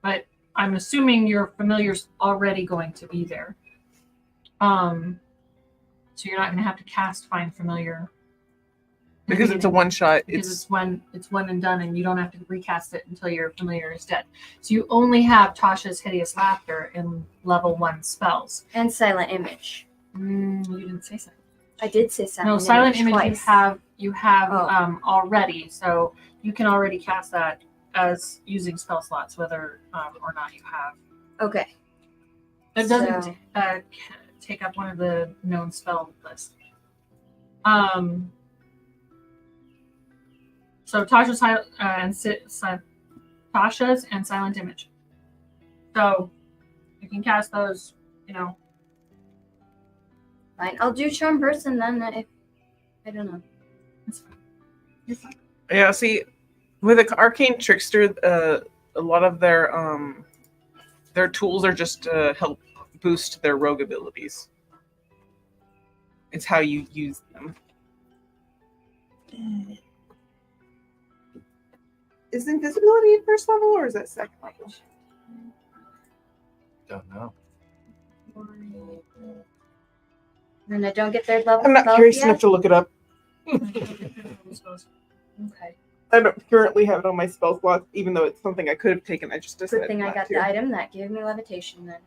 but I'm assuming your familiar's already going to be there. So you're not going to have to cast Find Familiar. Because it's a one-shot. Because it's one and done, and you don't have to recast it until your familiar is dead. So you only have Tasha's Hideous Laughter in level 1 spells. And Silent Image. You didn't say Silent. I did say Silent Image. No, Silent Image twice. you have already, so you can already cast that as using spell slots, whether or not you have. Okay. It doesn't take up one of the known spell lists. So Tasha's Tasha's and Silent Image. So you can cast those, Fine. I'll do Charm Person then. I don't know. That's fine. You're fine. Yeah, see, with an Arcane Trickster, a lot of their tools are just to help boost their rogue abilities. It's how you use them. Is invisibility at first level or is that second level? Don't know. And I don't get third level. I'm not curious enough to look it up. Okay. I don't currently have it on my spell slot, even though it's something I could have taken. I just decided Good thing I not got to. the item that gave me levitation then.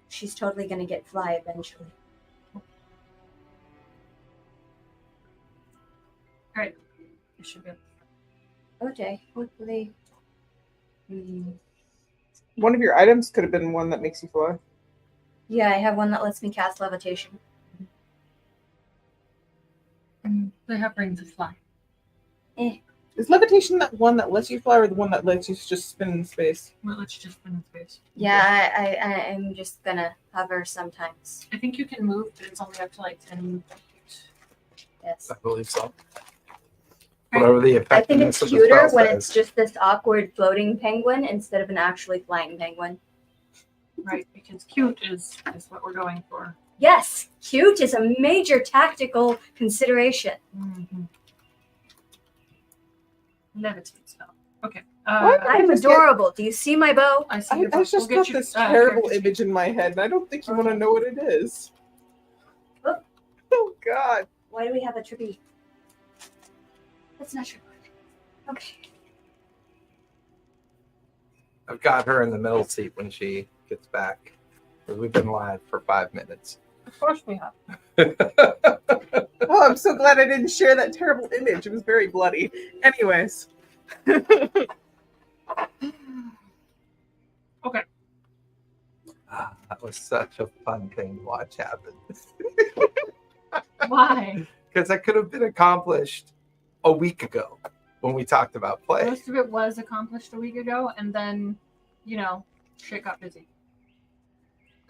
She's totally gonna get fly eventually. Alright. It should be. Okay, hopefully. One of your items could have been one that makes you fly. Yeah, I have one that lets me cast levitation. They have rings of fly. Is levitation that one that lets you fly or the one that lets you just spin in space? Well, let's just spin in space. Yeah, I'm just gonna hover sometimes. I think you can move, but it's only up to like 10 feet. Yes. I believe so. Whatever the I think effectiveness it's of the cuter spell when says. it's just this awkward floating penguin instead of an actually flying penguin. Right, because cute is what we're going for. Yes, cute is a major tactical consideration. Mm-hmm. Levitate spell. Okay. What? I'm adorable. Do you see my bow? I see I your book. just We'll get got you, this terrible character image in my head, and I don't think you want to know what it is. Oh. Oh, God. Why do we have a tree? That's not true. Okay. I've got her in the middle seat when she gets back. We've been live for 5 minutes. Of course we have. Oh, I'm so glad I didn't share that terrible image. It was very bloody. Anyways. Okay. That was such a fun thing to watch happen. Why? Because that could have been accomplished a week ago when we talked about play. Most of it was accomplished a week ago, and then, shit got busy.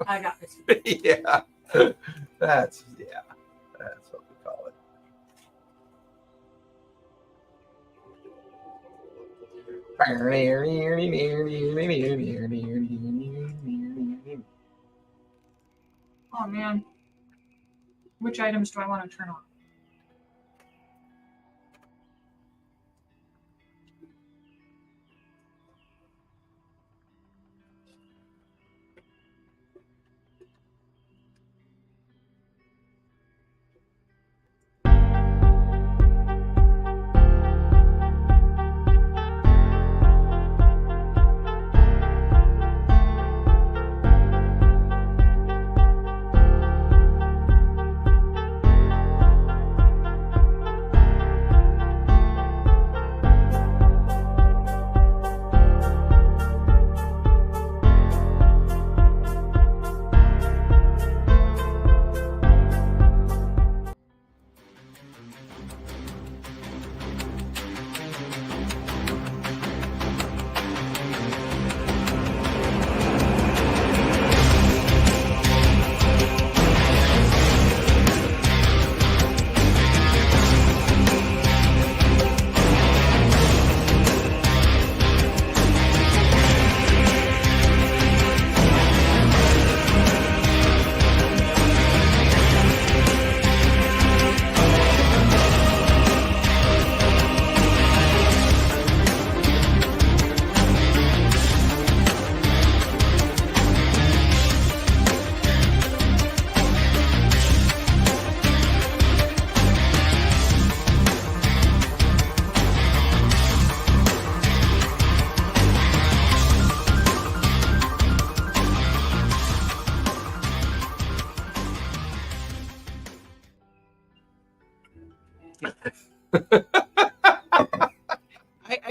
I got busy. Yeah. That's what we call it. Oh, man. Which items do I want to turn on?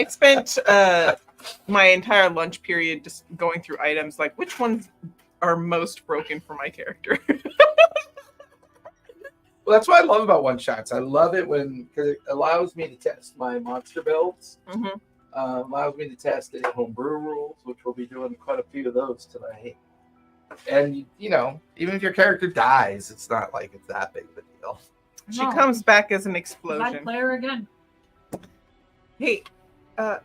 I spent my entire lunch period just going through items, like which ones are most broken for my character. Well, that's what I love about one shots. I love it because it allows me to test my monster builds. Mm-hmm. Allows me to test any homebrew rules, which we'll be doing quite a few of those tonight. And even if your character dies, it's not like it's that big of a deal. She No. comes back as an I'd explosion. play her again. Hey, I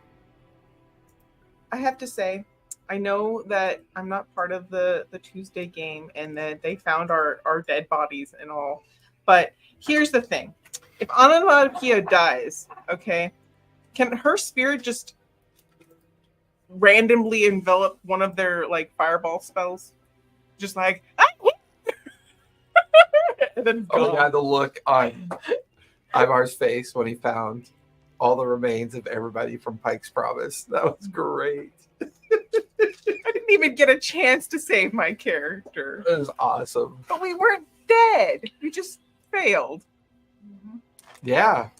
have to say, I know that I'm not part of the Tuesday game and that they found our dead bodies and all, but here's the thing. If Onomatopoeia dies, okay, can her spirit just randomly envelop one of their like fireball spells? Just like, and then Oh my gone. god, the look on Ivar's face when he found all the remains of everybody from Pike's Promise. That was great. I didn't even get a chance to save my character. It was awesome. But we weren't dead. We just failed. Mm-hmm. Yeah.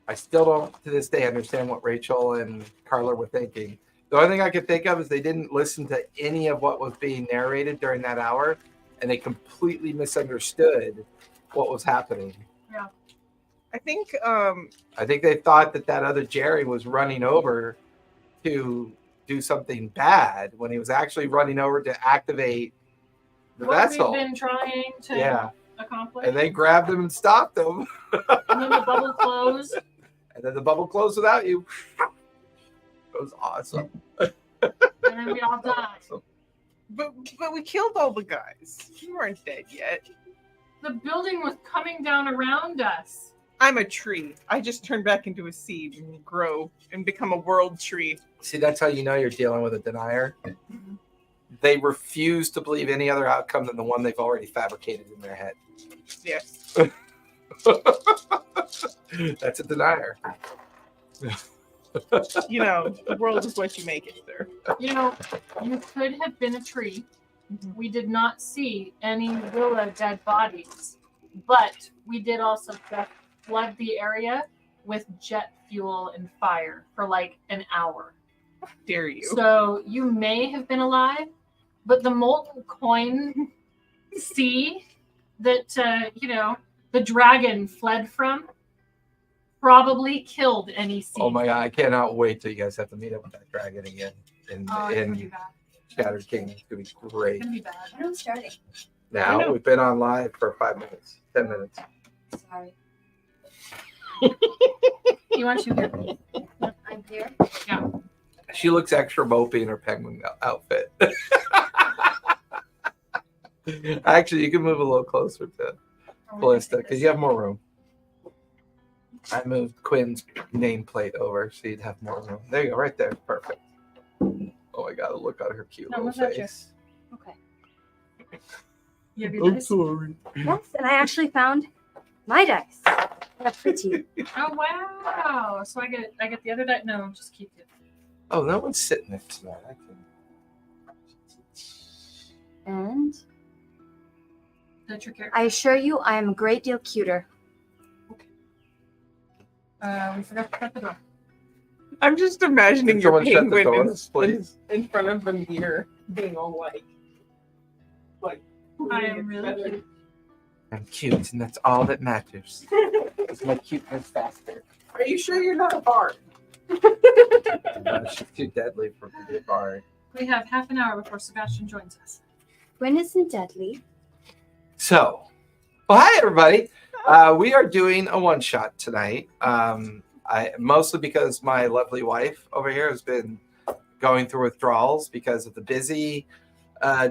I still don't, to this day, understand what Rachel and Carla were thinking. The only thing I could think of is they didn't listen to any of what was being narrated during that hour, and they completely misunderstood what was happening. I think I think they thought that other Jerry was running over to do something bad when he was actually running over to activate the What vessel. we've been trying to Yeah. accomplish. And they grabbed him and stopped him. And then the bubble closed. And then the bubble closed without you. It was awesome. And then we all died. but we killed all the guys. We weren't dead yet. The building was coming down around us. I'm a tree. I just turn back into a seed and grow and become a world tree. See, that's how you know you're dealing with a denier. They refuse to believe any other outcome than the one they've already fabricated in their head. Yes. That's a denier. The world is what you make it, sir. You could have been a tree. We did not see any Willa dead bodies, but we did also flood the area with jet fuel and fire for like an hour. How dare you? So you may have been alive, but the molten coin sea that the dragon fled from probably killed any sea. Oh my god, I cannot wait till you guys have to meet up with that dragon again in It's gonna be bad. Shattered Kingdom. It's gonna be great. It's gonna be bad. When are we starting? I Now know. we've been on live for 5 minutes, 10 minutes. Sorry. You want to hear? I'm here. She looks extra mopey in her penguin outfit. Actually, you can move a little closer to Ballista because you have more room. I moved Quinn's nameplate over so you'd have more room. There you go, right there. Perfect. Oh my god, look at her cute No, little move that face. Okay. You have your dice? sorry. Yes, and I actually found my dice. They're pretty. Oh wow! So I get the other die. No, just keep it. Oh, no one's sitting next to that. I can... And That's your character. I assure you, I am a great deal cuter. We forgot to cut the door. I'm just imagining Can your someone shut the penguin doors, please? in front of a mirror being all like I am really cute. I'm cute, and that's all that matters. It's my cuteness factor. Are you sure you're not a bard? She's too deadly for to be a bard. We have half an hour before Sebastian joins us. Gwen isn't deadly. So, well, hi everybody. We are doing a one-shot tonight. Mostly because my lovely wife over here has been going through withdrawals because of the busy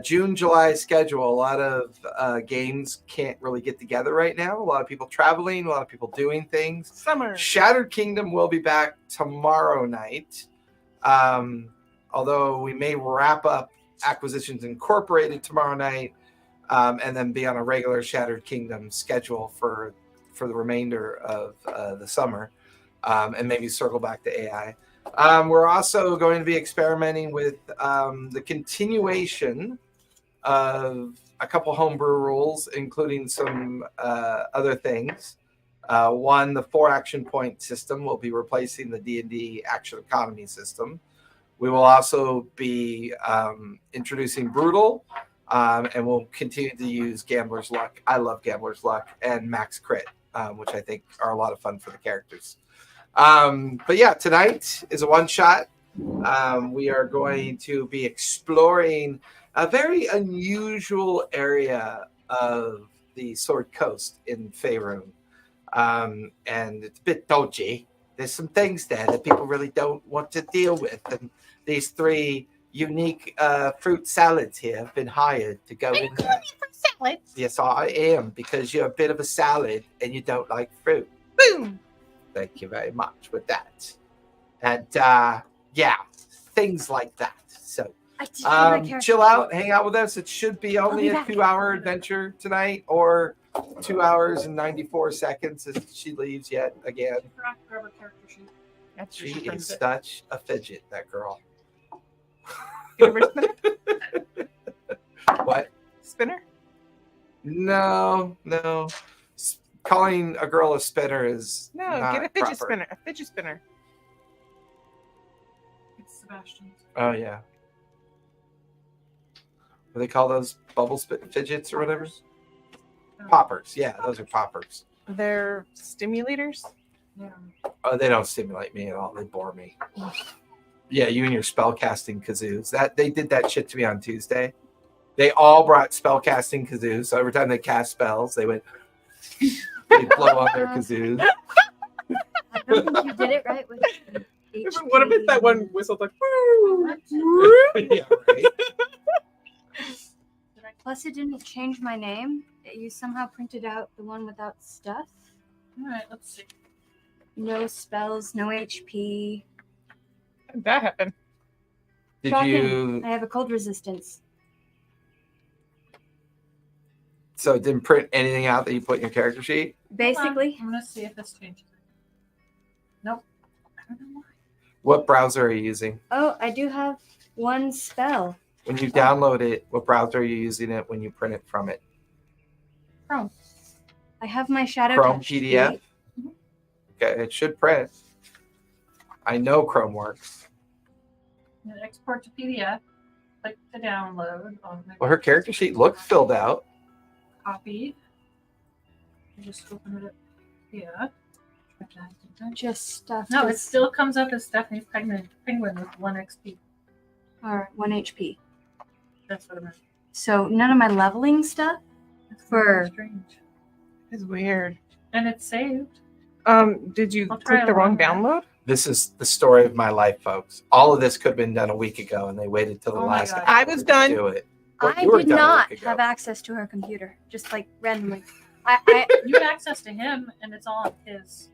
June-July schedule. A lot of games can't really get together right now. A lot of people traveling, a lot of people doing things. Summer. Shattered Kingdom will be back tomorrow night. Although we may wrap up Acquisitions Incorporated tomorrow night, and then be on a regular Shattered Kingdom schedule for the remainder of the summer, and maybe circle back to AI. We're also going to be experimenting with the continuation of a couple homebrew rules, including some other things. One, the 4 action point system will be replacing the D&D action economy system. We will also be introducing Brutal, and we'll continue to use Gambler's Luck. I love Gambler's Luck and Max Crit, which I think are a lot of fun for the characters. But yeah, tonight is a one-shot. We are going to be exploring a very unusual area of the Sword Coast in Faerun. And it's a bit dodgy. There's some things there that people really don't want to deal with. And these 3 unique fruit salads here have been hired to go in there. Fruit salads. Yes, I am, because you're a bit of a salad and you don't like fruit. Boom. Thank you very much with that. And yeah, things like that. So I did my character chill out, hang out with us. It should be only a 2-hour adventure tonight, or 2 hours and 94 seconds if she leaves yet again. Grab her character sheet. That's She just is such a fidget, that girl. Give her a spinner? What? Spinner? No. Calling a girl a spinner is No, not get a fidget proper. spinner. A fidget spinner. It's Sebastian. Oh yeah. What do they call those bubble fidgets or whatever? Poppers. Yeah, those are poppers. They're stimulators. Yeah. Oh, they don't stimulate me at all. They bore me. Yeah, you and your spellcasting kazoos. That they did that shit to me on Tuesday. They all brought spellcasting kazoos. So every time they cast spells, they went. They blow on their kazoos. I don't think you did it right with HP. What if it's that one whistle like? Yeah, right. Plus, it didn't change my name. You somehow printed out the one without stuff. All right, let's see. No spells, no HP. That happened. Did Shocking. you? I have a cold resistance. So it didn't print anything out that you put in your character sheet? Basically, I'm gonna see if this changes. Nope. I don't know why. What browser are you using? oh, I do have one spell. When you download it, what browser are you using it when you print it from it? Chrome. I have my shadow Chrome touch PDF? sheet. Okay, it should print. I know Chrome works. And export to PDF. Click to download. Well, her character sheet looked filled out. Copy. Just open it up. Yeah. Just stuff. No, it is- still comes up as Stephanie's penguin with 1 XP. All right, 1 HP. That's what I meant. So none of my leveling stuff. That's For- very strange. It's weird. And it's saved. Did you I'll try click the it wrong along download? This is the story of my life, folks. All of this could have been done a week ago, and they waited till the Oh my last God. hour I was done. to do it. Well, I you were did done a not week ago. have access to her computer, just like randomly. I You have access to him, and it's all his.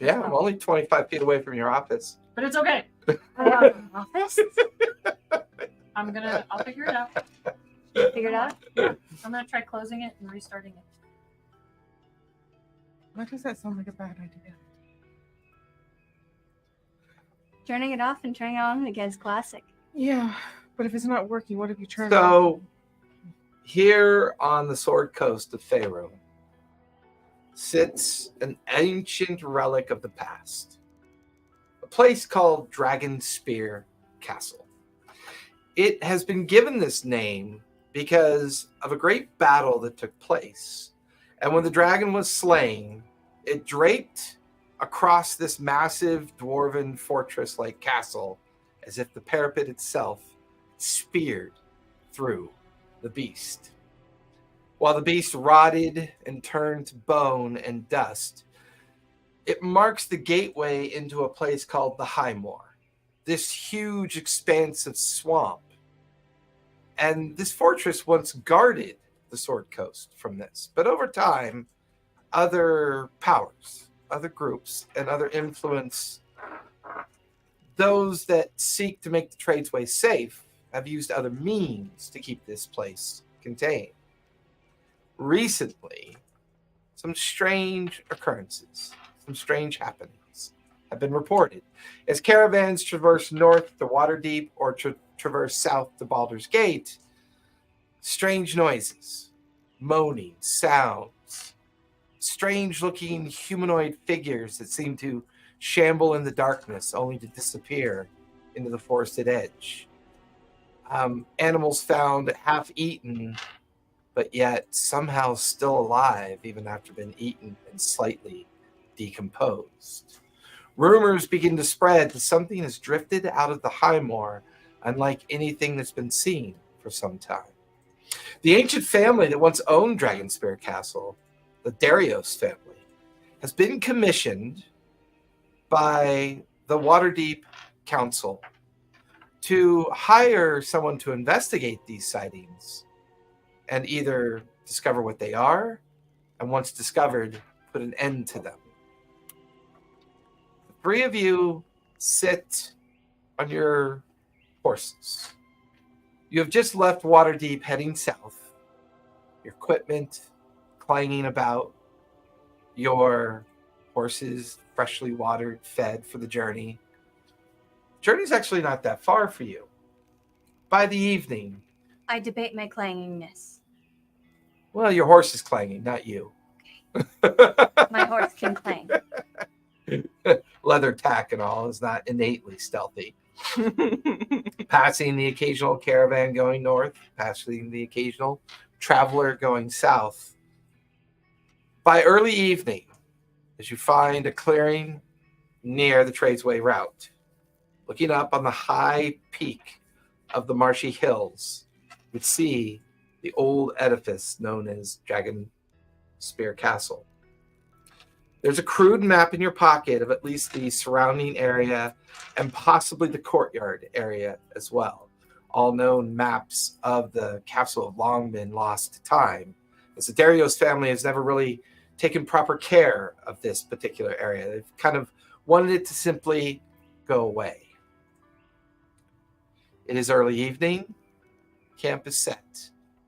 Yeah, I'm only 25 feet away from your office. But it's okay. office I'll figure it out. figured out. I'm gonna try closing it and restarting it. Why does that sound like a bad idea? Turning it off and turning it on again is classic. Yeah, but if it's not working, what if you turn it So, off? here on the Sword Coast of Faerun sits an ancient relic of the past, a place called Dragon Spear Castle. It has been given this name because of a great battle that took place. And when the dragon was slain, it draped across this massive dwarven fortress-like castle as if the parapet itself speared through the beast. While the beast rotted and turned to bone and dust, it marks the gateway into a place called the High Moor, this huge expanse of swamp. And this fortress once guarded the Sword Coast from this. But over time, other powers, other groups, and other influence, those that seek to make the tradesway safe, have used other means to keep this place contained. Recently, some strange occurrences, some strange happenings have been reported. As caravans traverse north to Waterdeep or traverse south to Baldur's Gate, strange noises, moaning sounds, strange-looking humanoid figures that seem to shamble in the darkness, only to disappear into the forested edge. Animals found half-eaten, but yet somehow still alive, even after being eaten and slightly decomposed. Rumors begin to spread that something has drifted out of the High Moor, unlike anything that's been seen for some time. The ancient family that once owned Dragonspear Castle, the Darius family, has been commissioned by the Waterdeep Council to hire someone to investigate these sightings and either discover what they are, and once discovered, put an end to them. The three of you sit on your horses. You have just left Waterdeep heading south. Your equipment clanging about. Your horses freshly watered, fed for the journey. The journey's actually not that far for you. By the evening... I debate my clangingness. Well, your horse is clanging, not you. My horse can clang. Leather tack and all is not innately stealthy. Passing the occasional caravan going north, passing the occasional traveler going south. By early evening, as you find a clearing near the Tradesway route, looking up on the high peak of the marshy hills, you would see the old edifice known as Dragonspear Castle. There's a crude map in your pocket of at least the surrounding area and possibly the courtyard area as well. All known maps of the castle have long been lost to time, as the Darius family has never really taken proper care of this particular area. They've kind of wanted it to simply go away. It is early evening. Camp is set.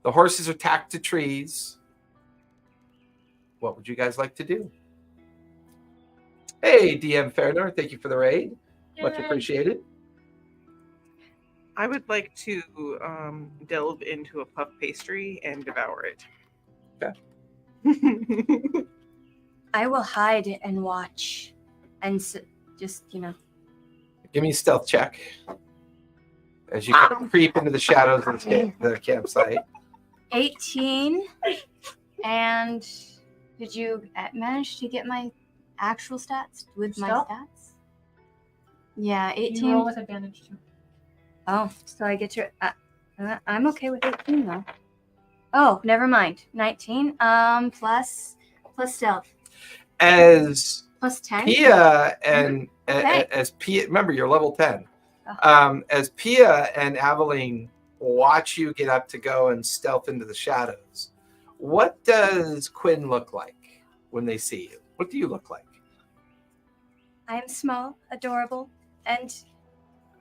The horses are tacked to trees. What would you guys like to do? Hey, DM Fairnor, thank you for the raid. Much Yay. appreciated. I would like to delve into a puff pastry and devour it. Okay. I will hide and watch and just, Give me a stealth check as you creep into the shadows of the campsite. 18. And did you manage to get my actual stats with my Stealth? stats? Yeah, You 18. roll with advantage too. Oh, so I get to. I'm okay with 18 though. Oh, never mind. 19. Plus stealth. As Plus 10. Pia and Okay. as Pia, remember you're level 10. Oh. As Pia and Aveline watch you get up to go and stealth into the shadows, what does Quinn look like when they see you? What do you look like? I am small, adorable, and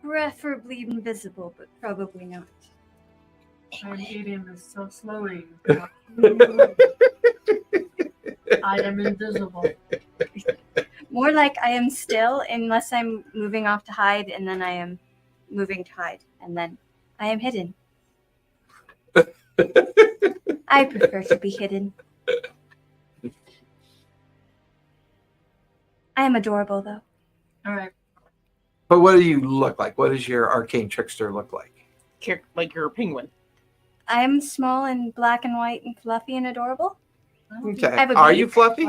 preferably invisible, but probably not. I'm eating this so slowly. I am invisible. More like I am still, unless I'm moving off to hide, and then I am moving to hide, and then I am hidden. I prefer to be hidden. I am adorable, though. All right. But what do you look like? What does your arcane trickster look like? Like you're a penguin. I am small and black and white and fluffy and adorable. Okay. I have a Are beak. you fluffy?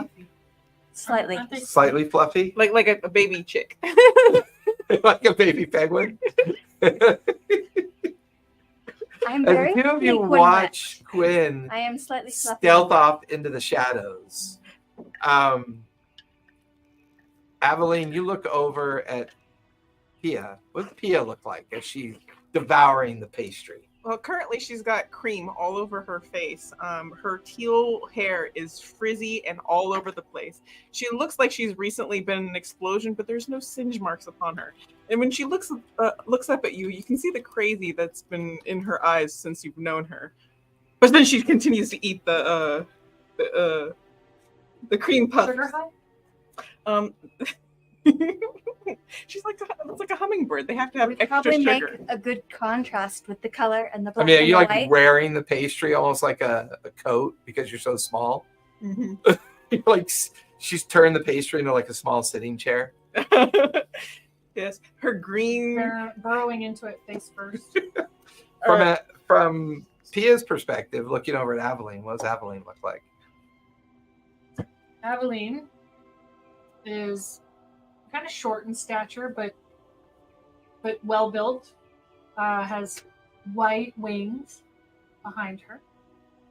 Slightly. I think so. Slightly fluffy? Like a baby chick. Like a baby penguin? I'm As very the two of you frequent. watch Quinn I am slightly fluffy. stealth off into the shadows. Aveline, you look over at Pia. What does Pia look like as she's devouring the pastry? Well, currently she's got cream all over her face. Her teal hair is frizzy and all over the place. She looks like she's recently been in an explosion, but there's no singe marks upon her. And when she looks up at you, you can see the crazy that's been in her eyes since you've known her. But then she continues to eat the cream puffs. Sugar high? She's like it's like a hummingbird. They have to have Would extra probably sugar. make a good contrast with the color and the I black mean, are and you the like white. wearing the pastry almost like a coat because you're so small? Mhm. Like she's turned the pastry into like a small sitting chair. Yes, her green. They're burrowing into it face first. From Pia's perspective, looking over at Aveline, what does Aveline look like? Aveline is kind of short in stature, but well built. Has white wings behind her,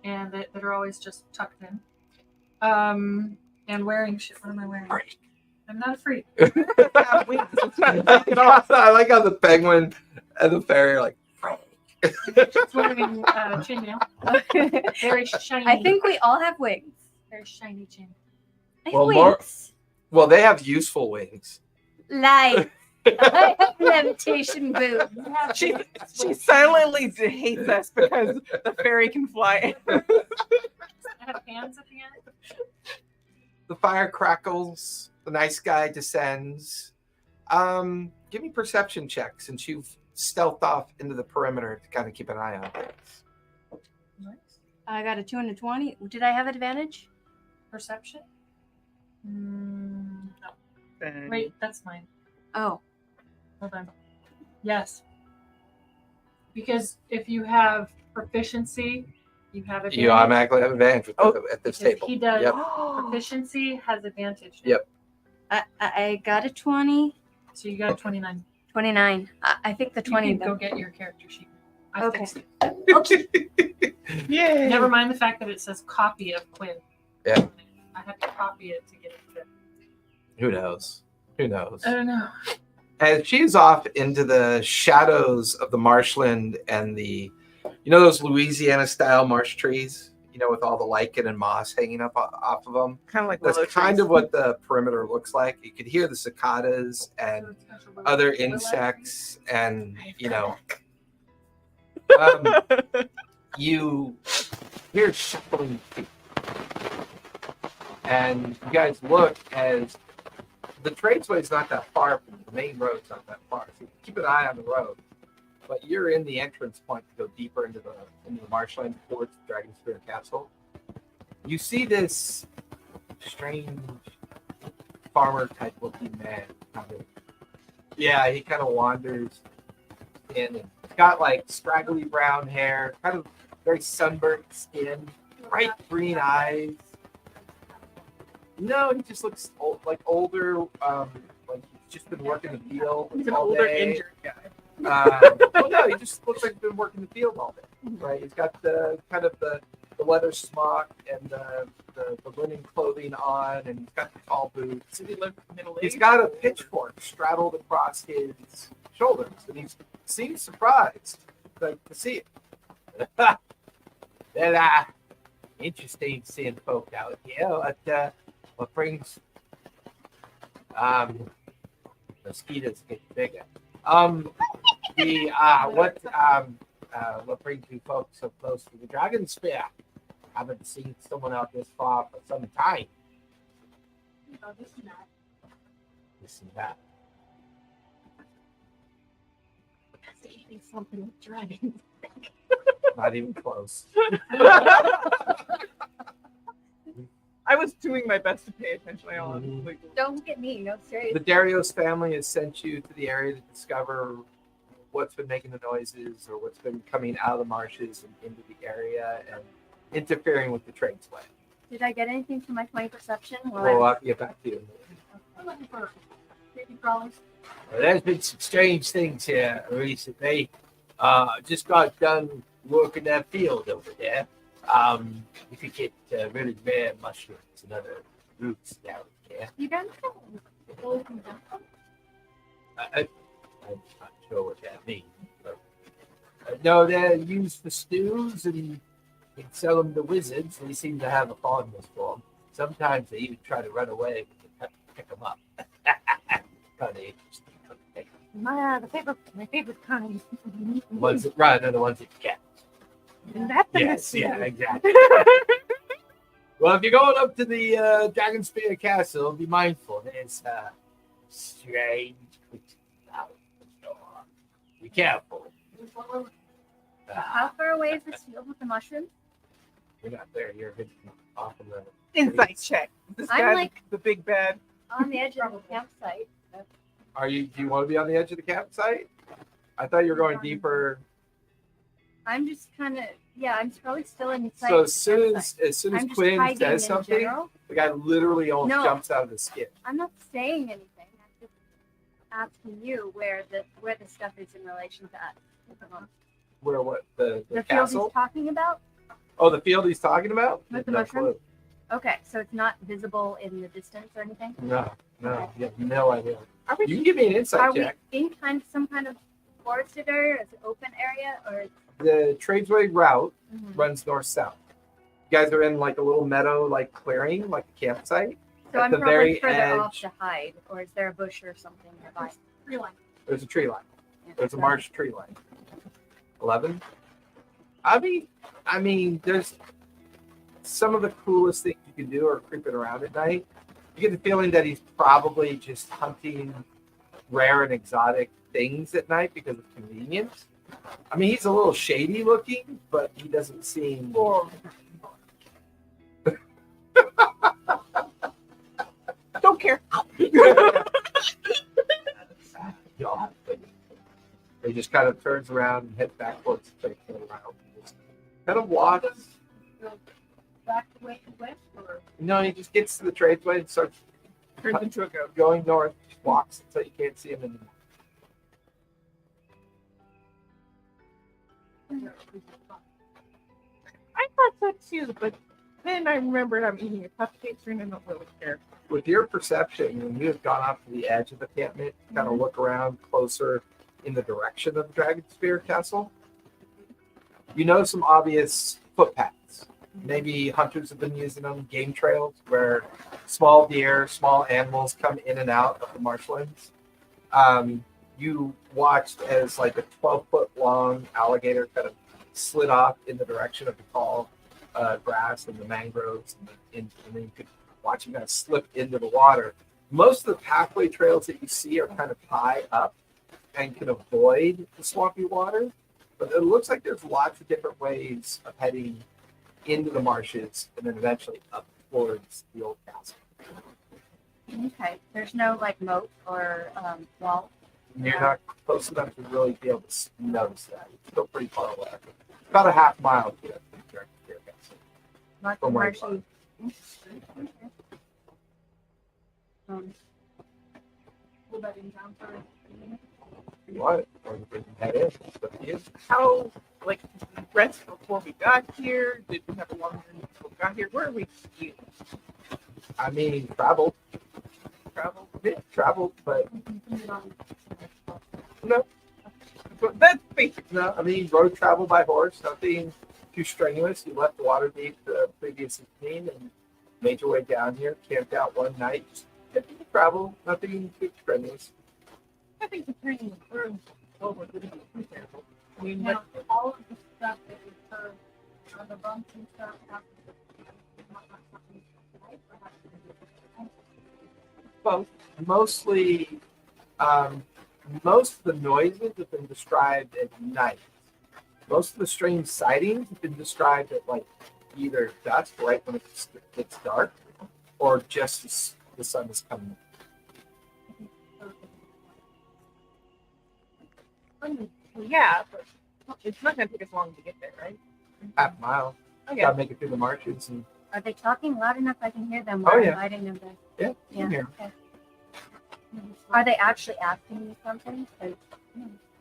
and that are always just tucked in. And wearing shit. What am I wearing? Freak. I'm not a freak. I like how the penguin and the fairy are like. She's wearing chainmail. Very shiny. I think we all have wings. Very shiny chain. I have Well, wings. Well, they have useful wings. Lie. I have levitation boots. She silently hates us because the fairy can fly. I have hands at the end. The fire crackles. The nice guy descends. Give me perception check since you've stealthed off into the perimeter to kind of keep an eye on things. Nice. I got a 2 and a 20. Did I have advantage? Perception? No. Wait, that's mine. Oh. Hold on. Yes. Because if you have proficiency, you have advantage. You automatically have advantage at this If table. he does Yep. proficiency has advantage. Yep. I got a 20. So you got a 29. 29. I think the 20. You can go get your character sheet. I Okay. fixed it. Okay. Yay! Never mind the fact that it says copy of Quinn. Yeah. I had to copy it to get it fit. Who knows? Who knows? I don't know. As she's off into the shadows of the marshland and the, those Louisiana style marsh trees, with all the lichen and moss hanging up off of them. Kind of like That's willow kind trees. of what the perimeter looks like. You could hear the cicadas and other insects, and you hear shuffling feet, and you guys look as the tradesway is not that far from the main road's not that far, so keep an eye on the road. But you're in the entrance point to go deeper into the marshland towards the Dragon Spear Castle. You see this strange farmer type looking man. He kind of wanders in, and he's got like scraggly brown hair, kind of very sunburnt skin, bright green eyes. No, he just looks older, like he's just been working the field He's an all older day. injured guy. No, he just looks like he's been working the field all day. Right? He's got the kind of the leather smock and the linen clothing on, and he's got the tall boots. Does he look middle-aged? He's got a pitchfork straddled across his shoulders, and he seems surprised to see it. Well, interesting seeing folk out here. What brings mosquitoes get bigger? What brings you folks so close to the Dragon Spear? Haven't seen someone out this far for some time. This and that. This and that. Eating something with dragons. Not even close. I was doing my best to pay attention. I honestly. Don't get me. No, seriously. The Darius family has sent you to the area to discover what's been making the noises or what's been coming out of the marshes and into the area and interfering with the tradesway. Did I get anything from my 20 perception? We'll have to get back to you. I'm looking for creepy crawlers. Well, there's been some strange things here recently. Just got done working that field over there. You could get really rare mushrooms and other roots down there. You got I'm not sure what that means. But, no, they're used for stews and you can sell them to wizards. They seem to have a fondness for them. Sometimes they even try to run away, but you have to pick them up. Kind of interesting. my favorite kind. The ones that run are the ones that catch. That's the Yes, best. yeah, exactly. Well, if you're going up to the Dragon Spear Castle, be mindful. There's strange creatures out the door. Be careful. How far away is this field with the mushrooms? You're not there. You're hidden off in the. Insight check. This I'm guy's like- the big bad. On the edge of the campsite. Do you want to be on the edge of the campsite? I thought you were going deeper. I'm just kind of, I'm probably still in sight. So of the campsite. as soon as I'm just Quinn hiding says in something, general. the guy literally almost No. jumps out of the skin. I'm not saying anything. I'm just asking you where the stuff is in relation to us. Where what the The field castle? he's talking about? Oh, the field he's talking about? With the No mushrooms? clue. Okay, so it's not visible in the distance or anything? No, you have no idea. Are we You can give me an Are insight we check. in some kind of forested area? Is it open area? Or The tradesway route Mhm. runs north-south. You guys are in like a little meadow, like clearing, like a campsite. So At I'm the probably very further off edge. to hide, or is there a bush or something nearby? Tree line. There's a tree line. Yeah, There's a so- marsh tree line. 11. I mean, there's some of the coolest things you can do are creeping around at night. You get the feeling that he's probably just hunting rare and exotic things at night because of convenience. I mean, he's a little shady looking, but he doesn't seem. Don't care. He just kind of turns around and heads back towards the tradesway route. Kind of walks. Back the way he went, or No, he just gets to the tradesway and starts Turns into a goat. going north. Just walks until you can't see him anymore. I thought so too, but then I remembered I'm eating a cupcake and I don't really care. With your perception, when you have gone off to the edge of the encampment, kind of look around closer in the direction of the Dragon Spear Castle, you know some obvious footpaths. Maybe hunters have been using them, game trails where small deer, small animals come in and out of the marshlands. You watched as like a 12-foot long alligator kind of slid off in the direction of the tall grass and the mangroves, and then you could watch him kind of slip into the water. Most of the pathway trails that you see are kind of high up and can avoid the swampy water, but it looks like there's lots of different ways of heading into the marshes and then eventually up towards the old castle. Okay, there's no like moat or wall. And you're not close enough to really be able to notice that. It's still pretty far away. About a half mile to get to the Dragon Spear Castle. Not From where commercial. we'll let him down for If you want, or you can head in. It's up to you. How, like, rest before we got here? Did we have a long journey before we got here? Where are we eating? I mean, traveled. Travel? Yeah, traveled, but But that's basic. no, I mean, road travel by horse, nothing too strenuous. You left the water deep the previous evening and made your way down here, camped out one night. Just typical travel, nothing too strenuous. I think the training was through over the example. I mean, now, all of the stuff that we've heard on the bumps and stuff happened. both. Mostly, most of the noises have been described at night. Most of the strange sightings have been described at like either dusk, right when it's dark, or just as the sun is coming up. Yeah, but it's not going to take us long to get there, right? Half a mile. Okay. Gotta make it through the marshes and Are they talking loud enough I can hear them Oh, while yeah. I'm hiding them there? yeah, you can hear. Okay. Are they actually asking me something?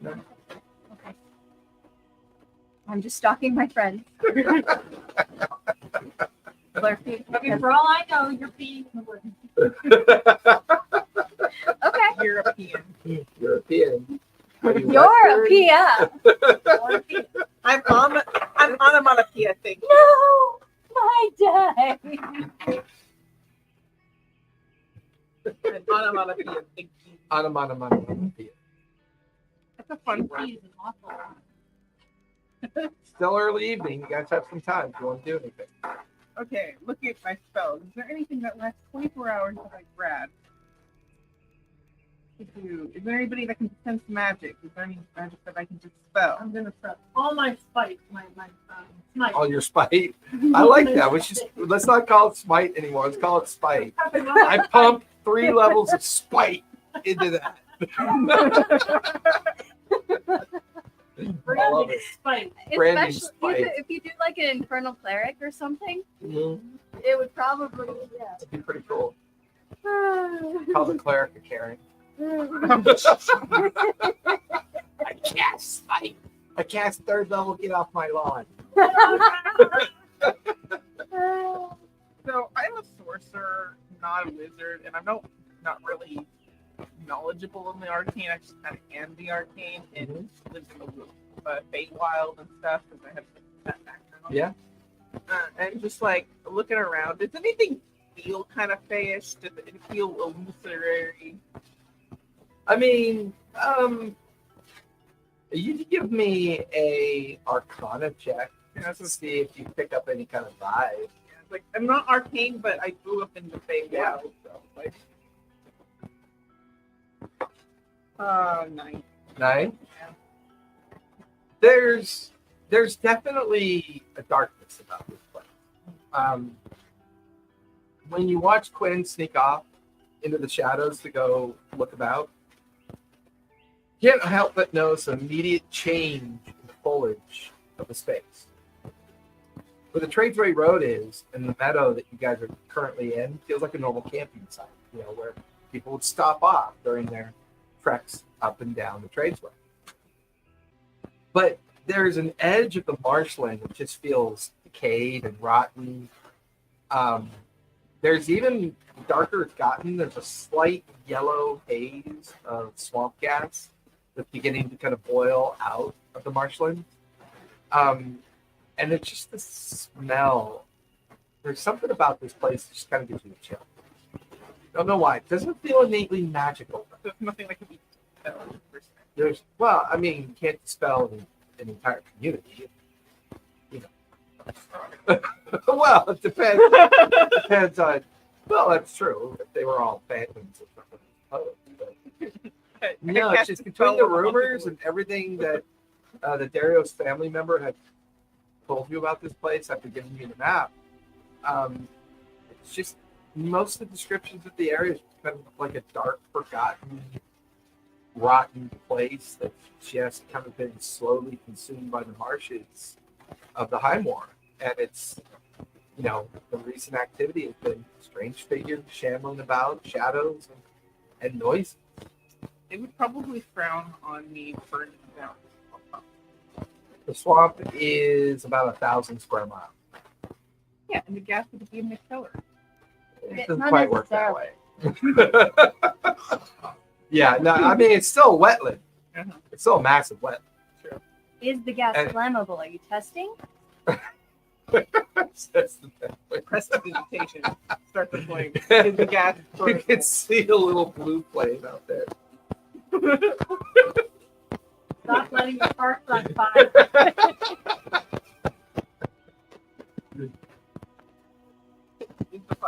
No. Okay. I'm just stalking my friends. Ghelfi. I mean, for all I know, you're peeing in the woods. Okay. European. European. Are you You're a Western? Pia. I'm onomatopoeia thing. No, my day. An onomatopoeia thing. Onomatopoeia. That's a fun word. Pee is an awful lot. Still early evening. You guys have some time if you want to do anything. Okay, looking at my spells. Is there anything that lasts 24 hours that I grab? Is there anybody that can sense magic? Is there any magic that I can dispel? I'm gonna prep all my spite, my smite. All your spite. I like that. Let's not call it smite anymore. Let's call it spite. I pump 3 levels of spite into that. I love it. Spite. Branding Especially spite. if you do like an infernal cleric or something, Mhm. it would probably That'd be pretty cool. Call the cleric a Karen. I cast spite. I cast 3rd level. Get off my lawn. So I'm a sorcerer, not a wizard, and I'm not really knowledgeable in the arcane. I just kind of am the arcane and live in the Feywild and stuff because I have that background. Yeah. And just like looking around, does anything feel kind of fayish? Does it feel illusory? I mean, you give me a Arcana check to see if you pick up any kind of vibe. Like I'm not arcane, but I grew up in the Feywild, so like. 9. 9. There's definitely a darkness about this place. When you watch Quinn sneak off into the shadows to go look about, you can't help but notice an immediate change in the foliage of the space. Where the Tradesway Road is, and the meadow that you guys are currently in, feels like a normal camping site, where people would stop off during their treks up and down the Tradesway. But there's an edge of the marshland that just feels decayed and rotten. There's even darker it's gotten. There's a slight yellow haze of swamp gas that's beginning to kind of boil out of the marshland. And it's just the smell. There's something about this place that just kind of gives you a chill. Don't know why. It doesn't feel innately magical. There's nothing that can be You can't dispel an entire community. Well, it depends. Depends on. Well, that's true. If they were all phantoms or something. No, it's just between the rumors and everything that the Dario's family member had told you about this place after giving you the map. It's just most of the descriptions of the area is kind of like a dark, forgotten, rotten place that just kind of been slowly consumed by the marshes of the High Moor. And it's, the recent activity has been strange figures shambling about, shadows, and noise. They would probably frown on me burning down. The swamp is about 1,000 square miles. Yeah, and the gas would be in the cellar. It doesn't quite work that way. Yeah, no, it's still a wetland. Uh-huh. It's still a massive wetland. Sure. Is the gas And- flammable? Are you testing? That's the best way. Press the invitation. Start the flame. Is the gas You can see a little blue flame out there. Stop letting the sparks on fire.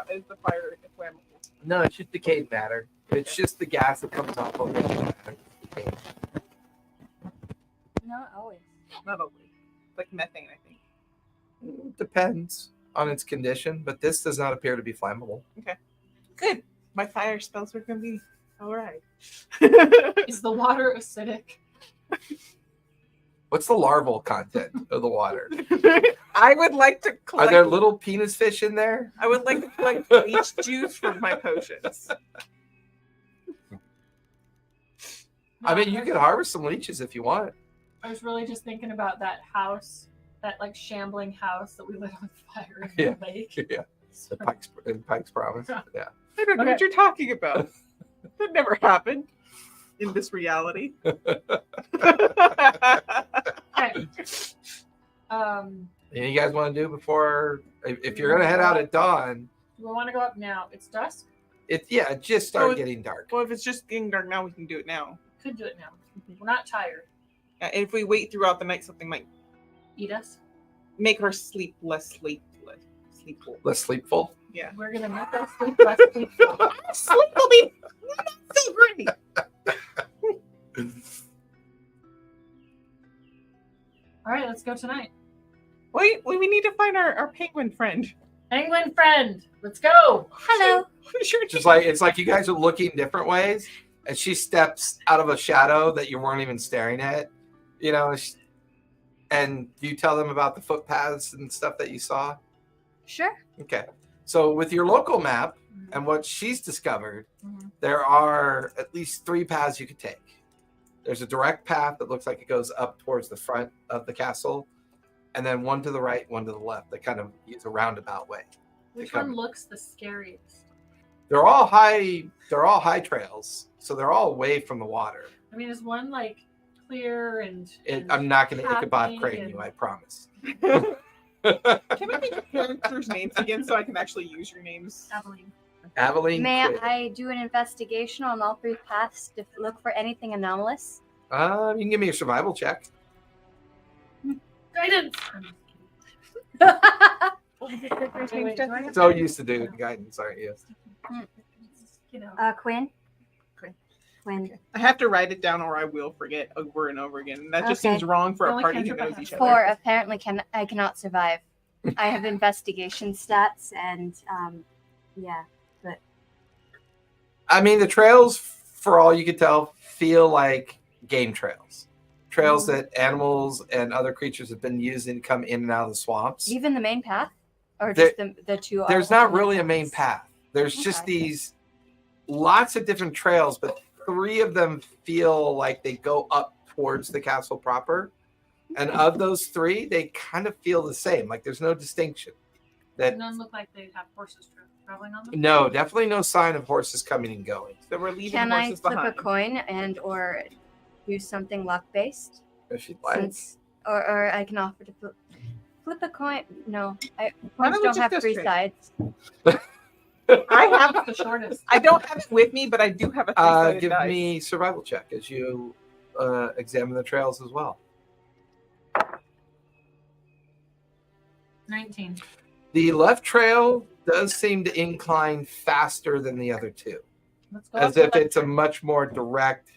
Is the fire flammable? No, it's just decayed matter. It's just the gas that comes off of it. Not always. Not always. Like methane, I think. Depends on its condition, but this does not appear to be flammable. Good. My fire spells are going to be all right. Is the water acidic? What's the larval content of the water? I would like to Are collect. there little penis fish in there? I would like to collect leech juice from my potions. You can harvest some leeches if you want. I was really just thinking about that house, that like shambling house that we lit on fire in Yeah. the lake. Yeah, So- the Pike's Promise. Yeah. I don't know what Okay. you're talking about. That never happened in this reality. Okay. Anything you guys want to do before? If you're gonna head out at dawn, Do we want to go up now? It's dusk. it just started Well, getting dark. Well, if it's just getting dark now, we can do it now. Could do it now. We're not tired. And if we wait throughout the night, something might Eat us. make our sleep less sleepful. Less sleepful. Yeah. We're gonna make us sleep less sleepful. Sleep will be so great. All right, let's go tonight. Wait, we need to find our penguin friend. Penguin friend, let's go. Hello. Sure. Just like it's like you guys are looking different ways, and she steps out of a shadow that you weren't even staring at, you know. And you tell them about the footpaths and stuff that you saw. Sure. Okay, so with your local map and what she's discovered, there are at least 3 paths you could take. There's a direct path that looks like it goes up towards the front of the castle, and then one to the right, one to the left. That kind of use a roundabout way. Which one looks the scariest? They're all high. They're all high trails, so they're all away from the water. I mean, is one like clear and I'm not going to happy Ichabod crane and- you, I promise. Can we make your characters' names again so I can actually use your names? Aveline? Aveline. May Quid. I do an investigation on all 3 paths to look for anything anomalous? You can give me a survival check. Guidance. So used to do guidance, aren't you? You know. Quinn? Quinn. Quinn. I have to write it down or I will forget over and over again. That just Okay. seems wrong for The a only party who cantrip I knows have. each other. 4. Apparently I cannot survive. I have investigation stats and yeah. I mean, the trails, for all you can tell, feel like game trails. Trails that animals and other creatures have been using to come in and out of the swamps. Even the main path? Or There- just the 2 There's not alternate really a main paths? path. There's just Okay. these lots of different trails, but 3 of them feel like they go up towards the castle proper. And of those 3, they kind of feel the same. Like there's no distinction. That None look like they have horses traveling on them. no, definitely no sign of horses coming and going. So we're leaving Can I horses flip behind. a coin and or do something luck based? If you'd like. Since or I can offer to flip a coin. No, Why coins don't we don't just have go 3 straight? sides. I have. The shortest. I don't have it with me, but I do have a three-sided Give dice. me survival check as you examine the trails as well. 19. The left trail does seem to incline faster than the other 2, Let's go. as up if the it's a much more direct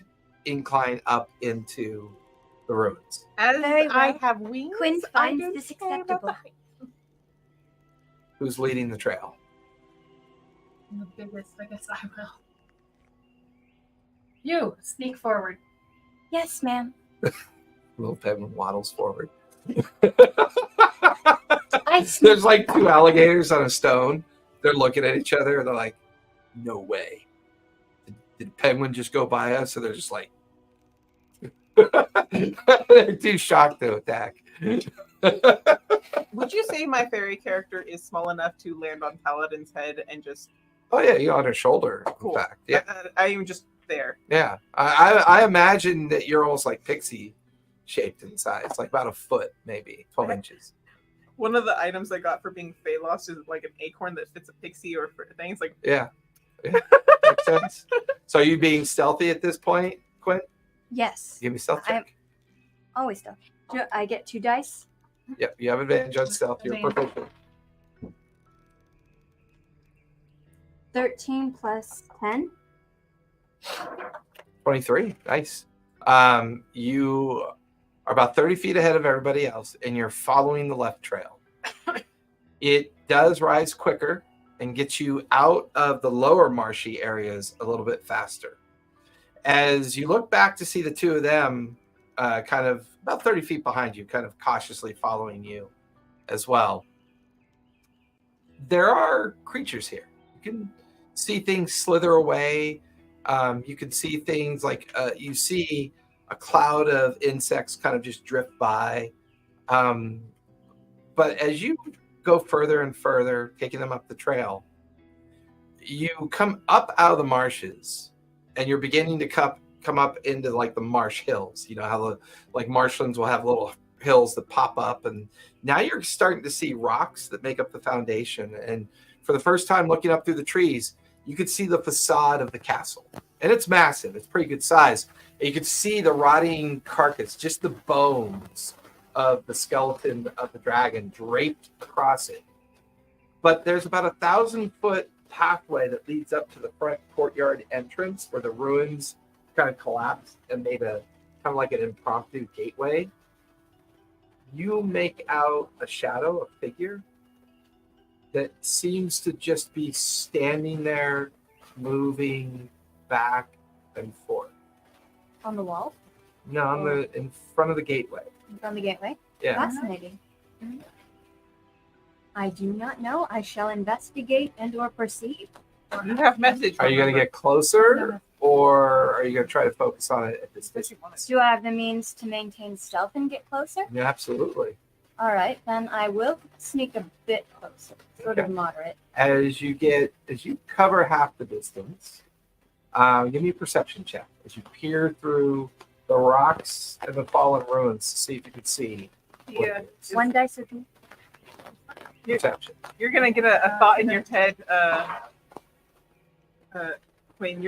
incline up into the ruins. As Very I well. have wings, Quinn I finds don't this care about acceptable. the height. Who's leading the trail? the biggest. I guess I will. You sneak forward. Yes, ma'am. Little Penguin waddles forward. I There's like 2 alligators on a stone. They're looking at each other and they're like, no way. Did Penguin just go by us? So they're just like, they're too shocked to attack. Would you say my fairy character is small enough to land on Paladin's head and just? Oh, yeah, you're on her shoulder, Cool. in fact. Yeah. I am just there. Yeah. I imagine that you're almost like pixie shaped in size, like about a foot, maybe 12 inches. One of the items I got for being Fey Lost is like an acorn that fits a pixie or things like. Yeah. Makes sense. So are you being stealthy at this point, Quinn? Yes. Give me stealth I'm- check. Always stuff. I get 2 dice. Yep, you have advantage on stealth. You're Advantage. proficient. 13 plus 10. 23. Nice. You are about 30 feet ahead of everybody else, and you're following the left trail. It does rise quicker and get you out of the lower marshy areas a little bit faster. As you look back to see the 2 of them kind of about 30 feet behind you, kind of cautiously following you as well, there are creatures here. You can see things slither away. You can see things like you see a cloud of insects kind of just drift by. But as you go further and further, taking them up the trail, you come up out of the marshes and you're beginning to come up into like the marsh hills. You know how the like marshlands will have little hills that pop up, and now you're starting to see rocks that make up the foundation. And for the first time looking up through the trees, you could see the facade of the castle. And it's massive. It's pretty good size. And you could see the rotting carcass, just the bones of the skeleton of the dragon draped across it. But there's about 1,000-foot pathway that leads up to the front courtyard entrance where the ruins kind of collapsed and made a kind of like an impromptu gateway. you make out a shadow, a figure that seems to just be standing there, moving back and forth. On the wall? No, on the in front of the gateway. On the gateway? Yeah. Fascinating. I do not know. I shall investigate and or proceed. You have message. Are you going to get closer, or are you going to try to focus on it at this distance? Do I have the means to maintain stealth and get closer? Yeah, absolutely. All right, then I will sneak a bit closer, sort of Okay. moderate. As you cover half the distance, give me a perception check as you peer through the rocks and the fallen ruins to see if you can see. what Yeah. it is. One dice with me. Perception. You're gonna get a thought in your head. Queen,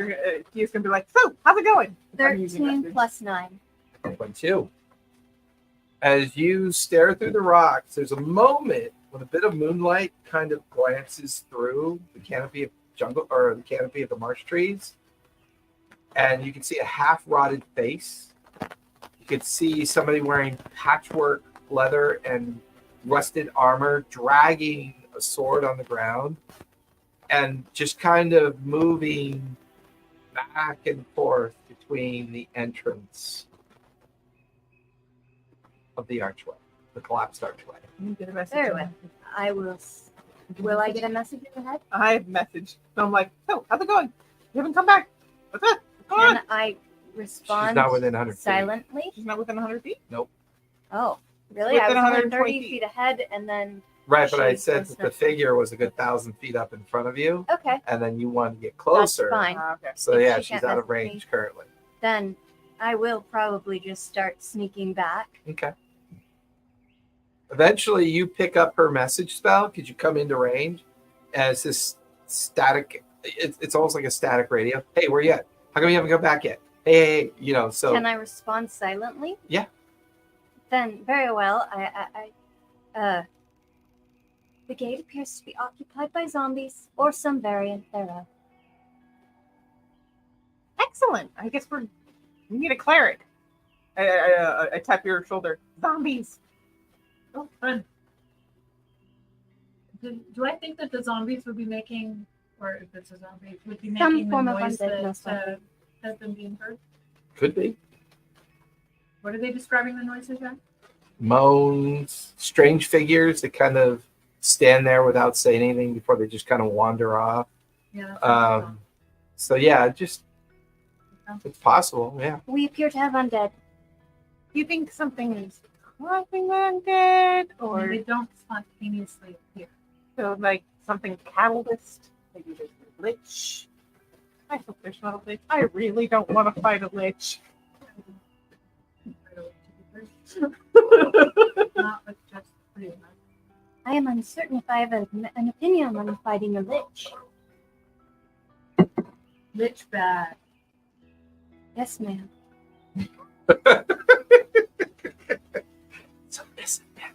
he's gonna be like, so how's it going? I'm using 13 message. plus 9. 1-2. As you stare through the rocks, there's a moment when a bit of moonlight kind of glances through the canopy of jungle or the canopy of the marsh trees, and you can see a half-rotted face. You can see somebody wearing patchwork leather and rusted armor, dragging a sword on the ground, and just kind of moving back and forth between the entrance of the archway, the collapsed archway. You get a message. Very well. I will. Will I get a message in the head? I have message. So I'm like, so how's it going? You haven't come back. What's up? What's going on? Can I respond She's not within 100 feet. silently? She's not within 100 feet. Oh, really? Within I was 120 130 feet. feet ahead, and then Right, but I She's said that the listening. figure was a good 1,000 feet up in front of you, okay, and then you wanted to get closer. that's fine. Ah, okay. So If yeah, she she's can't out of message me. range currently. Then I will probably just start sneaking back. Okay. Eventually, you pick up her message spell because you come into range, and it's this static. It's almost like a static radio. Hey, where you at? How come you haven't come back yet? Hey, you know. So Can I respond silently? Yeah. Then very well. The gate appears to be occupied by zombies or some variant thereof. Excellent. I guess we need a cleric. I tap your shoulder. Zombies. Oh, fun. Do I think that the zombies would be making, or if it's a zombie, would be Some making the form of noise undead, that most has been being heard? could be What are they describing the noises as? moans, strange figures that kind of stand there without saying anything before they just kind of wander off. Yeah. That's So yeah, just it's possible. Yeah. We appear to have undead. You think something is causing undead, or or they don't spontaneously appear. so like something catalyst? Maybe there's a lich. I hope there's not a lich. I really don't want to fight a lich. Not with just pretty much. I am uncertain if I have an opinion on fighting a lich. Lich bad. Yes, ma'am. So listen, man.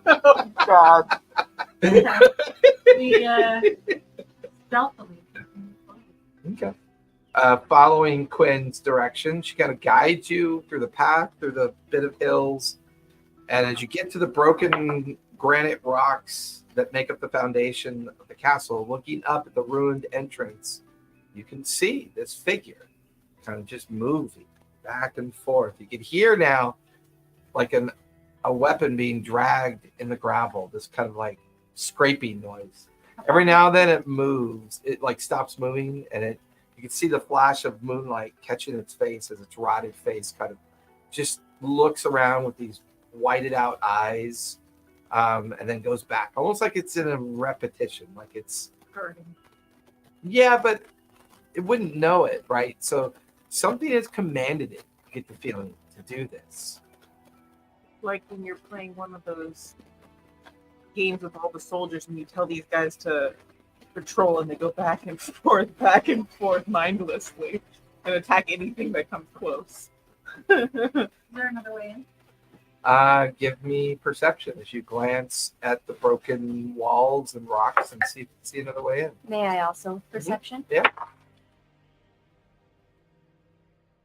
Oh God. We stealthily. Okay. Following Quinn's direction, she kind of guides you through the path, through the bit of hills. And as you get to the broken granite rocks that make up the foundation of the castle, looking up at the ruined entrance, you can see this figure kind of just moving back and forth. You can hear now like a weapon being dragged in the gravel, this kind of like scraping noise. Every now and then it moves. It like stops moving, and you can see the flash of moonlight catching its face as its rotted face kind of just looks around with these whited out eyes, and then goes back, almost like it's in a repetition, like it's yeah, but it wouldn't know it, right? So something has commanded it. I get the feeling to do this. Like when you're playing one of those games with all the soldiers and you tell these guys to patrol and they go back and forth mindlessly and attack anything that comes close. Is there another way in? Give me perception as you glance at the broken walls and rocks and see if you can see another way in. May I also perception? Yeah.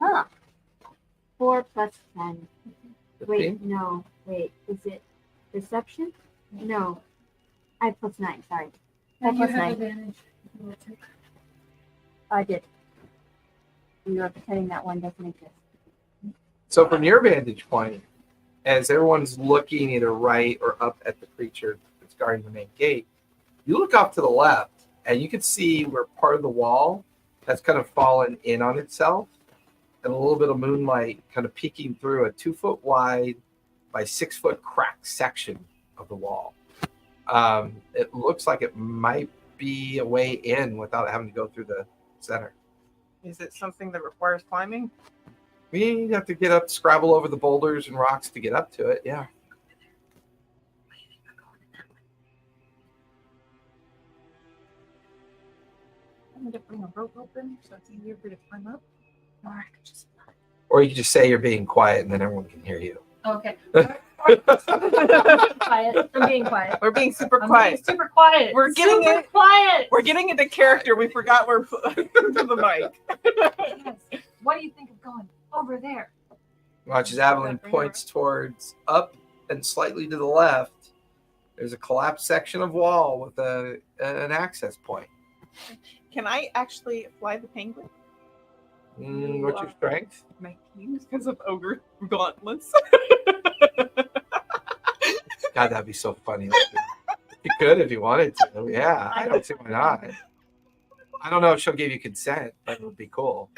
Huh. 4 plus 10. Wait, no. Wait, is it perception? No. I have +9, sorry. I have You have +9. advantage. I did. We were pretending that one doesn't exist. So from your vantage point, as everyone's looking either right or up at the creature that's guarding the main gate, you look off to the left and you can see where part of the wall has kind of fallen in on itself, and a little bit of moonlight kind of peeking through a 2-foot wide by 6-foot cracked section of the wall. It looks like it might be a way in without having to go through the center. Is it something that requires climbing? We have to get up, scrabble over the boulders and rocks to get up to it. Yeah. I'm gonna bring a rope open so it's easier for you to climb up. Or I could just. Or you can just say you're being quiet and then everyone can hear you. Okay. Quiet. I'm being quiet. We're being super I'm quiet. being super quiet. We're getting super it. quiet. We're getting into character. We forgot we're the mic. Yes. What do you think of going over there? Watch as Evelyn points towards up and slightly to the left. There's a collapsed section of wall with an access point. Can I actually fly the penguin? What's your strength? 19 because of ogre gauntlets. God, that'd be so funny. You could if you wanted to. Yeah, I don't see why not. I don't know if she'll give you consent, but it would be cool.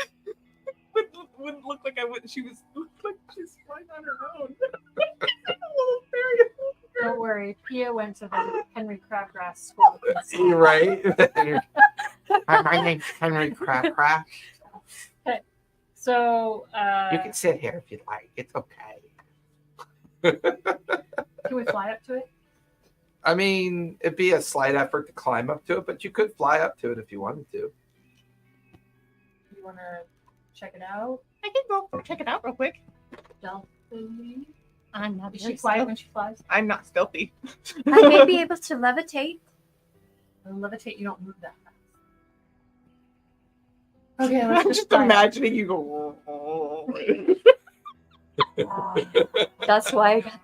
Wouldn't look like I would. She was looked like she's flying on her own. A little fairy. Don't worry. Pia went to the Henry Crabgrass school. You're right. My name's Henry Crabgrass. So You can sit here if you'd like. It's okay. can we fly up to it? I mean, it'd be a slight effort to climb up to it, but you could fly up to it if you wanted to. You want to check it out? I can go check it out real quick. Stealthily. I'm not Is very she quiet stealthy. when she flies? I'm not stealthy. I may be able to levitate. And levitate, you don't move that fast. Okay, let's I'm just just fly. imagining you go. "Oh." That's why I got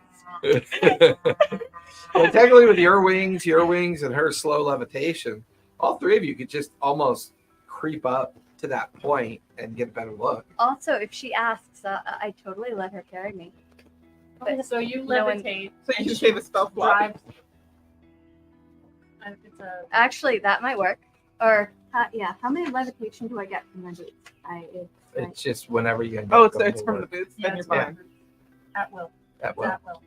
Well, technically, with your wings, and her slow levitation, all three of you could just almost creep up to that point and get a better look. Also, if she asks, I totally let her carry me. Okay, so you No one- levitate. So you and can she say the spell flop. drives. And it's a Actually, that might work. Or, yeah, how many levitation do I get from my boots? It's just whenever you. Oh, so it's from the boots. yeah, Then you're it's fine. at will. That will. At will.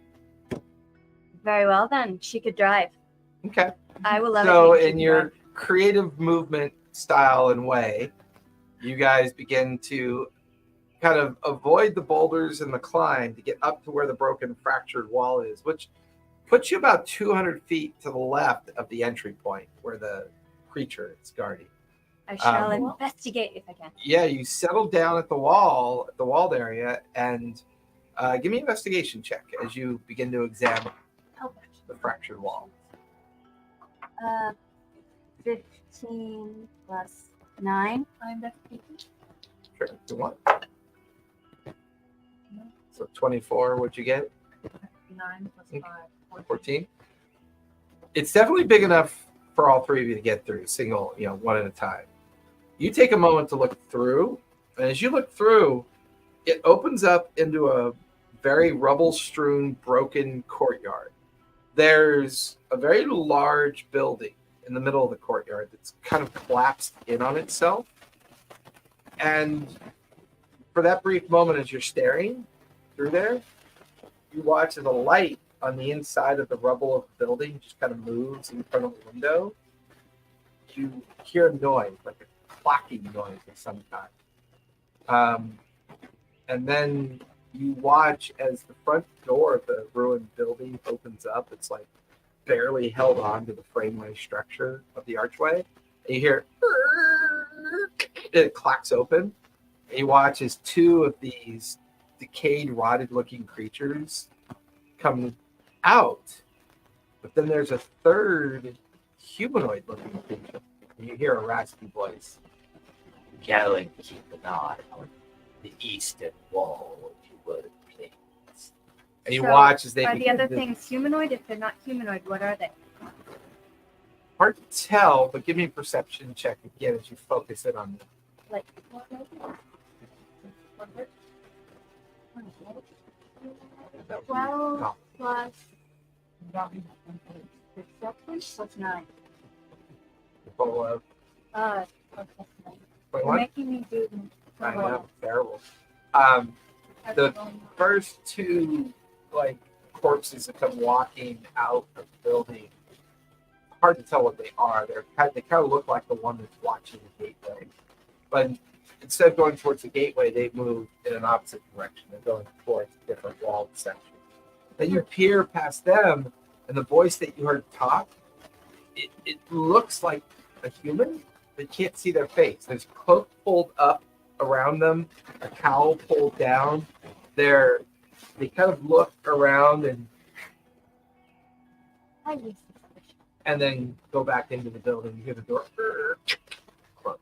Very well, then. She could drive. Okay. I will levitate. So, she in can your drive. creative movement style and way, you guys begin to kind of avoid the boulders and the climb to get up to where the broken, fractured wall is, which puts you about 200 feet to the left of the entry point where the creature is guarding. I shall um, investigate if I can. Yeah, you settle down at the walled area, and give me an investigation check as you begin to examine Help it. the fractured wall. 15 plus 9. I'm investigating. Sure, if you want. So 24, what'd you get? 9 plus 5. 14. It's definitely big enough for all three of you to get through, single, one at a time. You take a moment to look through, and as you look through, it opens up into a very rubble-strewn, broken courtyard. There's a very large building in the middle of the courtyard that's kind of collapsed in on itself. And for that brief moment as you're staring through there, you watch as a light on the inside of the rubble of the building just kind of moves in front of the window. You hear a noise, like a clacking noise of some kind. And then you watch as the front door of the ruined building opens up. It's like barely held on to the frameway structure of the archway. And you hear it clacks open. And you watch as two of these decayed, rotted-looking creatures come out. But then there's a third humanoid-looking creature. And you hear a raspy voice. Go and keep an eye on the eastern wall, if you would, please. And you So, watch as they Are the begin other to- things humanoid? If they're not humanoid, what are they? hard to tell, but give me a perception check again as you focus in on them. Like, 12 No. plus perception? What's 9? Full of You're 21. making me do I the know, terrible. The first two like corpses that come walking out of the building. Hard to tell what they are. They kind of look like the one that's watching the gateway, but instead of going towards the gateway, they move in an opposite direction. They're going towards a different walled section. Then you peer past them, and the voice that you heard talk, it looks like a human, but you can't see their face. There's a cloak pulled up around them, a cowl pulled down. They kind of look around and then go back into the building. You hear the door close.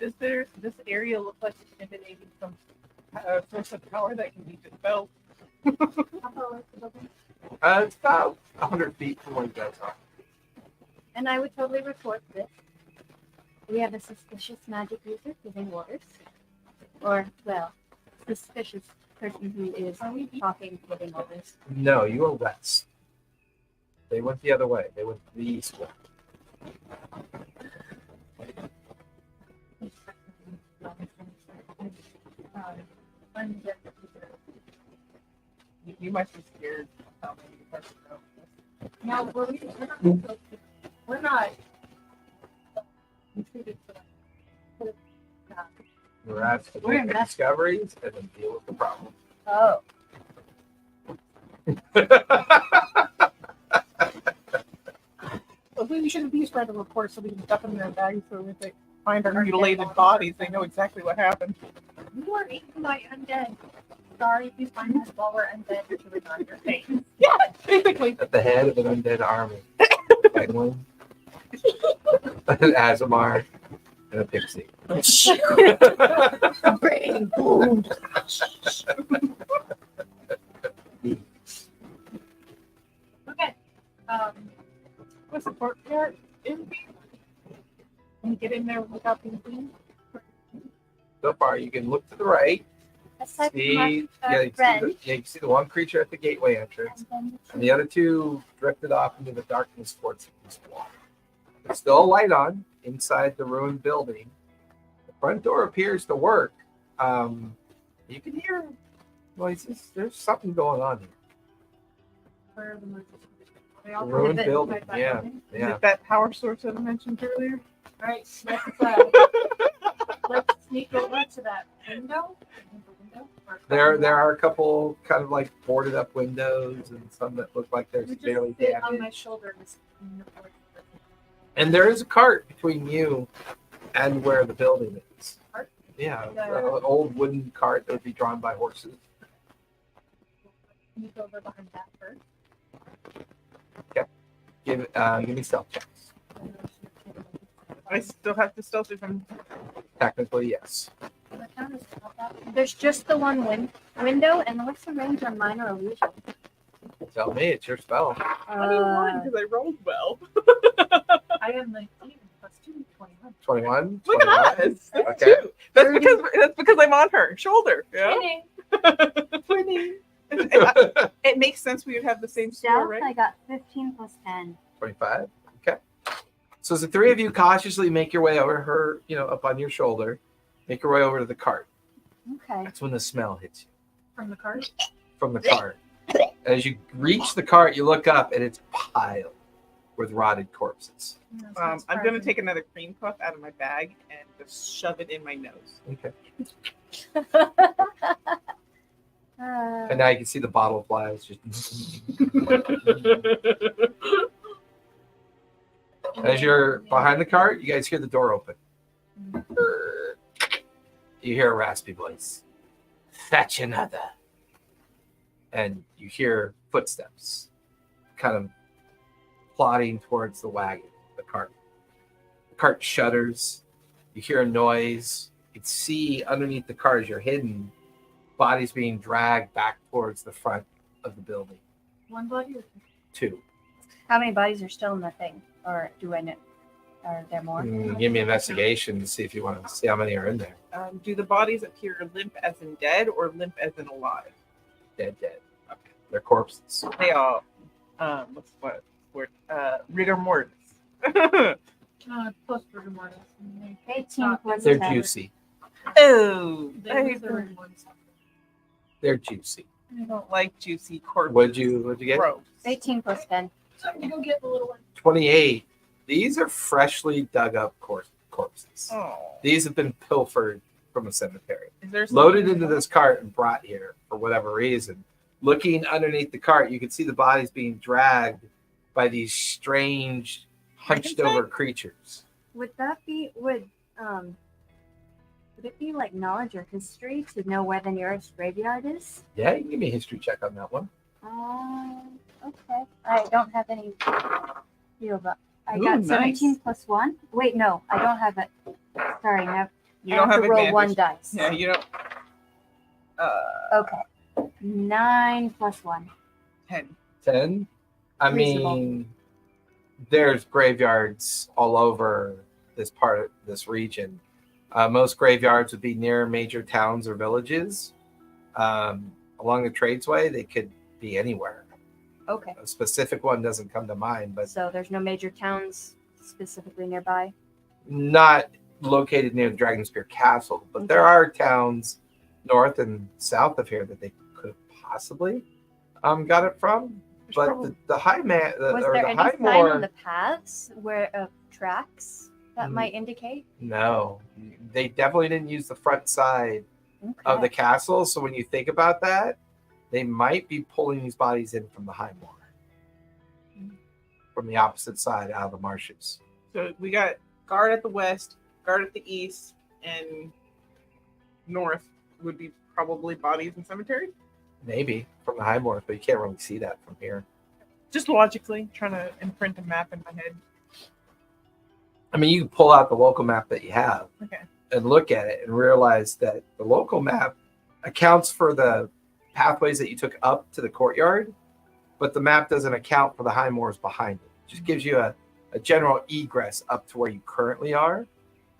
Does this area look like it's emanating from source of power that can be dispelled? It's about 100 feet from where you guys are. And I would totally report this. We have a suspicious magic user giving orders. Or, well, suspicious person who is talking, giving orders. No, you are west. They went the other way. They went the east way. You might be scared. Now, we're not treated for that. You're asked to We're make invested. discoveries and then deal with the problem. Oh. Well, we shouldn't be spread the report so we can stuff them in their bags so if they find our mutilated bodies, they know exactly what happened. You are eaten by undead. Sorry if you find us while we're undead to on your face. Yeah, basically. At the head of an undead army. Penguin, an Azamar, and a pixie. Brain boom. Okay. What's the courtyard in? Can you get in there without being seen? So far, you can look to the right. Aside from See, our you can friend. see the one creature at the gateway entrance, and the other two drifted off into the darkness towards the east wall. There's still a light on inside the ruined building. The front door appears to work. You can hear noises. There's something going on here. Where the movie- They The all ruined live building. inside that Yeah, building? Is yeah. it that power source that I mentioned earlier? All right, let's sneak over to that window. There are a couple kind of like boarded up windows and some that look like they're You just severely sit on damaged. my shoulder and just- And there is a cart between you and where the building is. Cart? Yeah, Yeah. an old wooden cart that would be drawn by horses. sneak over behind that first. Give me stealth checks. I still have to stealth it from. Technically, yes. The town is not that big. There's just the one window, and what's the range on minor illusion? Tell me, it's your spell. 21 because I rolled well. I am 19 plus 2, 21. 21? Look at us. That's Okay. two. That's because I'm on her shoulder. Yeah. Winning. It makes sense we would have the same score, Stealth, right? I got 15 plus 10. 25? Okay. So as the three of you cautiously make your way over her, up on your shoulder, make your way over to the cart. Okay. That's when the smell hits you From the cart. from the cart. As you reach the cart, you look up and it's piled with rotted corpses. I'm going to take another cream puff out of my bag and just shove it in my nose. Okay. Uh, And now you can see the bottle flies just. As you're behind the cart, you guys hear the door open. You hear a raspy voice. Fetch another. And you hear footsteps kind of plodding towards the wagon, the cart. The cart shudders. You hear a noise. You can see underneath the cart as you're hidden, bodies being dragged back towards the front of the building. One body? 2. How many bodies are still in the thing? Or do I know? Are there more? Give me investigation to see if you want to see how many are in there. Do the bodies appear limp as in dead or limp as in alive? Dead. Okay. They're corpses. They all, what's what word? Rigor mortis. Post rigor mortis. 18 plus They're 10. juicy. Oh, They lose their rigor mortis. They're juicy. I don't like juicy corpses. What'd you get? Gross. 18 plus 10. So you go get the little one. 28. These are freshly dug up corpses. Oh. These have been pilfered from a cemetery. Is there Loaded something- into this cart and brought here for whatever reason. Looking underneath the cart, you can see the bodies being dragged by these strange, hunched over creatures. Would it be like knowledge or history to know where the nearest graveyard is? Yeah, you can give me a history check on that one. Okay. I don't have any deal, but I Ooh, got nice. 17 plus 1. Wait, no, I don't have it. Sorry, no. You I don't have to roll advantage. 1 dice. Yeah, you don't. Okay. 9 plus 1. 10. 10. I Reasonable. mean, there's graveyards all over this part of this region. Most graveyards would be near major towns or villages. Along the tradesway, they could be anywhere. Okay. A specific one doesn't come to mind, but So there's no major towns specifically nearby. not located near the Dragonspear Castle. But there are towns north and south of here that they could have possibly got it from. But the high man, Was or there the any high sign moor, on the paths where tracks that Mm. might indicate? no, they definitely didn't use the front side of the Okay. castle. So when you think about that, they might be pulling these bodies in from the high moor, from the opposite side out of the marshes. So we got guard at the west, guard at the east, and north would be probably bodies and cemetery. Maybe from the high moor, but you can't really see that from here. Just logically, trying to imprint a map in my head. I mean, you can pull out the local map that you have Okay. and look at it and realize that the local map accounts for the pathways that you took up to the courtyard, but the map doesn't account for the high moors behind it. It just gives you a general egress up to where you currently are.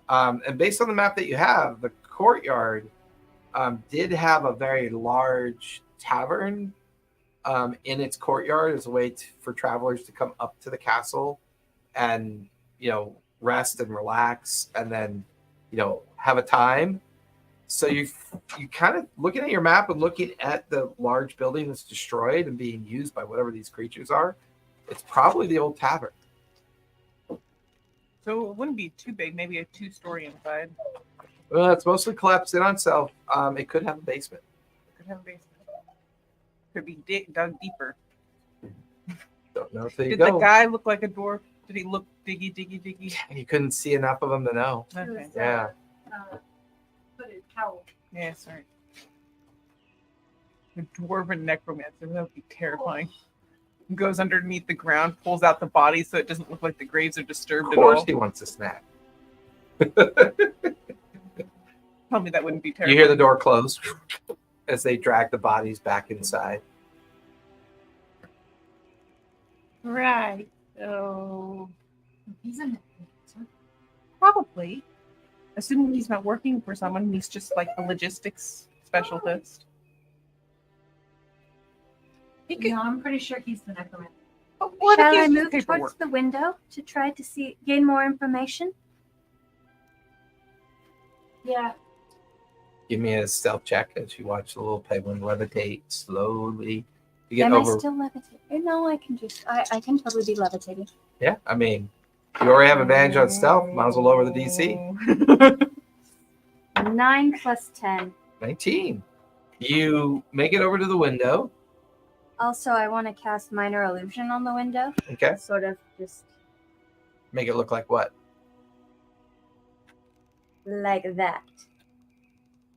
And based on the map that you have, the courtyard did have a very large tavern in its courtyard as a way for travelers to come up to the castle and, rest and relax and then, have a time. So you kind of looking at your map and looking at the large building that's destroyed and being used by whatever these creatures are, it's probably the old tavern. So it wouldn't be too big, maybe a 2-story inside. Well, it's mostly collapsed in on itself. It could have a basement. Could have a basement. Could be dug deeper. Don't know. There you Did go. the guy look like a dwarf? Did he look diggy? You couldn't see enough of them to know. Okay. Yeah. Hooded cowl. Yeah, sorry. The dwarven necromancer, that would be terrifying. Goes underneath the ground, pulls out the body so it doesn't look like the graves are disturbed Of at all. course, he wants a snack. Tell me that wouldn't be You terrifying. hear the door close as they drag the bodies back inside. Right. So He's in it. probably, assuming he's not working for someone, he's just like a logistics specialist. He could. No, I'm pretty sure he's the necromancer. But what Shall if I he has move towards paperwork? the window to try to gain more information? Yeah. Give me a stealth check as you watch the little penguin levitate slowly. You get Am over. I still levitating? No, I can I can totally be levitating. Yeah, I mean, you already have advantage on stealth. Might as well lower the DC. 9 plus 10. 19. You make it over to the window. Also, I want to cast Minor Illusion on the window. Okay. Sort of just Make it look like what? like that.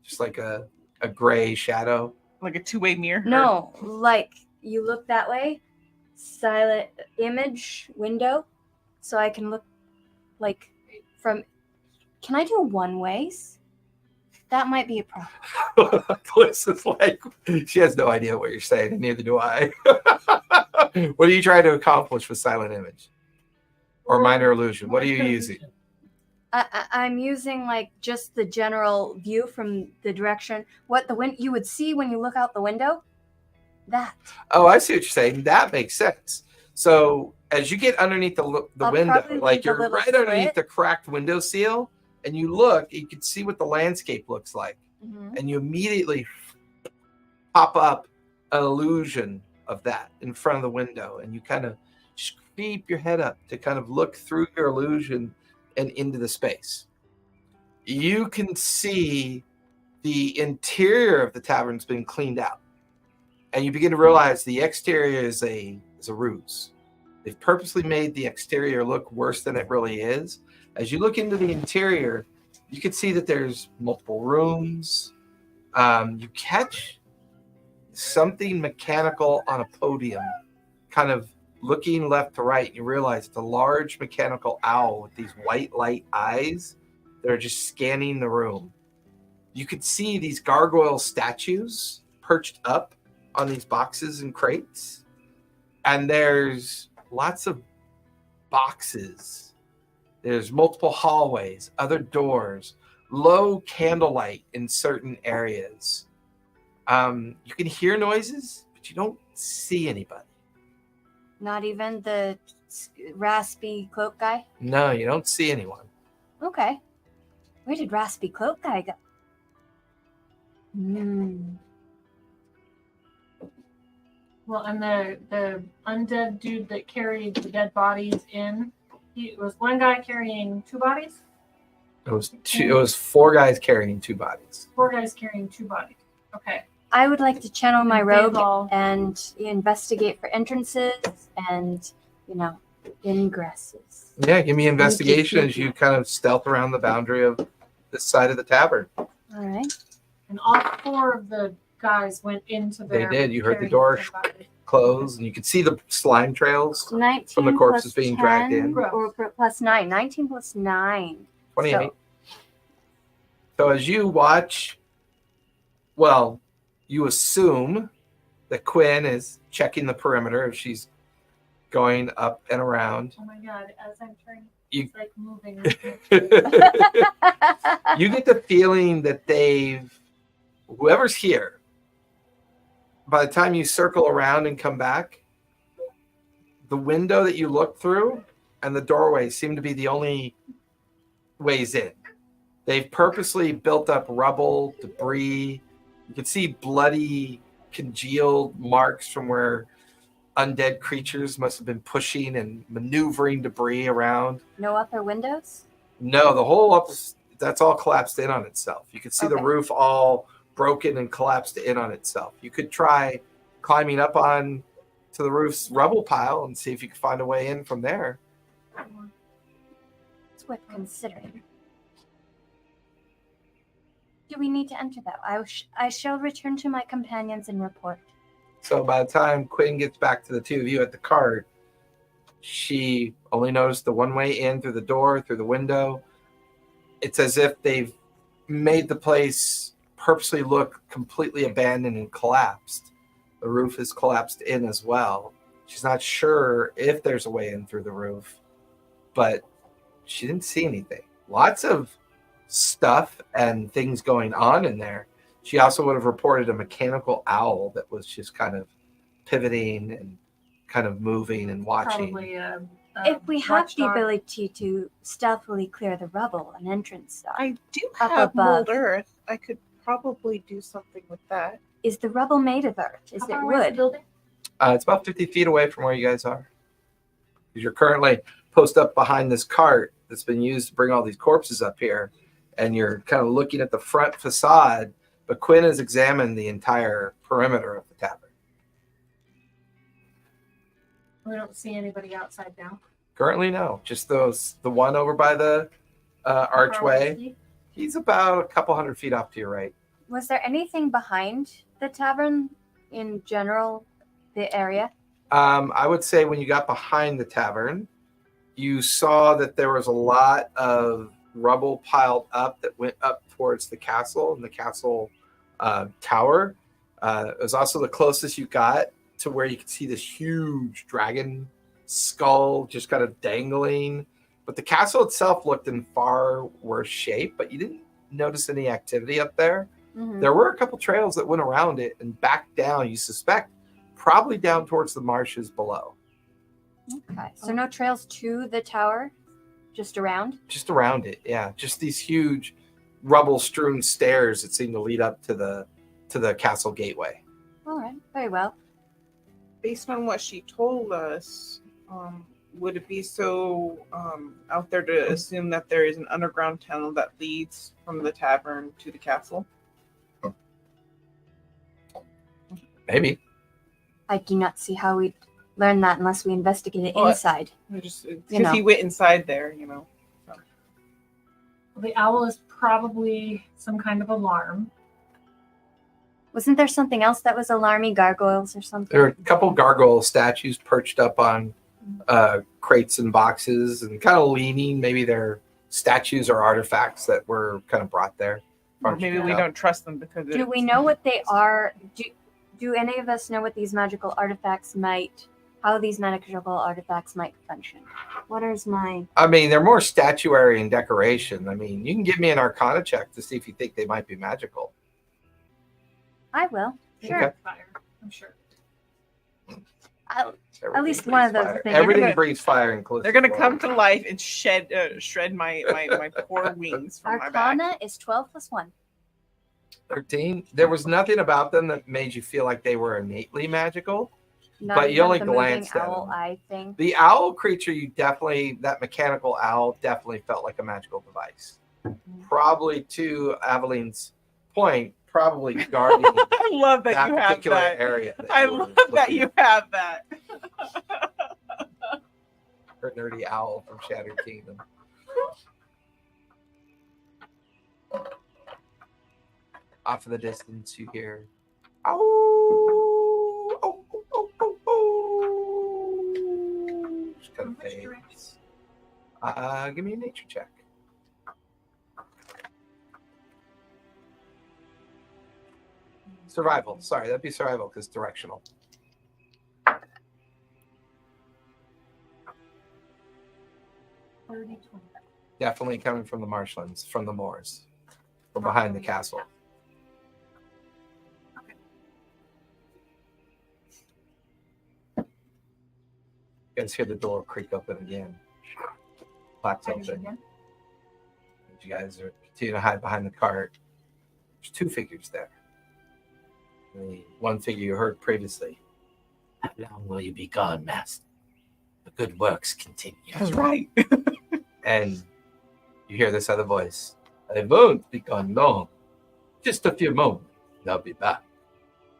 Just like a gray shadow. Like a 2-way mirror. No, like you look that way, silent image window, so I can look like from. Can I do one ways? That might be a problem. Bliss is like, she has no idea what you're saying, and neither do I. What are you trying to accomplish with silent image or minor illusion? What are you using? I'm using like just the general view from the direction. What you would see when you look out the window. That. Oh, I see what you're saying. That makes sense. So as you get underneath the I'll window, probably like leave a you're little right underneath slit. the cracked window seal, and you look, you can see what the landscape looks like, and you immediately pop up an illusion of that in front of the window, and you kind of creep your head up to kind of look through your illusion and into the space. You can see the interior of the tavern's been cleaned out, and you begin to realize the exterior is a ruse. They've purposely made the exterior look worse than it really is. As you look into the interior, you can see that there's multiple rooms. You catch something mechanical on a podium, kind of looking left to right. You realize it's a large mechanical owl with these white light eyes that are just scanning the room. You could see these gargoyle statues perched up on these boxes and crates, and there's lots of boxes. There's multiple hallways, other doors, low candlelight in certain areas. You can hear noises, but you don't see anybody. Not even the raspy cloak guy? No, you don't see anyone. Okay. Where did raspy cloak guy go? Well, and the undead dude that carried the dead bodies in, it was one guy carrying 2 bodies? It was 4 guys carrying 2 bodies. 4 guys carrying 2 bodies. Okay. I would like to channel my And rogue they've all- and investigate for entrances and, ingresses. Yeah, give me investigation as you kind of stealth around the boundary of this side of the tavern. All right. And all 4 of the guys went into They there. did. You heard the carrying door dead bodies. close, and you could see the slime trails. 19 From the corpses plus being dragged 10 in. Or plus 9. 19 plus 9. 28. So as you watch, well, you assume that Quinn is checking the perimeter if she's going up and around. Oh my god, as I'm turning, You- it's like moving. You get the feeling that whoever's here, by the time you circle around and come back, the window that you look through and the doorway seem to be the only ways in. They've purposely built up rubble, debris. You can see bloody, congealed marks from where undead creatures must have been pushing and maneuvering debris around. No upper windows? No, the whole that's all collapsed in on itself. You can see the Okay. roof all broken and collapsed in on itself. You could try climbing up on to the roof's rubble pile and see if you could find a way in from there. It's worth considering. Do we need to enter that? I shall return to my companions and report. So by the time Quinn gets back to the 2 of you at the cart, she only noticed the one way in through the door, through the window. It's as if they've made the place purposely look completely abandoned and collapsed. The roof is collapsed in as well. She's not sure if there's a way in through the roof, but she didn't see anything. Lots of stuff and things going on in there. She also would have reported a mechanical owl that was just kind of pivoting and kind of moving and watching. Probably If we have the watchdog. ability to stealthily clear the rubble, an entrance stuff, I do Up have above. mold earth. I could probably do something with that. is the rubble made of earth? Is How it far away is the wood? building? It's about 50 feet away from where you guys are. You're currently posted up behind this cart that's been used to bring all these corpses up here, and you're kind of looking at the front facade, but Quinn has examined the entire perimeter of the tavern. We don't see anybody outside now. Currently, no. Just the one over by the archway. He's about a couple 100 feet off to your right. Was there anything behind the tavern in general, the area? I would say when you got behind the tavern, you saw that there was a lot of rubble piled up that went up towards the castle and the castle tower. It was also the closest you got to where you could see this huge dragon skull just kind of dangling. But the castle itself looked in far worse shape, but you didn't notice any activity up there. Mhm. There were a couple trails that went around it and back down, you suspect, probably down towards the marshes below. Okay. So no trails to the tower, just around? Just around it, yeah. Just these huge rubble-strewn stairs that seem to lead up to the castle gateway. All right. Very well. Based on what she told us, would it be so out there to assume that there is an underground tunnel that leads from the tavern to the castle? Maybe. I do not see how we'd learn that unless we investigate it Well, inside. Just You because know. he went inside there, you know. So. The owl is probably some kind of alarm. Wasn't there something else that was alarming? Gargoyles or something? There are a couple gargoyle statues perched up on crates and boxes and kind of leaning. Maybe they're statues or artifacts that were kind of brought there. Maybe we don't trust them because Do we know what they are? Do any of us know what these magical artifacts how these magical artifacts might function? What is my... I mean, they're more statuary and decoration. I mean, you can give me an Arcana check to see if you think they might be magical. I will. Sure. Okay. Fire, I'm sure. Everything least one of breathes those fire. things. Everything They're gonna- breathes fire, inclusive. they're gonna water. come to life and shred my poor wings from my back. Arcana is 12 plus 1. 13. There was nothing about them that made you feel like they were innately magical. Not But you even only the moving glanced at owl them. eye thing. The owl creature, that mechanical owl definitely felt like a magical device. Probably to Aveline's point, probably guarding I love that, that you have particular that. area. that I you were love that looking you at. have that. Her nerdy owl from Shattered Kingdom. Off in the distance, you hear, "Ow! Oh, oh, oh, oh, oh!" Just kind of Which fades. direction? Give me a nature check. Survival. Sorry, that'd be survival because directional. 30, 20. Definitely coming from the marshlands, from the moors, from behind the castle. Okay. You guys hear the door creak open again. Clacks Hide it open. again. You guys are continue to hide behind the cart. There's two figures there. The one figure you heard previously. How long will you be gone, master? The good works continue. That's right. And you hear this other voice. I won't be gone long. Just a few moments. I'll be back.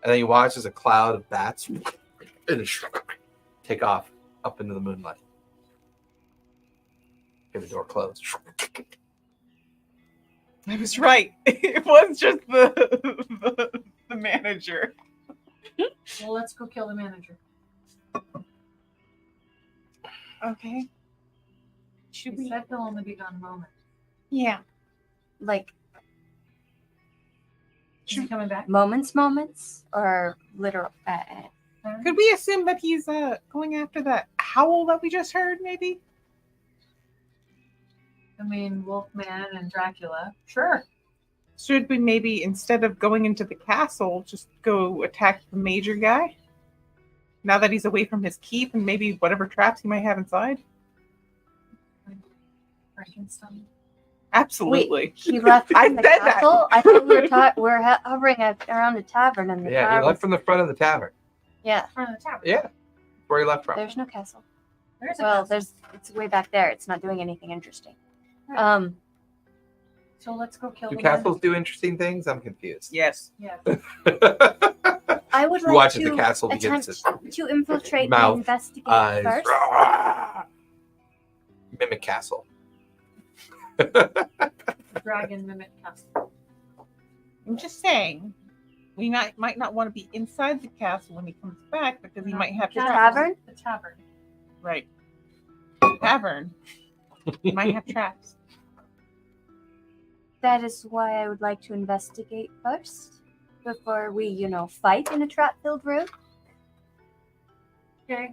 And then you watch as a cloud of bats take off up into the moonlight. Hear the door close. I was right. It was just the manager. Well, let's go kill the manager. Okay. Should He we? said he'll only be gone a moment. Yeah. Like Is he coming back? moments, or literal? Could we assume that he's going after that howl that we just heard? Maybe. I mean, Wolfman and Dracula. Sure. Should we maybe, instead of going into the castle, just go attack the major guy? Now that he's away from his keep and maybe whatever traps he might have inside? Frankenstein. Absolutely. He left I from the said that. castle. I thought we were hovering around a tavern and the Yeah, tower you left was- from the front of the tavern. Yeah, Front of the tower. Yeah. Where you left from. there's no castle. There's a Well, castle. it's way back there. It's not doing anything interesting. Right. So let's go kill Do the castles do interesting things? I'm confused. Yes. manager. I would You like watch as to the castle begins attempt to infiltrate Mouth, and investigate eyes. first. Mimic castle. Yeah. Dragon mimic castle. I'm just saying, we might not want to be inside the castle when he comes back because he might have The traps. tavern? The tavern. Right. Tavern. He might have traps. That is why I would like to investigate first before we, fight in a trap-filled room. Okay.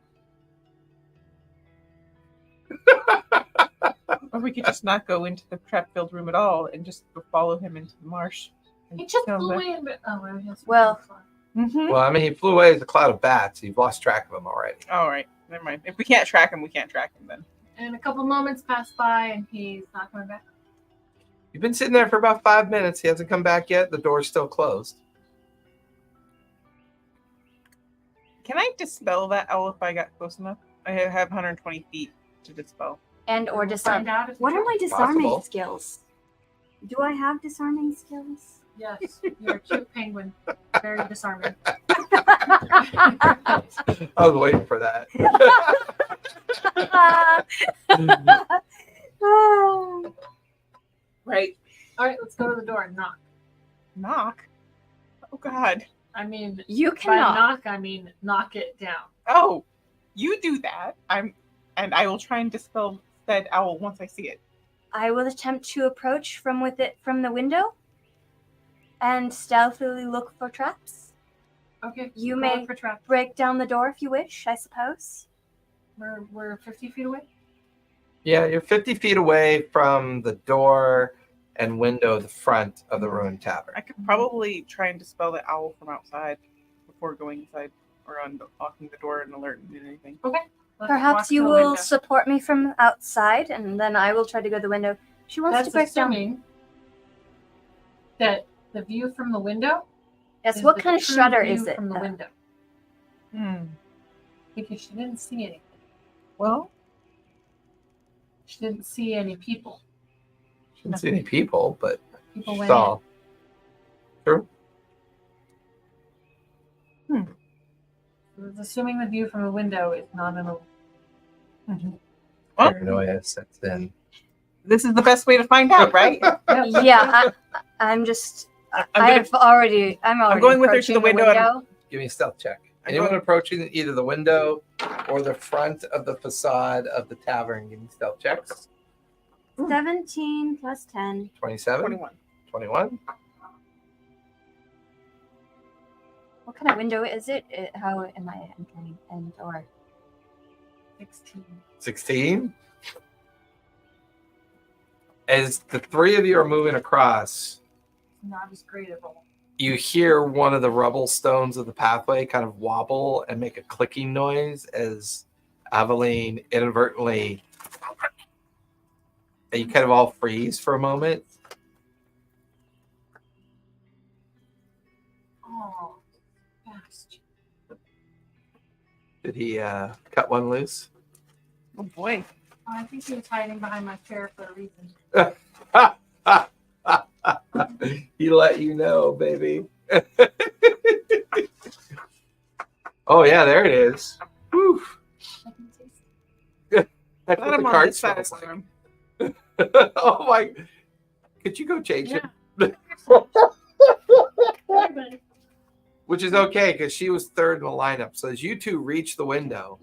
Or we could just not go into the trap-filled room at all and just follow him into the marsh. He just flew away a bit. Oh, well, yes. Well- Mm-hmm. Well, I mean, he flew away as a cloud of bats. You've lost track of him already. All right, never mind. If we can't track him, we can't track him then. And a couple moments pass by, and he's not coming back. You've been sitting there for about 5 minutes. He hasn't come back yet. The door's still closed. Can I dispel that owl if I got close enough? I have 120 feet to dispel. And or We'll disarm. find out if What you are my can. disarming Possible. skills? Do I have disarming skills? Yes, you're a cute penguin. Very disarming. I was waiting for that. Right. All right, let's go to the door and knock. Knock? Oh, God. I mean, You by cannot. knock, I mean knock it down. Oh, you do that. And I will try and dispel said owl once I see it. I will attempt to approach from the window and stealthily look for traps. Okay, You go may- look for trap. Break down the door if you wish, I suppose. We're 50 feet away. Yeah, you're 50 feet away from the door and window of the front of the ruined tavern. I could probably try and dispel the owl from outside before going inside or unlocking the door and alerting anything. Okay. Let's Perhaps walk you to the will window. support me from outside, and then I will try to go to the window. She wants That's to break down. assuming that the view from the window. Yes, is what the kind of true shutter view is it? from the though? window? Because she didn't see anything. Well, She didn't see any people. She didn't see any people, but People she went saw. True. in. It's assuming the view from the window is not an. Well- Paranoia sets in. this is the best way to find out, right? Yeah, I'm just. I'm I'm already going with her to approaching the window and- Give me a stealth check. I'm Anyone going- approaching either the window or the front of the facade of the tavern, give me stealth checks. 17 plus 10. 27, 21. 21. What kind of window is it? How am I entering? And or 16. 16. As the three of you are moving across, Not as great at all. you hear one of the rubble stones of the pathway kind of wobble and make a clicking noise as Aveline inadvertently, and you kind of all freeze for a moment. Oh, bastard. Did he cut one loose? Oh, boy. Oh, I think he was hiding behind my chair for a reason. He let you know, baby. Oh yeah, there it is. Whew. I can taste That's Let what him the on card this side of smells the like. room. Oh my! Could you go change it. it? Everybody. Which is okay because she was third in the lineup. So as you two reach the window,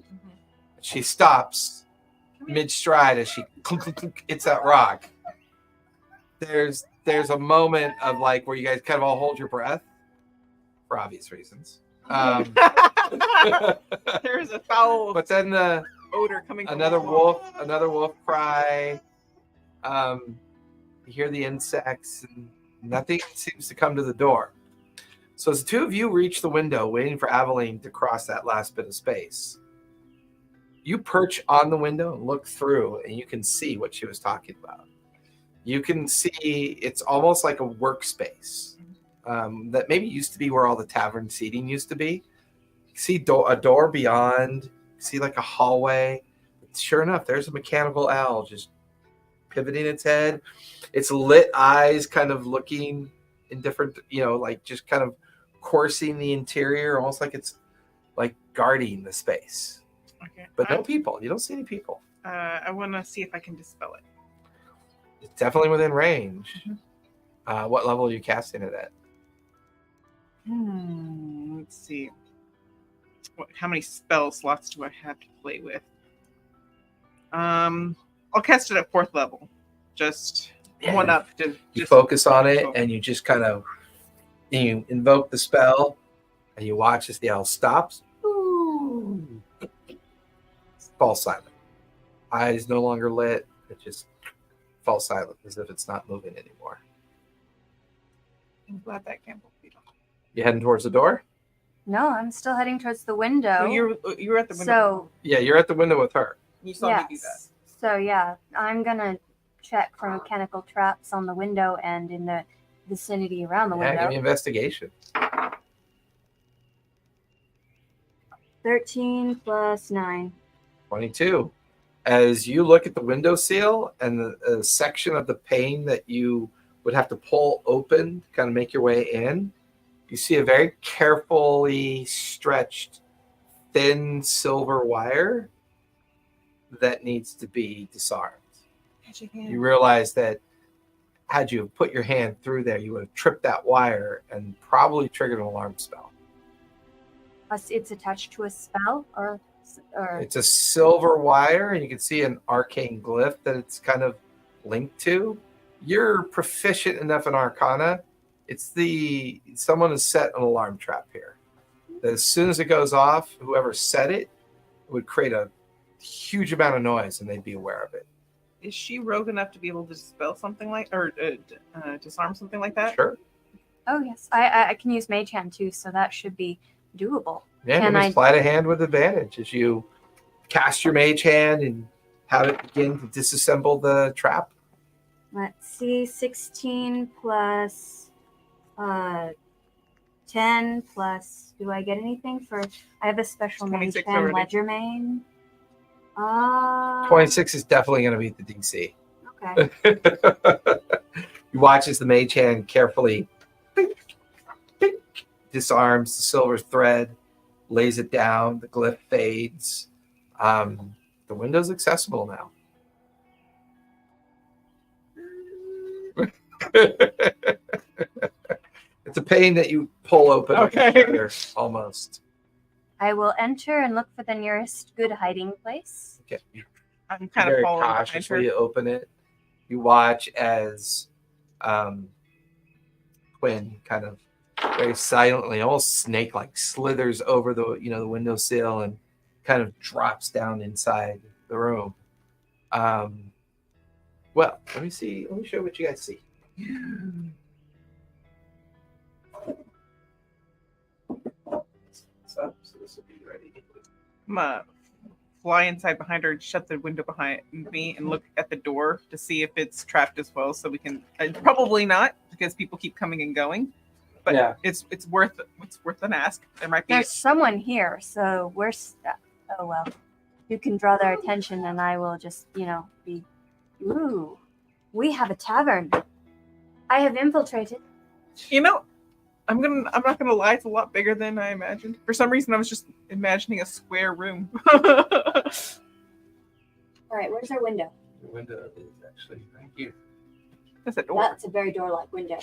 she stops mid stride as she hits that rock. There's a moment of like where you guys kind of all hold your breath for obvious reasons. There's a foul But then odor coming from another the wall. wolf cry. You hear the insects, and nothing seems to come to the door. So as the two of you reach the window, waiting for Aveline to cross that last bit of space, you perch on the window and look through, and you can see what she was talking about. You can see it's almost like a workspace that maybe used to be where all the tavern seating used to be. You see a door beyond, you see like a hallway. Sure enough, there's a mechanical owl just pivoting its head. Its lit eyes kind of looking in different, like just kind of coursing the interior, almost like it's like guarding the space. Okay. But no people. You don't see any people. I want to see if I can dispel it. It's definitely within range. What level are you casting it at? Let's see. How many spell slots do I have to play with? I'll cast it at 4th level. Just one up to You just focus on it, and you just kind of you invoke the spell, and you watch as the owl stops. Ooh. Falls silent. Eyes no longer lit. It just falls silent as if it's not moving anymore. I'm glad that can't be done. You heading towards the door? No, I'm still heading towards the window. Oh, you're at the window. So Yeah, you're at the window with her. You saw me do that. So yeah, I'm gonna check for mechanical traps on the window and in the vicinity around the Yeah, give me window. investigation. 13 plus 9. 22. As you look at the window seal and the section of the pane that you would have to pull open to kind of make your way in, you see a very carefully stretched thin silver wire that needs to be disarmed. You realize that had you put your hand through there, you would have tripped that wire and probably triggered an alarm spell. It's attached to a spell or It's a silver wire, and you can see an arcane glyph that it's kind of linked to. You're proficient enough in Arcana. Someone has set an alarm trap here. That as soon as it goes off, whoever set it would create a huge amount of noise, and they'd be aware of it. Is she rogue enough to be able to dispel something like, or disarm something like that? Sure. Oh yes, I can use Mage Hand too, so that should be doable. Yeah, Can give me I- sleight of hand with advantage as you cast your mage hand and have it begin to disassemble the trap. Let's see, 16 plus 10 plus. Do I get anything for? I have a special Mage 26 Hand already. Ledger Main. 26 is definitely going to beat the DC. Okay. You watch as the mage hand carefully disarms the silver thread, lays it down, the glyph fades. The window's accessible now. It's a pane that you pull open like a Okay. shutter, almost. I will enter and look for the nearest good hiding place. Okay. I'm kind of Very following behind her. cautiously open it. You watch as Quinn kind of very silently, almost snake-like, slithers over the the windowsill and kind of drops down inside the room. Well, let me see. Let me show you what you guys see. So this will be ready. I'm gonna fly inside behind her and shut the window behind me and look at the door to see if it's trapped as well, so we can. Probably not, because people keep coming and going. But Yeah. it's worth an ask. There might be. There's someone here, so we're stuck. Oh well. You can draw their attention, and I will just, be. Ooh, we have a tavern. I have infiltrated. I'm not gonna lie. It's a lot bigger than I imagined. For some reason, I was just imagining a square room. All right, where's our window? The window is actually right here. That's a door. That's a very door-like window.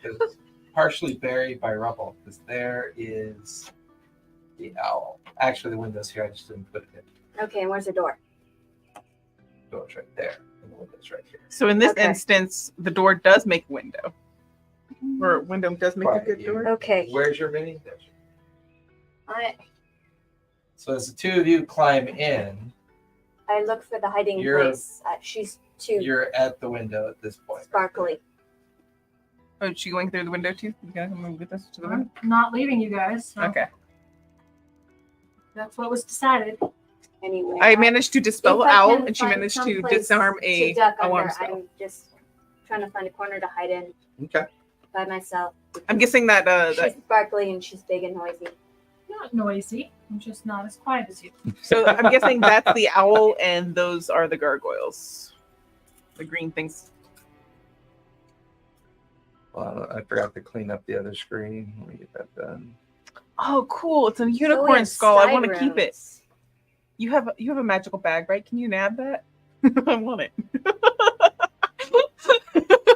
It's partially buried by rubble because there is the owl. Actually, the window's here. I just didn't put it in. Okay, and where's the door? The door's right there, and the window's right here. So in this Okay. instance, the door does make a window, or a window does make a Quiet, good you. door. Okay. Where's your mini? There's your- I So as the two of you climb in, look for the hiding You're- place. She's too you're at the window at this point. sparkly. Oh, is she going through the window too? You gotta come with us to the window. I'm not leaving you guys. So Okay. That's what was decided. Anyway, I managed to dispel the if I owl, can and she find managed to someplace disarm to a duck alarm under, spell. I'm just trying to find a corner to hide in Okay. by myself. I'm guessing that She's sparkly and she's big and noisy. Not noisy. I'm just not as quiet as you. so I'm guessing that's the owl, and those are the gargoyles, the green things. Well, I forgot to clean up the other screen. Let me get that done. Oh, cool! It's a So we unicorn have skull. I side want to keep it. rooms. You have a magical bag, right? Can you nab that? I want it.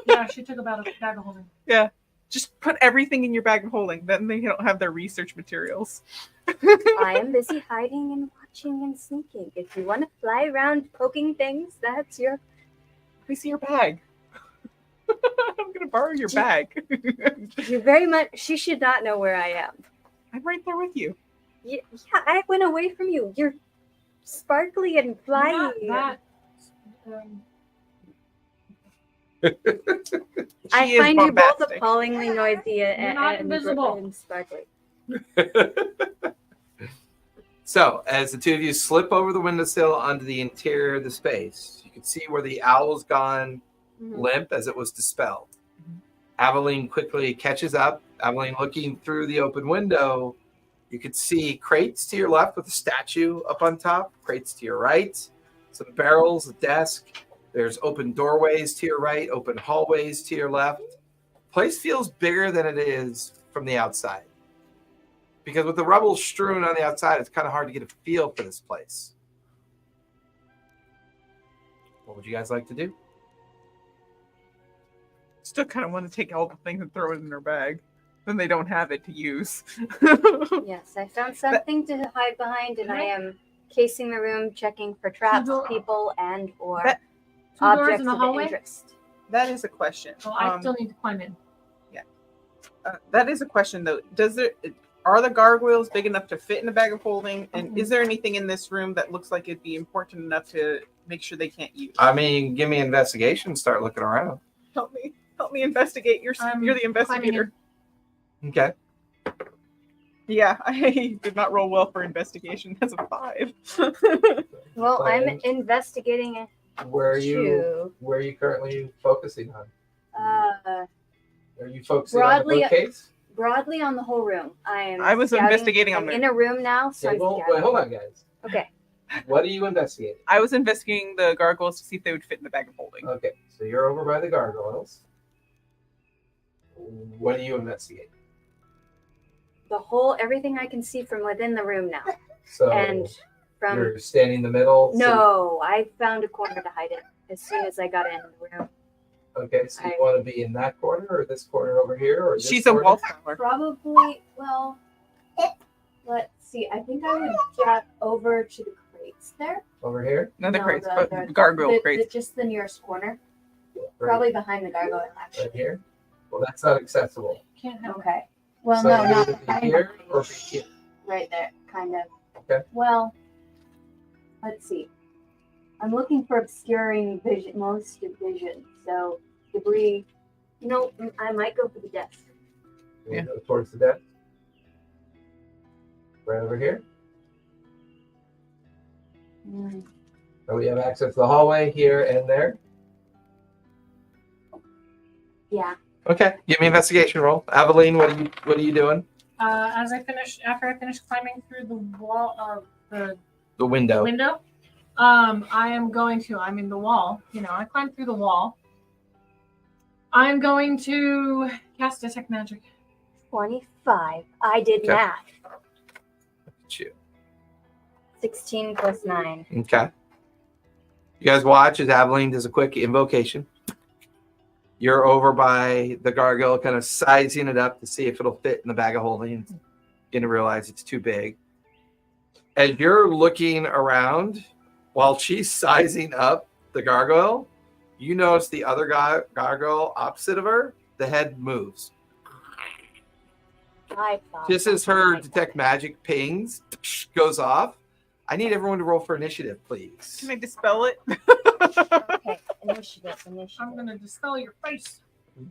Yeah, she took about a bag of holding. Just put everything in your bag of holding. Then they don't have their research materials. I am busy hiding and watching and sneaking. If you want to fly around poking things, that's your I see your bag. I'm gonna borrow your bag. You very much. She should not know where I am. I'm right there with you. Yeah, I went away from you. You're sparkly and flying. Not that, I She is find you both bombastic. appallingly noisy and, not invisible. and sparkly. So, as the two of you slip over the windowsill onto the interior of the space, you can see where the owl's gone limp as it was dispelled. Aveline quickly catches up. Aveline, looking through the open window, you could see crates to your left with a statue up on top, crates to your right, some barrels, a desk. There's open doorways to your right, open hallways to your left. Place feels bigger than it is from the outside. Because with the rubble strewn on the outside, it's kind of hard to get a feel for this place. What would you guys like to do? Still kind of want to take all the things and throw it in their bag. Then they don't have it to use. Yes, I found something to hide behind, and I am casing the room, checking for traps, people, and or That- 2 doors objects in the of hallway. interest. That is a question. So I still need to climb in. That is a question, though. Are the gargoyles big enough to fit in a bag of holding? And is there anything in this room that looks like it'd be important enough to make sure they can't use? I mean, give me an investigation, start looking around. Help me investigate. You're the investigator. Okay. Yeah, I did not roll well for investigation. That's a 5. Well, I'm Plans. investigating Where are two. currently focusing on? Are you focusing Broadly- on the bookcase? Broadly on the whole room. I was scouting- investigating on I'm the- in a room now, so I'm Table? scouting. Wait, hold on, guys. Okay. What are you investigating? I was investigating the gargoyles to see if they would fit in the bag of holding. Okay, so you're over by the gargoyles. What are you investigating? Everything I can see from within the room now. So And from you're standing in the middle. no, I found a corner to hide it as soon as I got in the room. Okay, so you want to be in that corner or this corner over here or this She's a corner? wallflower. Probably, well, let's see. I think I would jump over to the crates there. Over here? Not the No, crates, the- but the- the gargoyle crates. Just the nearest corner. Right, Probably behind the gargoyle, actually. right here? Well, that's not accessible. Can't have Okay. Well, so no, either not be behind here the or be here. right there, kind of. Okay. Well, let's see. I'm looking for obscuring vision, most of vision. So debris. I might go for the desk. You Yeah. go towards the desk. Right over here. So we have access to the hallway here and there. Yeah. Okay, give me an investigation roll. Aveline, what are you doing? after I finish climbing through the wall of The window. window, I am going to. I'm in the wall. I climbed through the wall. I'm going to cast detect magic. 25. I did Okay. math. Shoot. 16 plus 9. Okay. You guys watch as Aveline does a quick invocation. You're over by the gargoyle, kind of sizing it up to see if it'll fit in the bag of holding. Going to realize it's too big. As you're looking around, while she's sizing up the gargoyle, you notice the other gargoyle opposite of her, the head moves. I thought. Just as her detect magic pings, goes off. I need everyone to roll for initiative, please. Can I dispel it? Okay. Initiative. I'm going to dispel your face.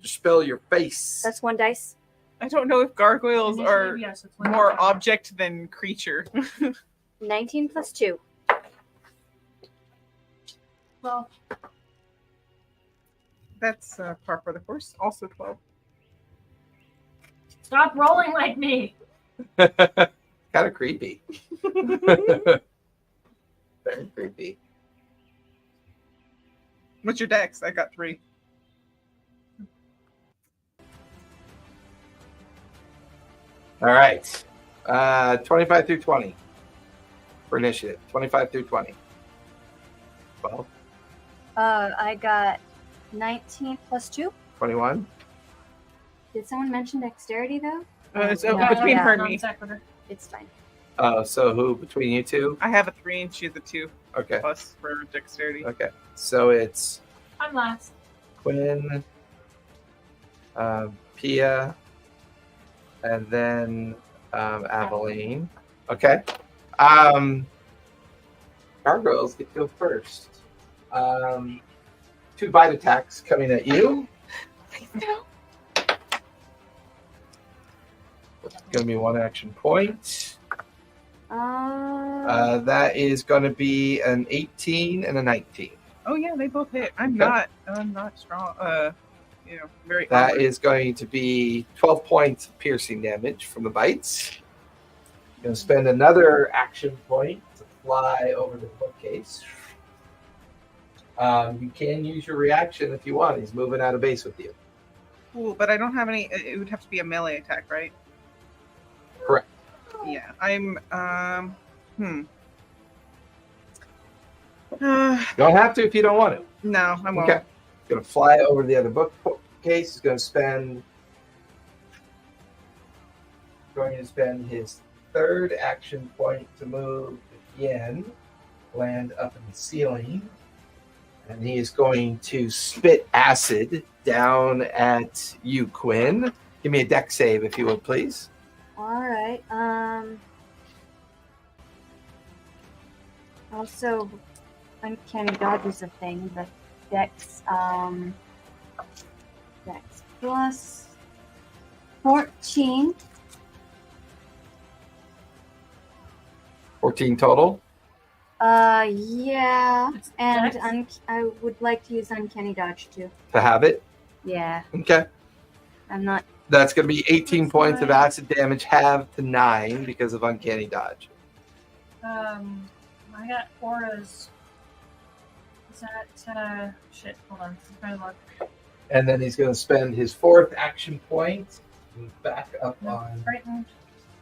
Dispel your face. That's 1 dice. I don't know if gargoyles are Initiative, yes, it's one more die. object than creature. 19 plus 2. Well, That's par for the course. Also 12. stop rolling like me. Kind of creepy. Very creepy. What's your dex? I got 3. All right. 25 through 20 for initiative. 25 through 20. 12, I got 19 plus 2. 21. Did someone mention dexterity though? It's Yeah. between Yeah. her and me. Non-sequitur. It's fine. So who between you two? I have a 3 and she has a 2 Okay. plus for dexterity. Okay. So it's I'm last. Quinn, Pia, and then Aveline. Okay. Gargoyles get to go first. 2 bite attacks coming at you. Going to be 1 action point. That is going to be an 18 and a 19. Oh yeah, they both hit. I'm Okay. not strong. Very. That armored. is going to be 12 points of piercing damage from the bites. You're going to spend another action point to fly over the bookcase. You can use your reaction if you want. He's moving out of base with you. Cool, but I don't have any. It would have to be a melee attack, right? Correct. Yeah, I'm. You don't have to if you don't want to. No, I won't. Okay. He's going to fly over to the other bookcase. He's going to spend his 3rd action point to move again, land up in the ceiling, and he is going to spit acid down at you, Quinn. Give me a deck save, if you would, please. All right. Also, uncanny dodge is a thing, but Dex plus 14. 14 total. Yeah, It's and Dex? I would like to use uncanny dodge too. To have it. Yeah, Okay. I'm not. That's going to be 18 That's points of right. acid damage, halved to 9 because of uncanny dodge. I got auras. Is that shit? Hold on. I'm trying to look. And then he's going to spend his 4th action point and back up No, on frightened.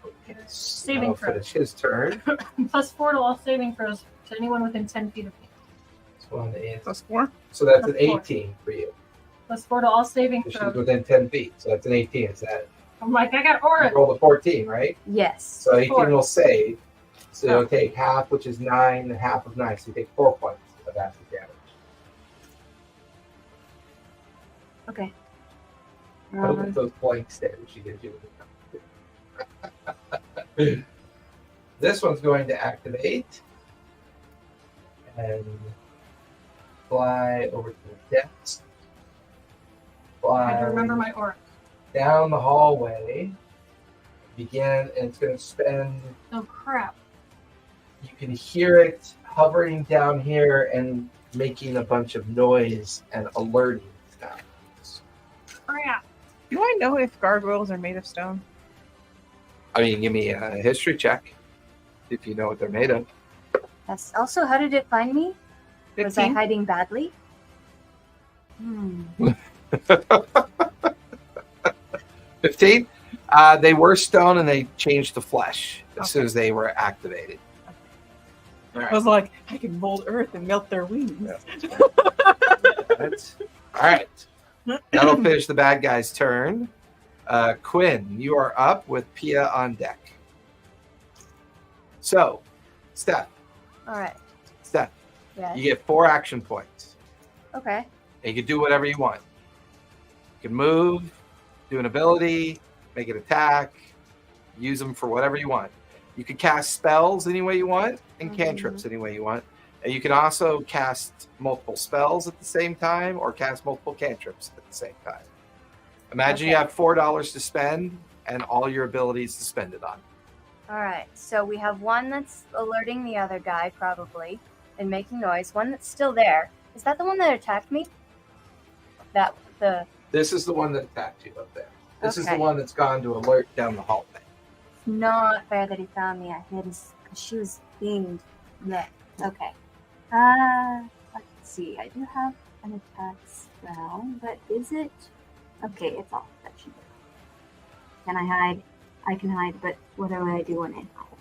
I'll Saving throw. finish his turn. Plus 4 to all saving throws to anyone within 10 feet of me. This one is, Plus 4. so that's an Plus 4. 18 for you. Plus 4 to all saving She's throws. within 10 feet, so that's an 18. Is that I'm like, I got you aura. rolled a 14, right? Yes. So 18 4. will save. So Oh. you'll take half, which is 9, and half of 9. So you take 4 points of acid damage. Okay. I hope it's those blank stares she gives you. This one's going to activate and fly over to the depths. I had to Fly remember my aura. down the hallway. And it's going to spend. Oh crap. You can hear it hovering down here and making a bunch of noise and alerting sounds. Crap. Do I know if gargoyles are made of stone? I mean, give me a history check if you know what they're made of. Yes. Also, how did it find me? Was I 15? hiding badly? 15. They were stone and they changed to flesh as soon as they were activated. I was like, I can mold earth and melt their wings. That's- all right. That'll finish the bad guy's turn. Quinn, you are up with Pia on deck. So, Steph, All right. you Yes. get 4 action points. Okay. And you can do whatever you want. You can move, do an ability, make an attack, use them for whatever you want. You can cast spells any way you want and cantrips any way you want. And you can also cast multiple spells at the same time or cast multiple cantrips at the same time. Imagine you Okay. have $4 to spend and all your abilities to spend it on. All right. So we have one that's alerting the other guy, probably, and making noise. One that's still there. Is that the one that attacked me? This is the one that attacked you up there. This is the Okay. one that's gone to alert down the hallway. It's not fair that he found me. I hid because she was being met. Okay. Let's see. I do have an attack spell, but is it? Okay, it's off. That should be. Can I hide? I can hide, but what do I do when I hide?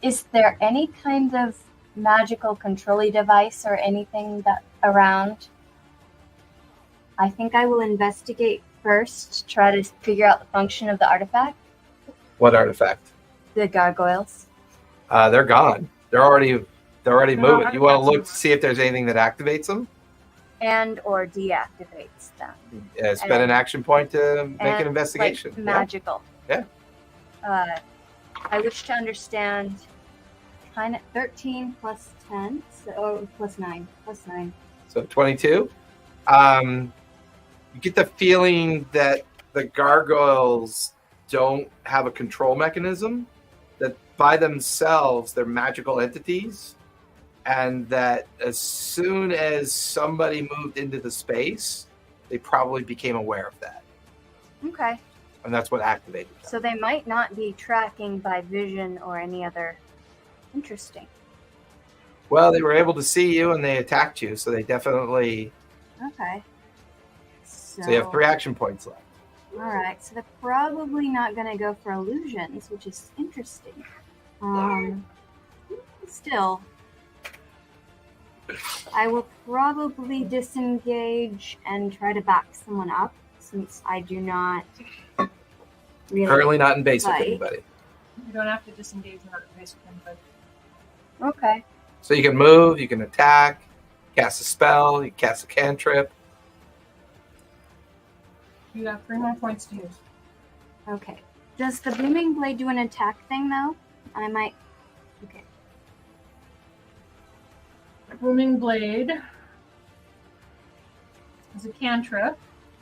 Is there any kind of magical control-y device or anything that around? I think I will investigate first, try to figure out the function of the artifact, What artifact? the gargoyles. They're gone. They're already They're already They're not moving. You want to activating. look to see if there's anything that activates them? And or deactivates them. Spend an action point to make an And, investigation. Like, magical. Yeah. I wish to understand 13 plus 10, so plus 9. Plus 9. So 22. You get the feeling that the gargoyles don't have a control mechanism, that by themselves they're magical entities, and that as soon as somebody moved into the space, they probably became aware of that. Okay. And that's what activated them. So they might not be tracking by vision or any other. Interesting. Well, they were able to see you and they attacked you, so they definitely. Okay. So you have 3 action points left. All right. So they're probably not going to go for illusions, which is interesting. Still, I will probably disengage and try to back someone up, since I do not really Currently not in base with Right. anybody. You don't have to disengage in that base with anybody. Okay. So you can move, you can attack, cast a spell, you cast a cantrip. You have 3 more points to use. Okay. Does the booming blade do an attack thing though? I might. Okay. Booming Blade is a cantrip.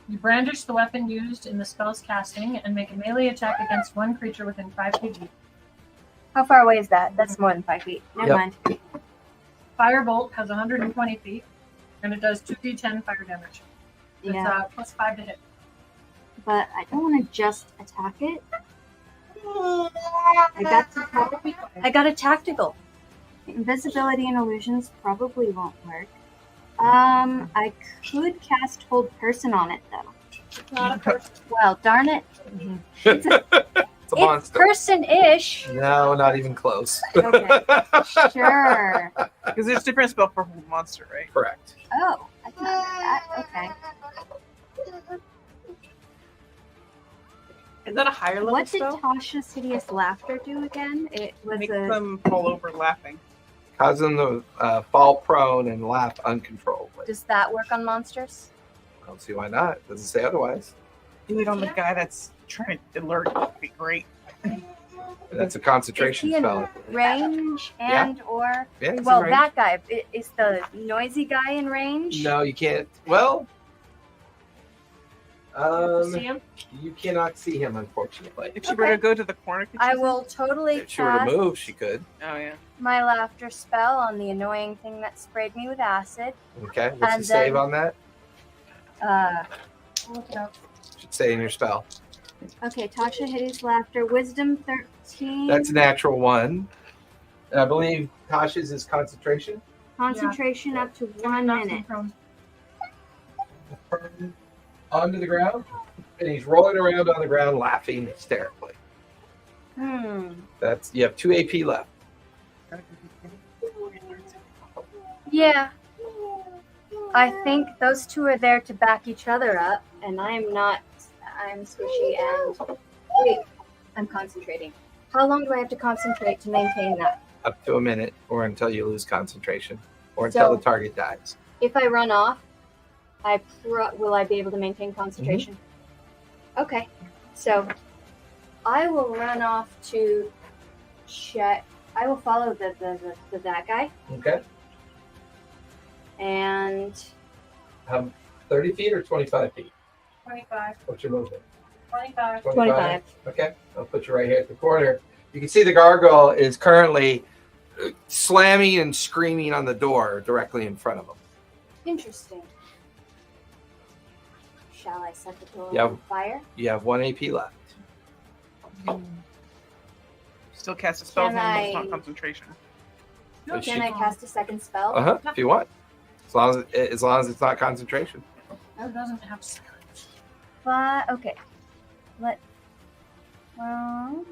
You brandish the weapon used in the spell's casting and make a melee attack against one creature within 5 feet. How far away is that? That's more than 5 feet. Never mind. Firebolt has 120 feet, and it does 2d10 fire damage. It's Yeah. plus 5 to hit. But I don't want to just attack it. I got a tactical. Invisibility and illusions probably won't work. I could cast Hold Person on it though. It's not a person. Well, darn it. It's a It's monster. person-ish. No, not even close. Okay. Sure. Because there's different spell for monster, right? Correct. Oh, I thought that. Okay. Is that a higher level What did spell? Tasha's hideous laughter do again? It was Make a. them fall over laughing. Cause them to fall prone and laugh uncontrollably. Does that work on monsters? I don't see why not. Doesn't say otherwise. Do it on the guy that's trying to alert. Would be great. That's a Is concentration he in spell. range and or? Yeah, he's in Well, range. that guy is the noisy guy in range. No, you can't. Well, See him? you cannot see him, unfortunately. If she were to go to the corner, could I she will totally If she were to cast move, she could. Oh yeah. my laughter spell on the annoying thing that sprayed me with acid. Okay, what's And the save then- on that? I'll look it up. Should say in your spell. Okay, Tasha hideous laughter. Wisdom 13. That's a natural 1. And I believe Tasha's is concentration. Concentration up to 1 Knocks him minute. prone. Onto the ground, and he's rolling around on the ground laughing hysterically. That's you have 2 AP left. Yeah. I think those two are there to back each other up, and I'm not. I'm squishy and. Wait, I'm concentrating. How long do I have to concentrate to maintain that? Up to a minute, or until you lose concentration, or until So- the target dies. If I run off, will I be able to maintain concentration? Okay, so I will run off to check. I will follow the that guy Okay. and 30 feet or 25 feet? 25. What's your movement? 25. 25. Okay, I'll put you right here at the corner. You can see the gargoyle is currently slamming and screaming on the door directly in front of him. Interesting. Shall I set the door Yeah. on fire? You have 1 AP left. still cast a spell, Can then it's I- not concentration? So Can I cast a second spell? If you want, as long as it's not concentration. It doesn't have silence. Okay. Well,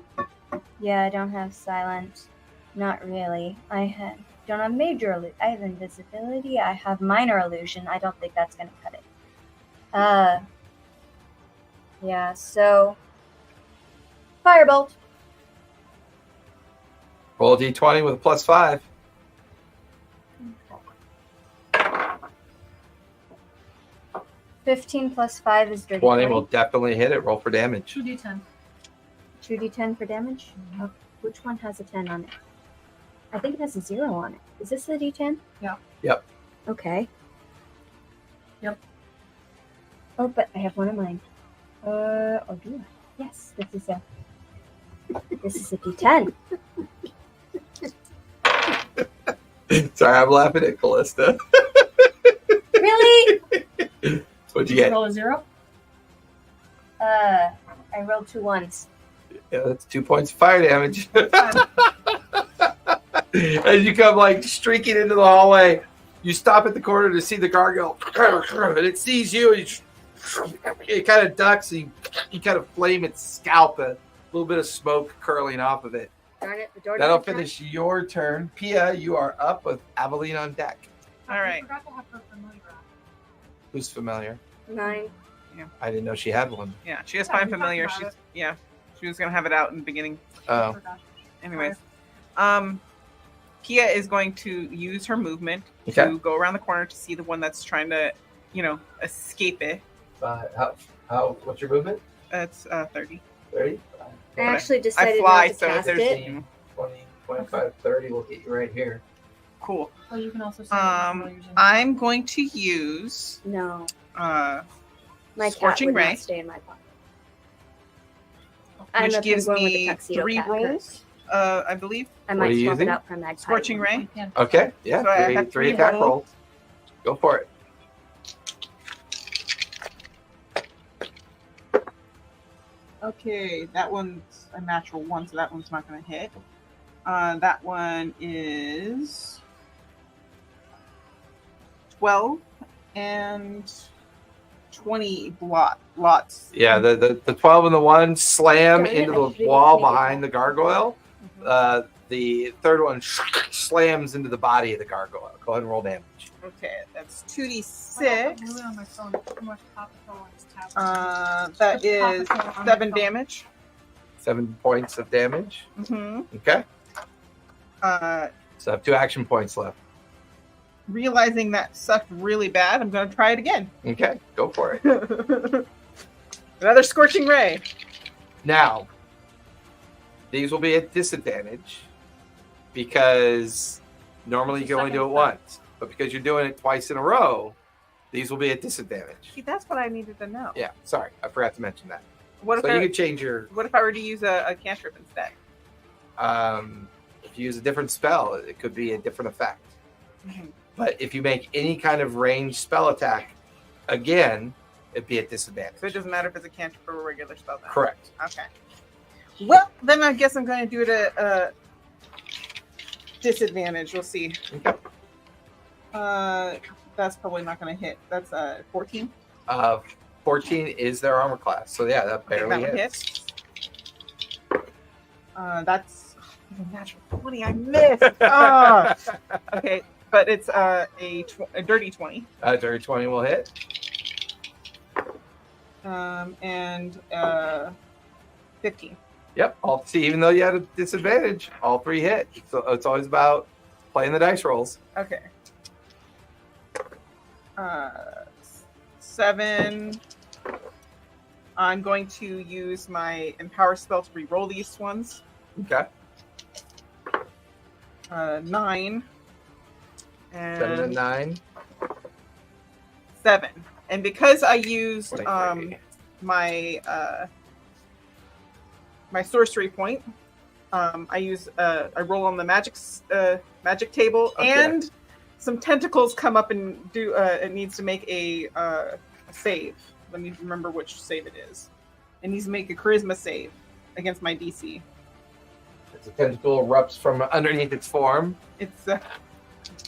yeah, I don't have silence. Not really. Don't have major illusion. I have invisibility. I have minor illusion. I don't think that's gonna cut it. Yeah. So, firebolt. Roll a d20 with a +5. 15 plus 5 is dirty 20 20. will definitely hit it. Roll for damage. 2d10. 2d10 for damage? Oh, which one has a 10 on it? I think it has a 0 on it. Is this the d10? Yeah. Yep. Okay. Yep. Oh, but I have one of mine. Or do I? Yes, this is a d10. Sorry, I'm laughing at Callista. Really? What'd you Did get? roll a 0? I rolled 2 1s. Yeah, that's 2 points of fire damage. As you come like streaking into the hallway, you stop at the corner to see the gargoyle, and it sees you. And it kind of ducks. And you kind of flame its scalp, a little bit of smoke curling off of it. Darn it, the door That'll doesn't finish your turn. Pia, you are up with Aveline on deck. All I right. forgot to have her familiar. Who's familiar? touch. 9. I didn't know she had one. Yeah, she has Yeah, find we talked familiar. about it. She was gonna have it out in the beginning. Oh, Forgot. Anyways, Pia is going to use her movement Okay. to go around the corner to see the one that's trying to, escape it. what's your movement? That's 30. 30? I actually I decided fly, not to so cast there's it. 20, 25, 30 will get you right here. Cool. Oh, you can also say familiars in- I'm going to use No, uh, my Scorching cat would Ray. not stay in my pocket. I'm which a gives penguin with a me tuxedo 3 cat rolls. I believe. I What might are you swap using? it out for a magpie. Scorching Ray. Yeah. Okay, yeah, So I three, have three 3 attack rolls. rolls. Go for it. Okay, that one's a natural 1, so that one's not going to hit. That one is 12 and 20 lots. Yeah, the 12 and the 1 slam Darn it, into I the should've wall taken behind the gargoyle. The third one slams into the body of the gargoyle. Go ahead and roll damage. Okay, that's I don't 2d6. have Lulu on my phone. Too much Paw Patrol on his tablet. That There's Paw is Patrol on my 7 phone. damage. 7 points of damage. Mm-hmm. Okay, Uh, so I have 2 action points left. realizing that sucked really bad, I'm going to try it again. Okay, go for it. Another Scorching Ray. Now, these will be at disadvantage because normally you can only do it once, but because you're doing it twice in a row, these will be at disadvantage. See, that's what I needed to know. Yeah, sorry, I forgot to mention that. What if, So I, you could change your. what if I were to use a cantrip instead? If you use a different spell, it could be a different effect. Mhm. But if you make any kind of ranged spell attack, again, it'd be at disadvantage. So it doesn't matter if it's a cantrip or a regular spell. Then. Correct. Okay. Well, then I guess I'm going to do it at disadvantage. We'll see. Okay. That's probably not going to hit. That's 14. 14 is their armor class, so yeah, that I think barely that one hits. hits. That's a natural 20. I missed. Ah! Okay, but it's a dirty 20. Dirty 20 will hit. And 15. Yep. Even though you had a disadvantage, all 3 hit. So it's always about playing the dice rolls. Okay. 7. I'm going to use my empower spell to re-roll these ones. Okay. 9. 7 and And 9. 7. And because I used 23. my my sorcery point, I roll on the magic table, Okay. and some tentacles come up and do. It needs to make a save. Let me remember which save it is. It needs to make a charisma save against my DC. As a tentacle erupts from underneath its form.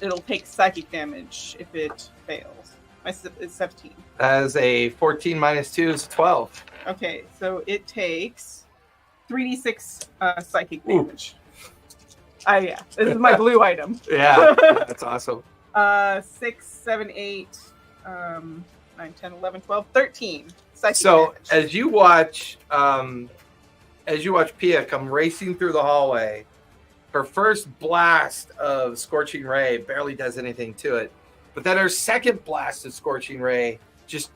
It'll take psychic damage if it fails. It's 17. As a 14 minus 2 is 12. Okay, so it takes 3d6 psychic Ooh. damage. Yeah, this is my blue item. Yeah, that's awesome. 6, 7, 8, 9, 10, 11, 12, 13 psychic So damage. as you watch Pia come racing through the hallway, her first blast of Scorching Ray barely does anything to it. But then her second blast of Scorching Ray just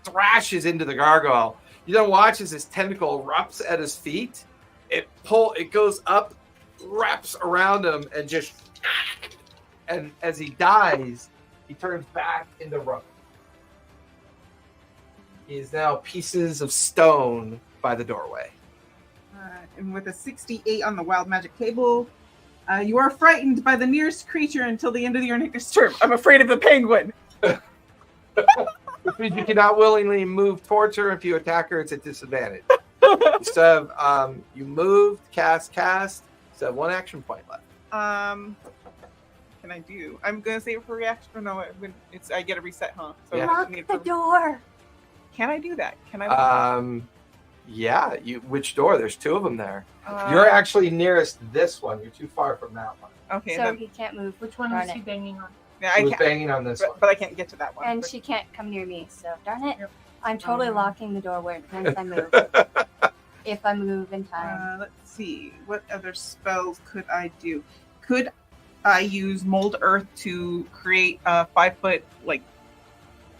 thrashes into the gargoyle. You then watch as his tentacle erupts at his feet. It goes up, wraps around him, and just... And as he dies, he turns back into rubble. He is now pieces of stone by the doorway. And with a 68 on the wild magic table, you are frightened by the nearest creature until the end of your next turn. I'm afraid of the penguin. Which means you cannot willingly move towards her. If you attack her, it's at disadvantage. So you moved, cast. So 1 action point left. Can I do? I'm gonna save it for reaction. Or no, I get a reset, huh? So Yeah. Lock the door. Can I do that? Can I? Yeah. Which door? There's 2 of them there. You're actually nearest this one. You're too far from that one. Okay. So Then, he can't move. Which one Darn was he it. banging on? yeah, He I was can't, banging on this one. but I can't get to that one. And But- she can't come near me, so darn it. Yep. I'm totally locking the door once I move. If I move in time. Let's see. What other spells could I do? Could I use Mold Earth to create a 5-foot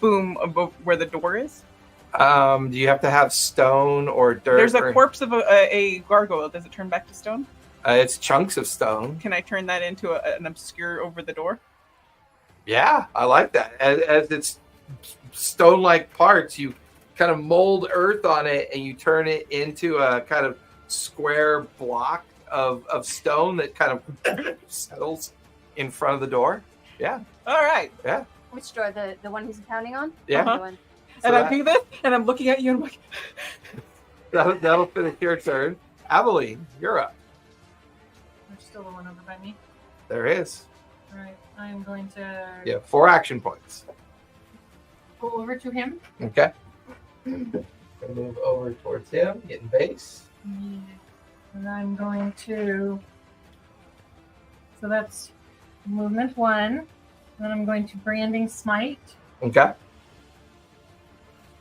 boom above where the door is? Do you have to have stone or dirt? There's a or- corpse of a gargoyle. Does it turn back to stone? It's chunks of stone. Can I turn that into an obscure over the door? Yeah, I like that. As it's stone-like parts, you kind of mold earth on it, and you turn it into a kind of square block of stone that kind of settles in front of the door. Yeah. All right. Which door? The one he's pounding on? Yeah. The one. And So I do this, and I'm looking at you, and I'm like, that'll finish your turn. Aveline, you're up. There's still the one over by me. There is. All right, I am going to Yeah, 4 action points. go over to him. Okay. Move over towards him, getting base. And I'm going to. So that's movement 1. Then I'm going to branding smite. Okay.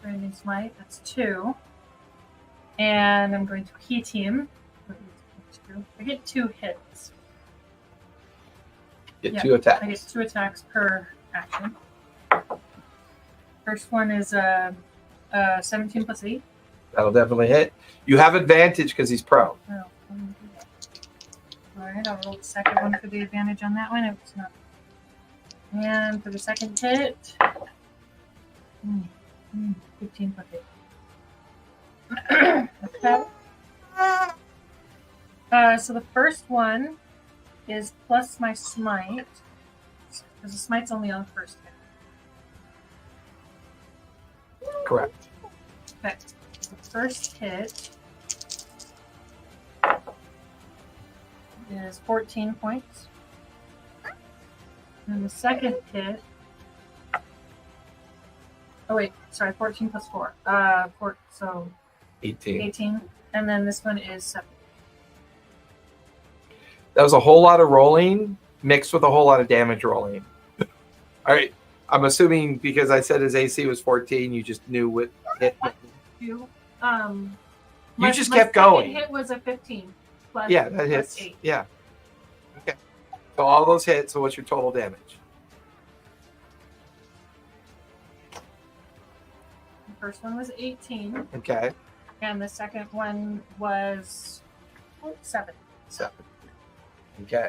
Branding smite. That's 2. And I'm going to heat him. I get 2 hits. Get Yeah, 2 attacks. I get 2 attacks per action. First one is 17 plus 8. That'll definitely hit. You have advantage because he's prone. Oh, I'm gonna do that. All right, I'll roll the second one for the advantage on that one. It's not. And for the second hit, 15 plus 8. Okay. So the first one is plus my smite, because the smite's only on the first hit. Correct. Okay. The first hit is 14 points. And the second hit. Oh wait, sorry, 14 plus 4. So 18. 18. And then this one is 7. That was a whole lot of rolling mixed with a whole lot of damage rolling. All right. I'm assuming because I said his AC was 14, you just knew what hit. You just kept going. My hit was a 15. Plus, Yeah, that plus hits. 8. Yeah. Okay. So all those hits. So what's your total damage? The first one was 18, Okay. and the second one was 7. 7. Okay.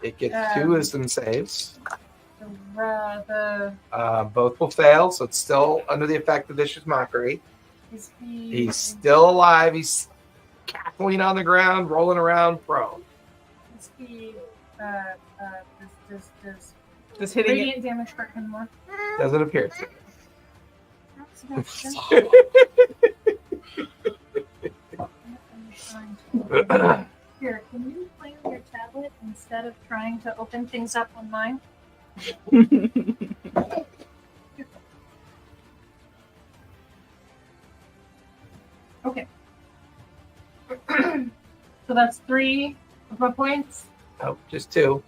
It gets 2 Um, wisdom saves. The Both will fail, so it's still under the effect of vicious mockery. is he? He's still alive. He's cackling on the ground, rolling around, prone. Is he? Does Just hitting it. radiant damage hurt him more? Doesn't appear to. Here, can you play on your tablet instead of trying to open things up on mine? Okay. So that's 3 of my points. Nope, just 2.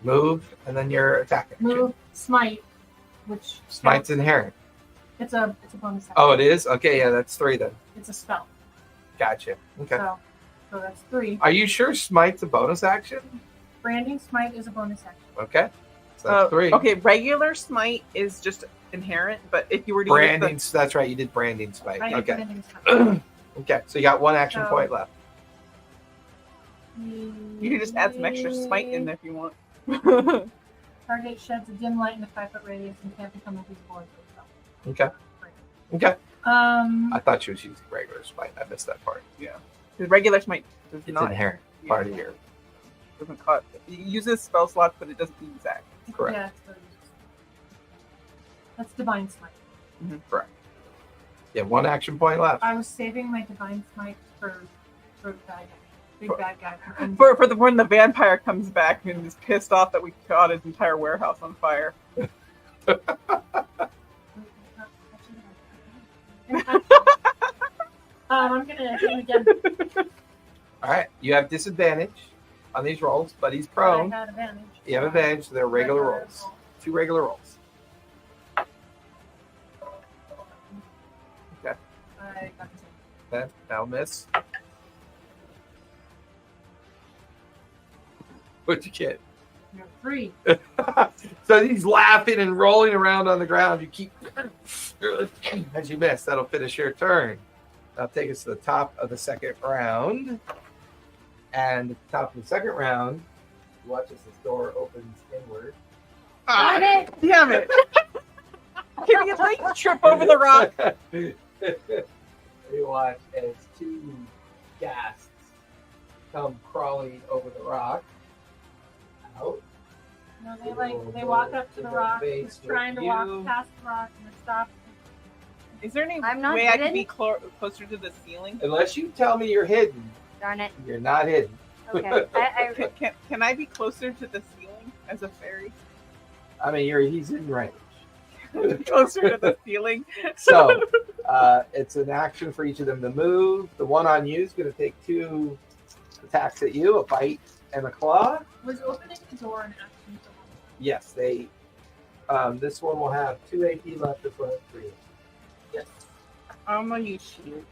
Move, and then your attack action. Move, smite, which Smite's inherent. it's a bonus action. Oh, it is? Okay, yeah, that's 3 then. It's a spell. Gotcha. Okay. So So that's 3. Are you sure Smite's a bonus action? Branding Smite is a bonus action. Okay. So that's 3. Okay, regular smite is just inherent, but if you were to use Branding, that's right. You did branding Smite. I did Okay. Branding Smite. Okay. So you got 1 action So- point left. you can just add some extra smite in there if you want. Target sheds a dim light in a 5-foot radius and can't become invisible until it's Okay. Okay. done. I thought she was using regular Smite. I missed that part. The regular smite does It's not inherent part of your. doesn't cut. It uses spell slots, but it doesn't exact. Correct. Yeah, that's Divine Smite. Correct. Yeah, 1 action point left. I was saving my Divine Smite for the bad guy. Big bad guy. And For when the vampire comes back and is pissed off that we caught his entire warehouse on fire. I'm gonna hit him again. All right. You have disadvantage on these rolls, but he's I prone. had advantage. You have advantage, so they're regular rolls. 2 regular rolls. Okay. I got the Then that'll miss. What'd you get? You have 3. So he's laughing and rolling around on the ground. You keep as you miss. That'll finish your turn. That'll take us to the top of the second round. And at the top of the second round, you watch as this door opens inward. Darn it! Damn it! Can you like trip over the rock? You watch as 2 ghasts come crawling over the rock. Out. No, they walk up to the rock. Face He's trying to walk you. past the rock and it stops. Is there any I'm not way I can hidden. be closer to the ceiling? Unless you tell me you're hidden, Darn it. you're not hidden. Okay. I Can I be closer to the ceiling as a fairy? I mean, he's in range. Closer to the ceiling. So it's an action for each of them to move. The one on you is going to take 2 attacks at you, a bite and a claw. Was opening the door an action? Yes, they. This one will have 2 AP left. This one has 3. Yes. I'm gonna use shield.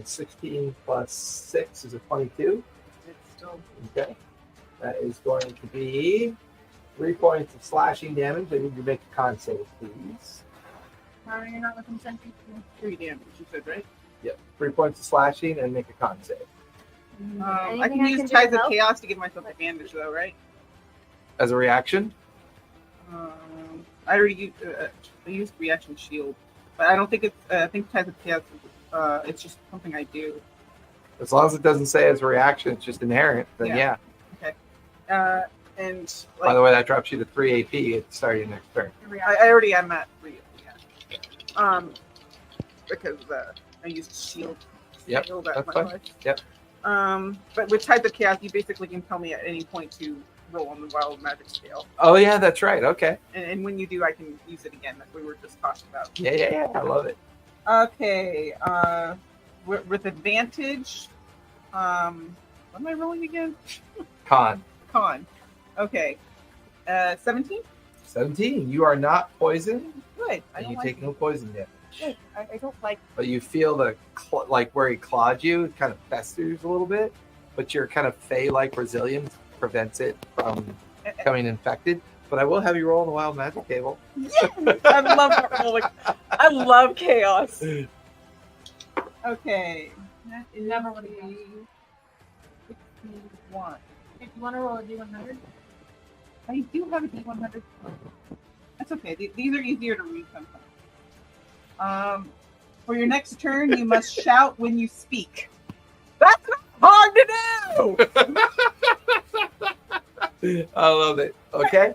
16 plus 6 is a 22. It's still Okay. That is going to be 3 points of slashing damage. I need you to make a con save, please. You're not within 10 feet. 3 damage, you said, right? Yep. 3 points of slashing and make a con save. I Anything can I use can do Ties to of help? Chaos to give myself advantage, though, right? As a reaction? I already used reaction shield, but I don't think it's. I think Ties of Chaos. It's just something I do. As long as it doesn't say as a reaction, it's just inherent, then Yeah. yeah. And By the way, that drops you to 3 AP at the start of your next turn. I already am at 3. Yeah. Because I used shield. Yep, Shield at that's my fine. life. Yep. But with Ties of Chaos, you basically can tell me at any point to roll on the wild magic scale, Oh, yeah, that's right. Okay. and when you do, I can use it again, like we were just talking about. Yeah. I love it. Okay. With advantage. What am I rolling again? Con. Con. Okay. 17. 17. You are not poisoned, Good. I and don't you like take no poison damage. Good. I don't like. But you feel the, like where he clawed you, it kind of festers a little bit, but your kind of fey-like resilience prevents it from becoming infected. But I will have you roll on the wild magic table. I love that rolling. I love chaos. Okay. That is Never would have guessed. 61. If you want to roll a D100, I do have a D100. That's okay. These are easier to read sometimes. For your next turn, you must shout when you speak. That's hard to do. I love it. Okay.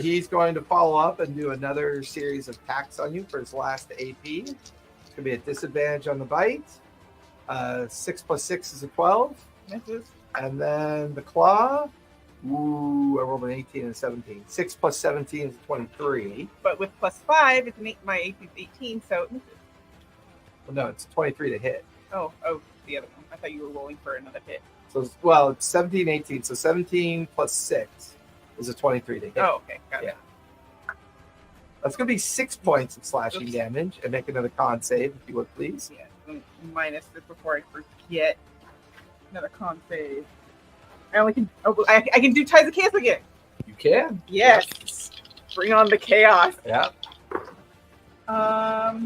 He's going to follow up and do another series of attacks on you for his last AP. It's going to be a disadvantage on the bite. 6 plus 6 is a 12. Misses. And then the claw. Ooh, I rolled an 18 and a 17. 6 plus 17 is 23. But with +5, it's my AP is 18, so it misses. Well, no, it's 23 to hit. Oh, the other one. I thought you were rolling for another hit. So, it's 17, 18. So 17 plus 6 is a 23 to hit. Oh, okay. Got it. That's going to be 6 points of slashing Oops. damage. And make another con save, if you would, please. Yeah. minus this before I forget. Another con save. I only can. Oh, I can do Ties of Chaos again. You can. Yes. Bring on the chaos. Yeah. That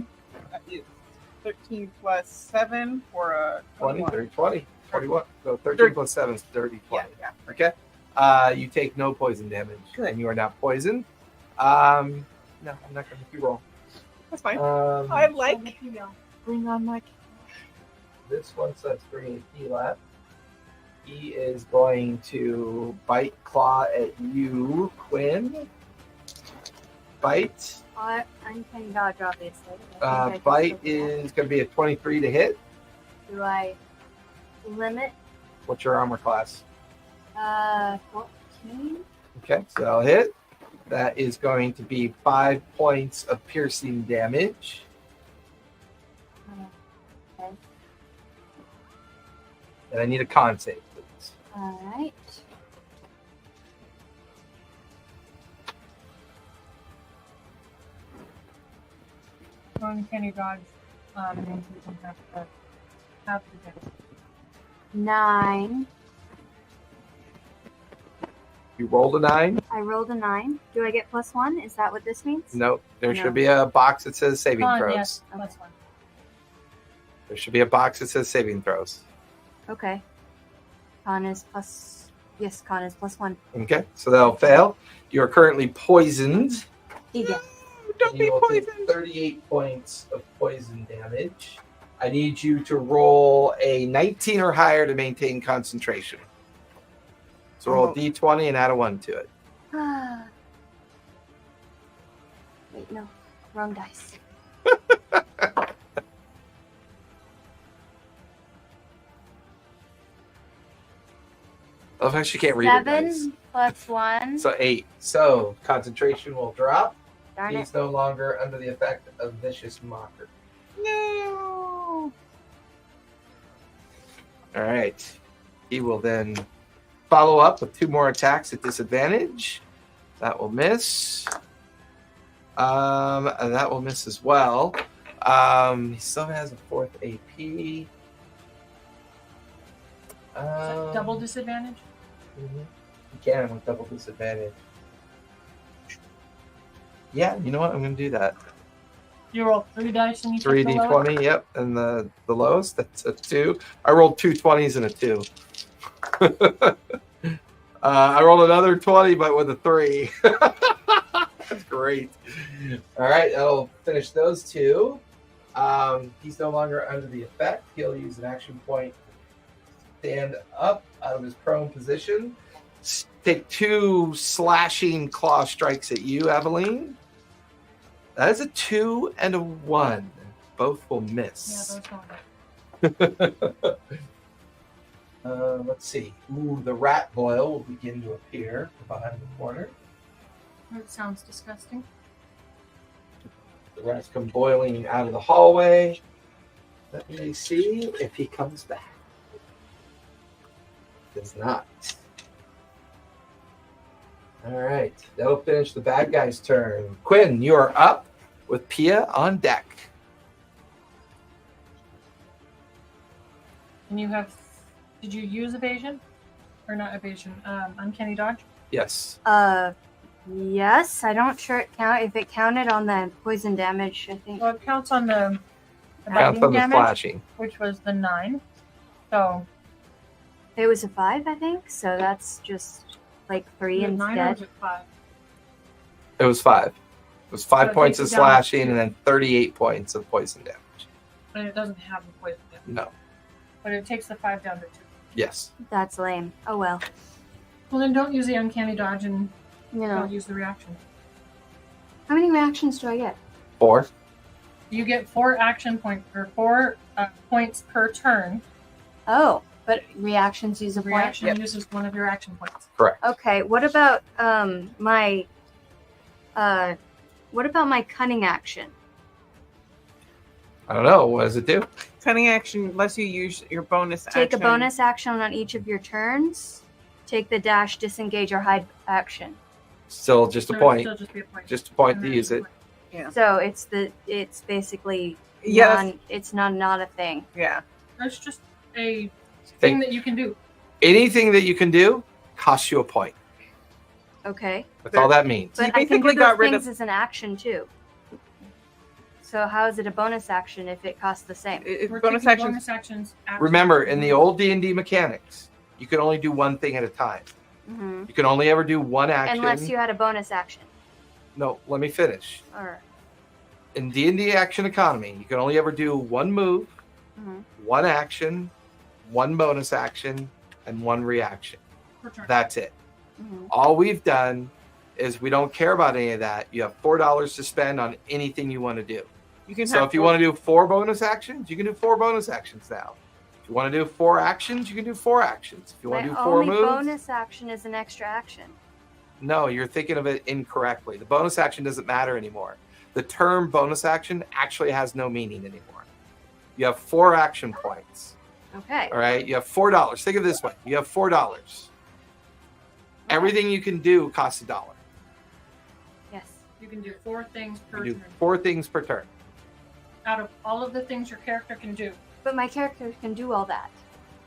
is 13 plus 7 for a 20, 21. 30, 20, 41. So 13 plus 7 is 30, 20. Yeah. Okay. You take no poison damage. Good. And you are not poisoned. No, I'm not going to make you roll. That's fine. I like. Bring on my. This one says bringing P left. He is going to bite claw at you, Quinn. Bite. Uncanny dodge, obviously. Bite is going to be a 23 to hit. Do I limit? What's your armor class? 14. Okay, so that'll hit. That is going to be 5 points of piercing damage. Okay. And I need a con save, please. All right. Uncanny dodge means we can have to do. 9. You rolled a 9? I rolled a 9. Do I get +1? Is that what this means? Nope. There No. should be a box that says saving Con, throws. yes, that's one. There should be a box that says saving throws. Okay. Con is plus. Yes, con is +1. Okay, so that'll fail. You are currently poisoned. Egan. Don't And be you will take poisoned. 38 points of poison damage. I need you to roll a 19 or higher to maintain concentration. So roll a d20 and add a 1 to it. Wait, no. Wrong dice. Oh, I actually can't read it. 7 Guys. plus 1. So 8. So concentration will drop. Darn it. He's no longer under the effect of vicious mocker. No. All right. He will then follow up with 2 more attacks at disadvantage. That will miss. And that will miss as well. He still has a 4th AP. Is that double disadvantage? You can with double disadvantage. Yeah, you know what? I'm going to do that. You roll 3 dice and you 3 take the lowest? d20, yep. And the lowest, that's a 2. I rolled 2 20s and a 2. I rolled another 20, but with a 3. That's great. All right, that'll finish those 2. He's no longer under the effect. He'll use an action point to stand up out of his prone position. Take 2 slashing claw strikes at you, Aveline. That is a 2 and a 1. Both will Yeah, miss. those don't. Let's see. Ooh, the rat boil will begin to appear behind the corner. That sounds disgusting. The rats come boiling out of the hallway. Let me see if he comes back. Does not. All right, that'll finish the bad guy's turn. Quinn, you are up with Pia on deck. And you have. Did you use evasion? Or not evasion? Uncanny dodge? Yes. Yes. I don't sure if it counted on the poison damage. I think. Well, it counts on the Counts biting on the damage, slashing. which was the 9. So It was a 5, I think. So that's just like 3 was it 9 or instead. was it 5? It was 5. It was 5 So it points takes of it down to slashing 2. and then 38 points of poison damage. And it doesn't have the poison damage. No. But it takes the 5 down to 2. Yes. That's lame. Oh well. Well, then don't use the uncanny dodge and You know. don't use the reaction. How many reactions do I get? 4. You get 4 action points or 4 points per turn. Oh, but reactions use a point. Reaction Yep. uses one of your action points. Correct. Okay. What about my cunning action? I don't know. What does it do? Cunning action lets you use your bonus Take action. a bonus action on each of your turns. Take the dash, disengage, or hide action. Still just a So point. it'll still just be a point. Just a point And to then use a it. point. Yeah. So it's basically Yes. it's not a thing. Yeah. That's just a thing that you can do. Anything that you can do costs you a point. Okay. That's all that means. You But I can do basically those got rid things of- as an action too. So how is it a bonus action if it costs the same? We're Bonus taking actions. bonus actions. Remember, in the old D&D mechanics, you could only do one thing at a time. Hmm. You can only ever do one action. Unless you had a bonus action. No, let me finish. Or In D&D action economy, you can only ever do one move, mhm. one action, one bonus action, and one reaction. Per turn. That's it. Mhm. All we've done is we don't care about any of that. You have $4 to spend on anything you want to do. You can So have if you want to do 4 bonus actions, you can do 4 bonus actions now. If you want to do 4 actions, you can do 4 actions. If you want My to do 4 only moves, bonus action is an extra action. no, you're thinking of it incorrectly. The bonus action doesn't matter anymore. The term bonus action actually has no meaning anymore. You have 4 action points. Okay. All right, you have $4. Think of it this way: you have $4. Everything you can do costs $1. Yes. You can do 4 things per You do turn. 4 things per turn. Out of all of the things your character can do. But my character can do all that.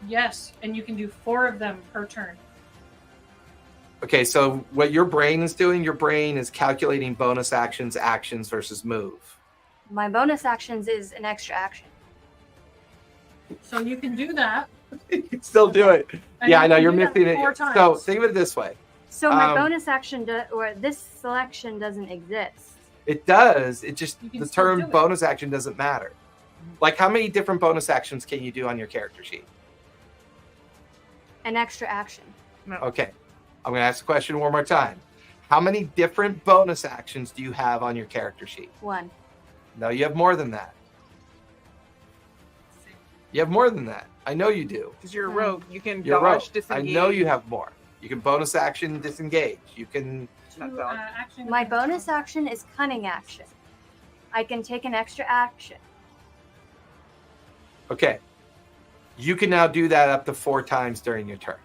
Yes, and you can do 4 of them per turn. Okay, so what your brain is doing, your brain is calculating bonus actions, actions versus move. My bonus actions is an extra action. So you can do that. You can still do it. and Yeah, you I know can you're do that missing 4 it. times. So think of it this way: So my Um, bonus action or this selection doesn't exist. it does. It just You can the still term do it. bonus action doesn't matter. Like, how many different bonus actions can you do on your character sheet? An extra action. Okay, I'm going to ask the question one more time. How many different bonus actions do you have on your character sheet? 1. No, you have more than that. You have more than that. I know you do. Because you're a rogue. You can You're dodge, right. I disengage. know you have more. You can bonus action disengage. You can. Not Two, dodge. actions. My bonus action is cunning action. I can take an extra action. Okay. You can now do that up to 4 times during your turn.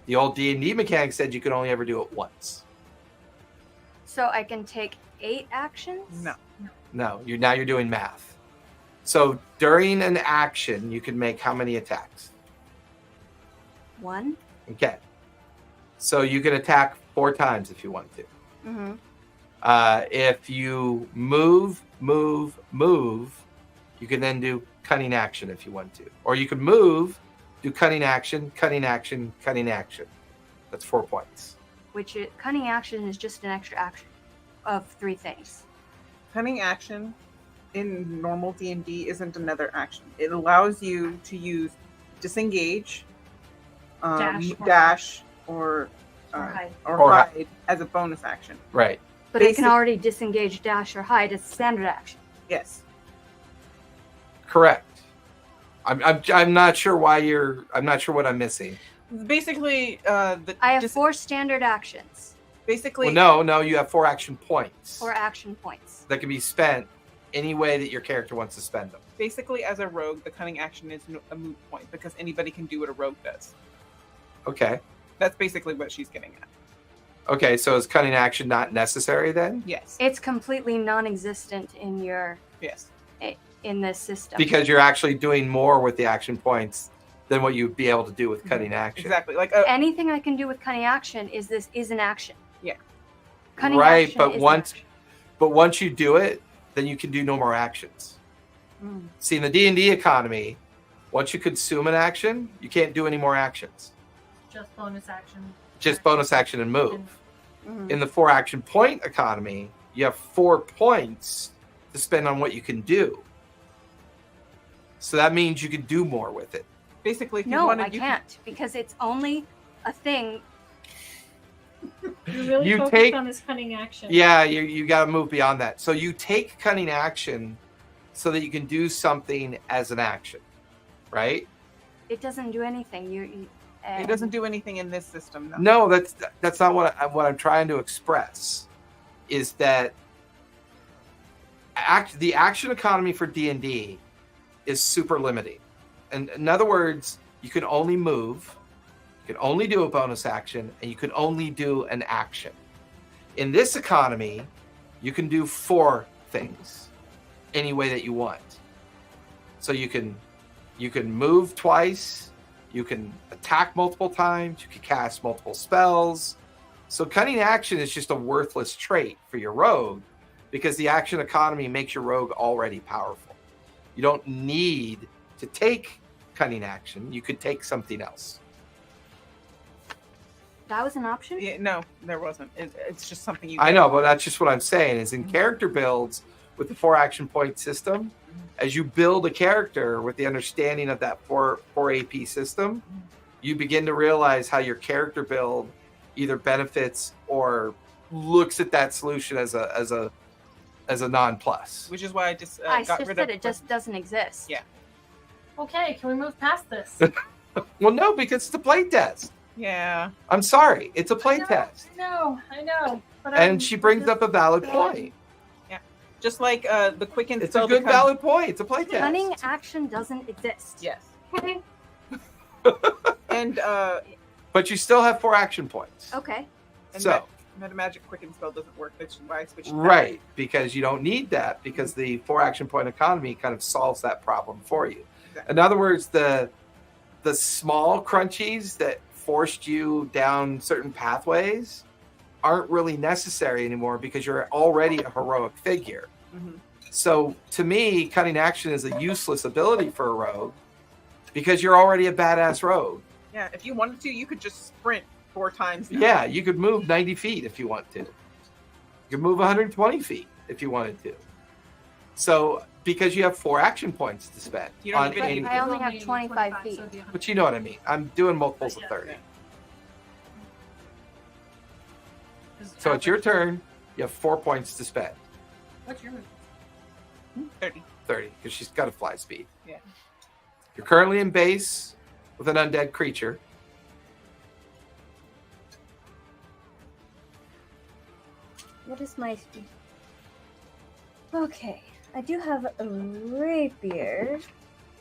The old D&D mechanic said you could only ever do it once. So I can take 8 actions? No. No, you're doing math. So during an action, you can make how many attacks? 1? Okay. So you can attack 4 times if you want to. Mm-hmm. If you move, you can then do cunning action if you want to. Or you can move, do cunning action, cunning action, cunning action. That's 4 points. Cunning action is just an extra action of 3 things. Cunning action in normal D&D isn't another action. It allows you to use disengage, dash, or hide. Or hide. hide as a bonus action. Right. But I Basic- can already disengage, dash, or hide as a standard action. Yes. Correct. I'm not sure why I'm not sure what I'm missing. Basically, I have 4 standard actions, basically Well, no, you have 4 action points 4 action points. that can be spent any way that your character wants to spend them. basically as a rogue, the cunning action is a moot point because anybody can do what a rogue does. Okay. That's basically what she's getting at. Okay, so is cunning action not necessary then? Yes. It's completely non-existent in Yes. in this system. Because you're actually doing more with the action points than what you'd be able to do with cutting action. Exactly. Like Anything I can do with cunning action is an action. Yeah. Cunning Right, action but is an once- action. But once you do it, then you can do no more actions. Mm. See, in the D&D economy, once you consume an action, you can't do any more actions. Just bonus action. Just bonus action and move. Mhm. In the 4 action point economy, you have 4 points to spend on what you can do. So that means you can do more with it. basically, if you No, wanted, I you can't because it's only a thing. You're really You focused take- on this cunning action. Yeah, you got to move beyond that. So you take cunning action so that you can do something as an action, right? It doesn't do anything. It doesn't do anything in this system. No. No, that's not what I'm trying to express. Is that the action economy for D&D is super limiting. And in other words, you can only move, you can only do a bonus action, and you can only do an action. In this economy, you can do 4 things. any way that you want. So you can move twice, you can attack multiple times, you can cast multiple spells. So cunning action is just a worthless trait for your rogue because the action economy makes your rogue already powerful. You don't need to take cunning action. You could take something else. That was an option? Yeah, no, there wasn't. It's just something you. I know, but that's just what I'm saying is in character builds with the 4 action point system, as you build a character with the understanding of that 4 AP system, you begin to realize how your character build either benefits or looks at that solution as a non-plus. Which is why I just I got just rid said of it just doesn't exist. Yeah. Okay, can we move past this? Well, no, because it's a play test. Yeah. I'm sorry, it's a play test. I know. But And she brings up a valid point. Just like the quicken It's spell a good becomes- valid point. It's a play test. Cunning action doesn't exist. Yes. And But you still have 4 action points. Okay. and So, meta magic quicken spell doesn't work. That's why I switched. back. right, because you don't need that because the 4 action point economy kind of solves that problem for you. Exactly. In other words, the small crunchies that forced you down certain pathways aren't really necessary anymore because you're already a heroic figure. Mhm. So to me, cunning action is a useless ability for a rogue because you're already a badass rogue. Yeah. If you wanted to, you could just sprint 4 times. now. Yeah, you could move 90 feet if you want to. You could move 120 feet if you wanted to. So because you have 4 action points to spend You don't on even any, need- I only have 25 feet. so it'd be 100. but you know what I mean. I'm doing multiples of 30. So it's your turn. You have 4 points to spend. What's your move? 30. 30 because she's got a fly speed. Yeah. You're currently in base with an undead creature. What is my... Okay. I do have a rapier.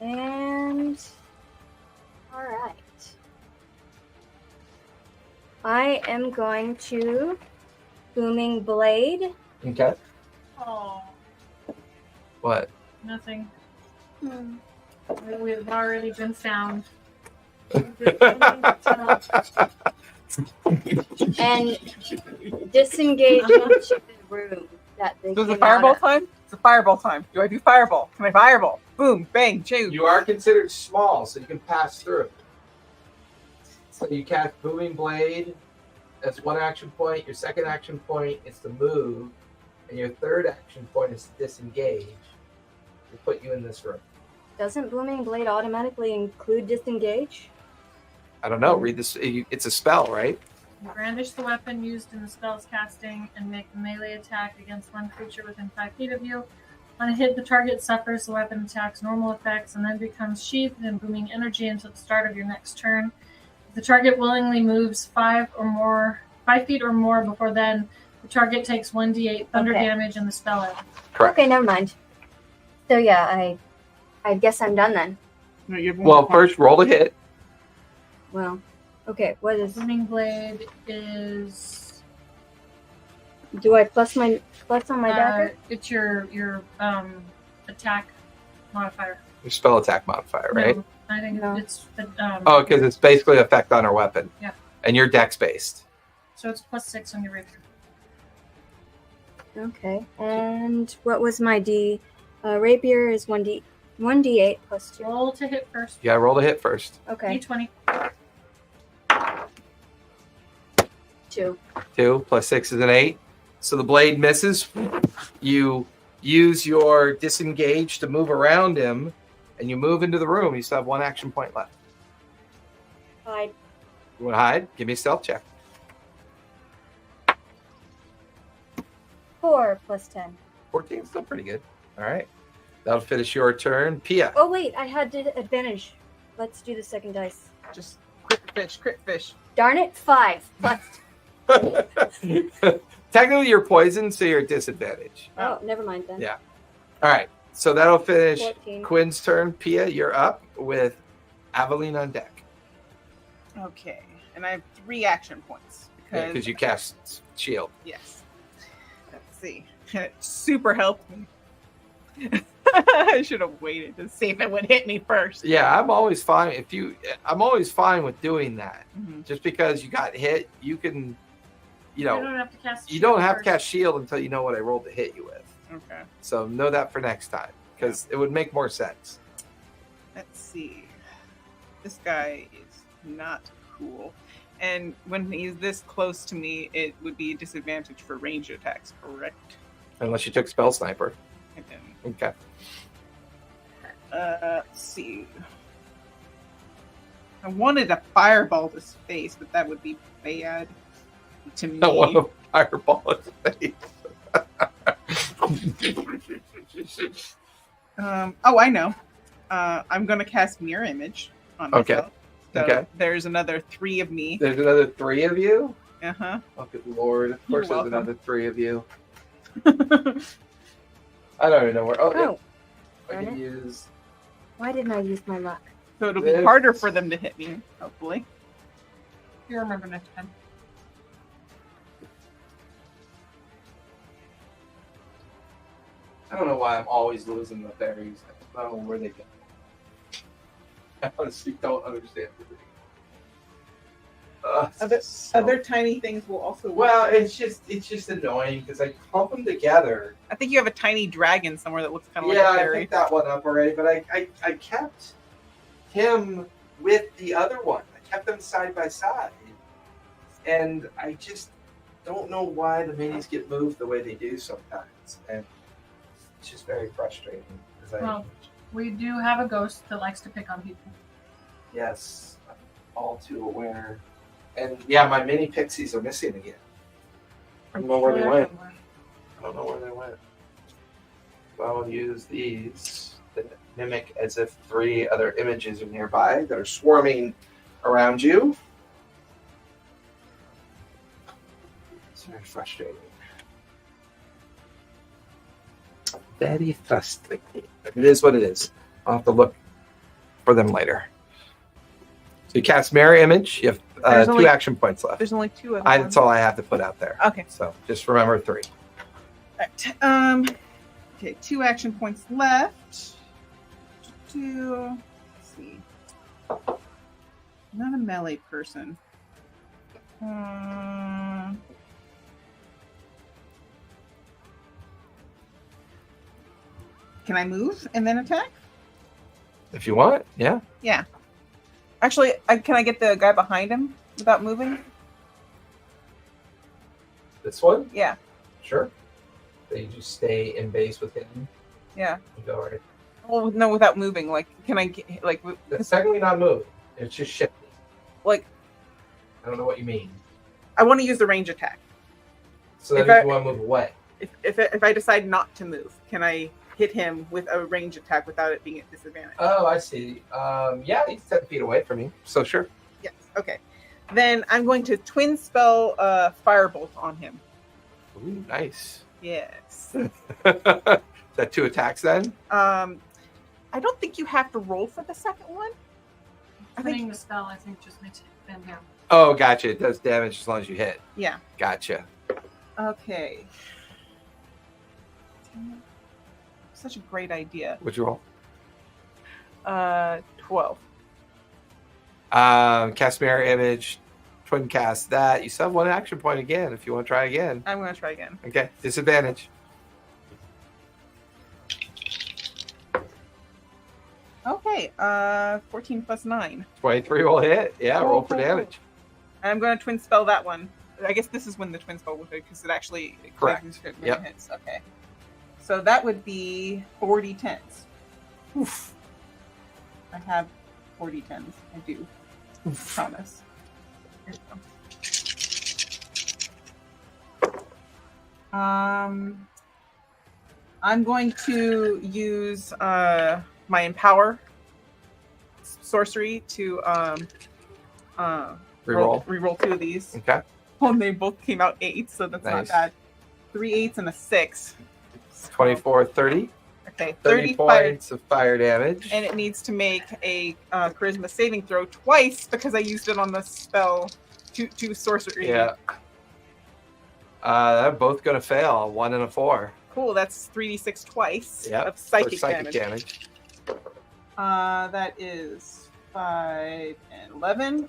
And... Alright. I am going to... Booming Blade. Okay. Oh, What? nothing. Hmm. We've already been found. And disengage into the room that they So is it came fireball out of. time? It's a fireball time. Do I do fireball? Can I fireball? Boom, bang, choo. You are considered small, so you can pass through. So you cast Booming Blade. That's 1 action point. Your 2nd action point is to move. And your 3rd action point is to disengage. To put you in this room. Doesn't Booming Blade automatically include disengage? I don't know. Read this. It's a spell, right? You brandish the weapon used in the spell's casting and make a melee attack against one creature within 5 feet of you. On a hit, the target suffers the weapon attack's normal effects and then becomes sheathed in booming energy until the start of your next turn. If the target willingly moves 5 feet or more before then, the target takes 1d8 thunder Okay. damage and the spell ends. Correct. Okay, never mind. So yeah, I guess I'm done then. No, you have one Well, more first roll a hit. Well, okay. What is? Booming Blade is Do I plus on my dagger? it's your attack modifier. Your spell attack modifier, right? No, I think No. it's the Oh, because it's basically effect on her weapon. Yeah. And you're dex based. so it's +6 on your rapier. Okay. And what was my D? Rapier is 1d8 plus 2. Roll to hit first. You gotta roll a hit first. Okay. D20. 2. 2 plus 6 is an 8. So the blade misses. You use your disengage to move around him, and you move into the room. You still have 1 action point left. Hide. You want to hide? Give me a stealth check. 4 plus 10. 14 is still pretty good. All right. That'll finish your turn. Pia. Oh wait, I had advantage. Let's do the second dice. Just crit fish. Darn it, 5 plus. Technically, you're poisoned, so you're at disadvantage. Oh, never mind then. Yeah. All right. So that'll finish 14. Quinn's turn. Pia, you're up with Aveline on deck. Okay, and I have 3 action points Because you cast shield. Yes. Let's see. It super helped me. I should have waited to see if it would hit me first. Yeah, I'm always fine. I'm always fine with doing that. Mhm. Just because you got hit, you can, You don't have to cast. you don't shield have to first. cast shield until you know what I rolled to hit you with. Okay. So know that for next time, because it would make more sense. Let's see. This guy is not cool. And when he's this close to me, it would be a disadvantage for range attacks, correct? Unless you took Spell Sniper. And then, Okay. let's see. I wanted a fireball to his face, but that would be bad to me. I want a fireball in his face. Oh, I know. I'm going to cast Mirror Image on Okay. myself. So Okay. there's another 3 of me. There's another 3 of you? Uh-huh. Oh, good lord. Of You're course there's welcome. another 3 of you. I don't even know where. Oh, Oh, I darn can it. use. Why didn't I use my luck? So it'll be This- harder for them to hit me, hopefully. You remember next time. I don't know why I'm always losing the fairies. I don't know where they go. I honestly don't understand. Other tiny things will also work. Well, it's just annoying because I clump them together. I think you have a tiny dragon somewhere that looks kind of Yeah, like a I fairy. picked that one up already, but I kept him with the other one. I kept them side by side, and I just don't know why the minis get moved the way they do sometimes, and it's just very frustrating. 'Cause Well, we do have a ghost that likes to pick on people. yes, I'm all too aware. And yeah, my mini pixies are missing again. I don't know where they They're went. somewhere. I don't know where they went. So I'll use these that mimic as if 3 other images are nearby that are swarming around you. It's very frustrating. Very frustrating. It is what it is. I'll have to look for them later. So you cast Mirror Image. You have There's 2 only- action points left. There's only 2 of That's them. all I have to put out there. Okay. So just remember 3. Right. Okay, 2 action points left. Let's see. Not a melee person. Can I move and then attack? If you want, yeah. Yeah. Actually, can I get the guy behind him without moving? This one? Yeah. Sure. So you just stay in base with him Yeah. and go right. Oh no, without moving. Like, can I get like? It's technically not moving. It's just shifting. Like, I don't know what you mean. I want to use the range attack. So that If means I- you want to move away. If I decide not to move, can I hit him with a range attack without it being at disadvantage? Oh, I see. Yeah, he's 10 feet away from you. So sure. Yes. Okay. Then I'm going to twin spell firebolt on him. Ooh, nice. Yes. Is that 2 attacks then? I don't think you have to roll for the second one. I Putting think the spell, I think, just makes it bend down. Oh, gotcha. It does damage as long as you hit. yeah. Gotcha. Okay. Such a great idea. What'd you roll? 12. Cast Mirror Image. Twin cast that. You still have 1 action point again if you want to try again. I'm going to try again. Okay. Disadvantage. Okay. 14 plus 9. 23 will hit. Yeah, roll for damage. I'm going to twin spell that one. I guess this is when the twin spell would hit because it actually Correct. Yep. Hits. Okay. So that would be 40 tens. Oof. I have 40 tens. I do. Promise. Here we go. I'm going to use my empower sorcery to Reroll. reroll 2 of these. Okay. Oh, and they both came out 8, so that's not Nice. bad. 3 8s and a 6. 24, 30. Okay, 30 30 fire, points of fire damage. and it needs to make a charisma saving throw twice because I used it on the spell two sorcery. Yeah. They're both going to fail. 1 and a 4. cool. That's 3d6 twice Yep, of for psychic, psychic damage. damage. That is 5 and 11.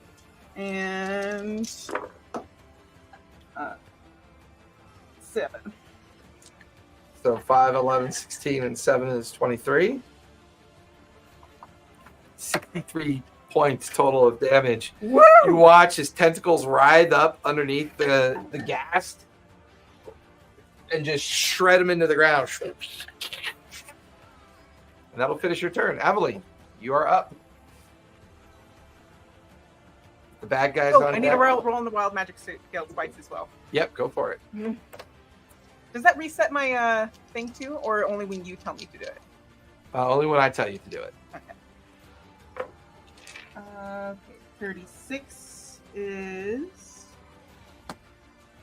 And 7. So 5, 11, 16, and 7 is 23. 63 points total of damage. Woo! You watch his tentacles writhe up underneath the ghast and just shred him into the ground. And that'll finish your turn. Aveline, you are up. The bad guys Oh, on I need deck. to roll on the wild magic scale twice as well. Yep, go for it. Does that reset my thing too, or only when you tell me to do it? Only when I tell you to do it. Okay, 36 is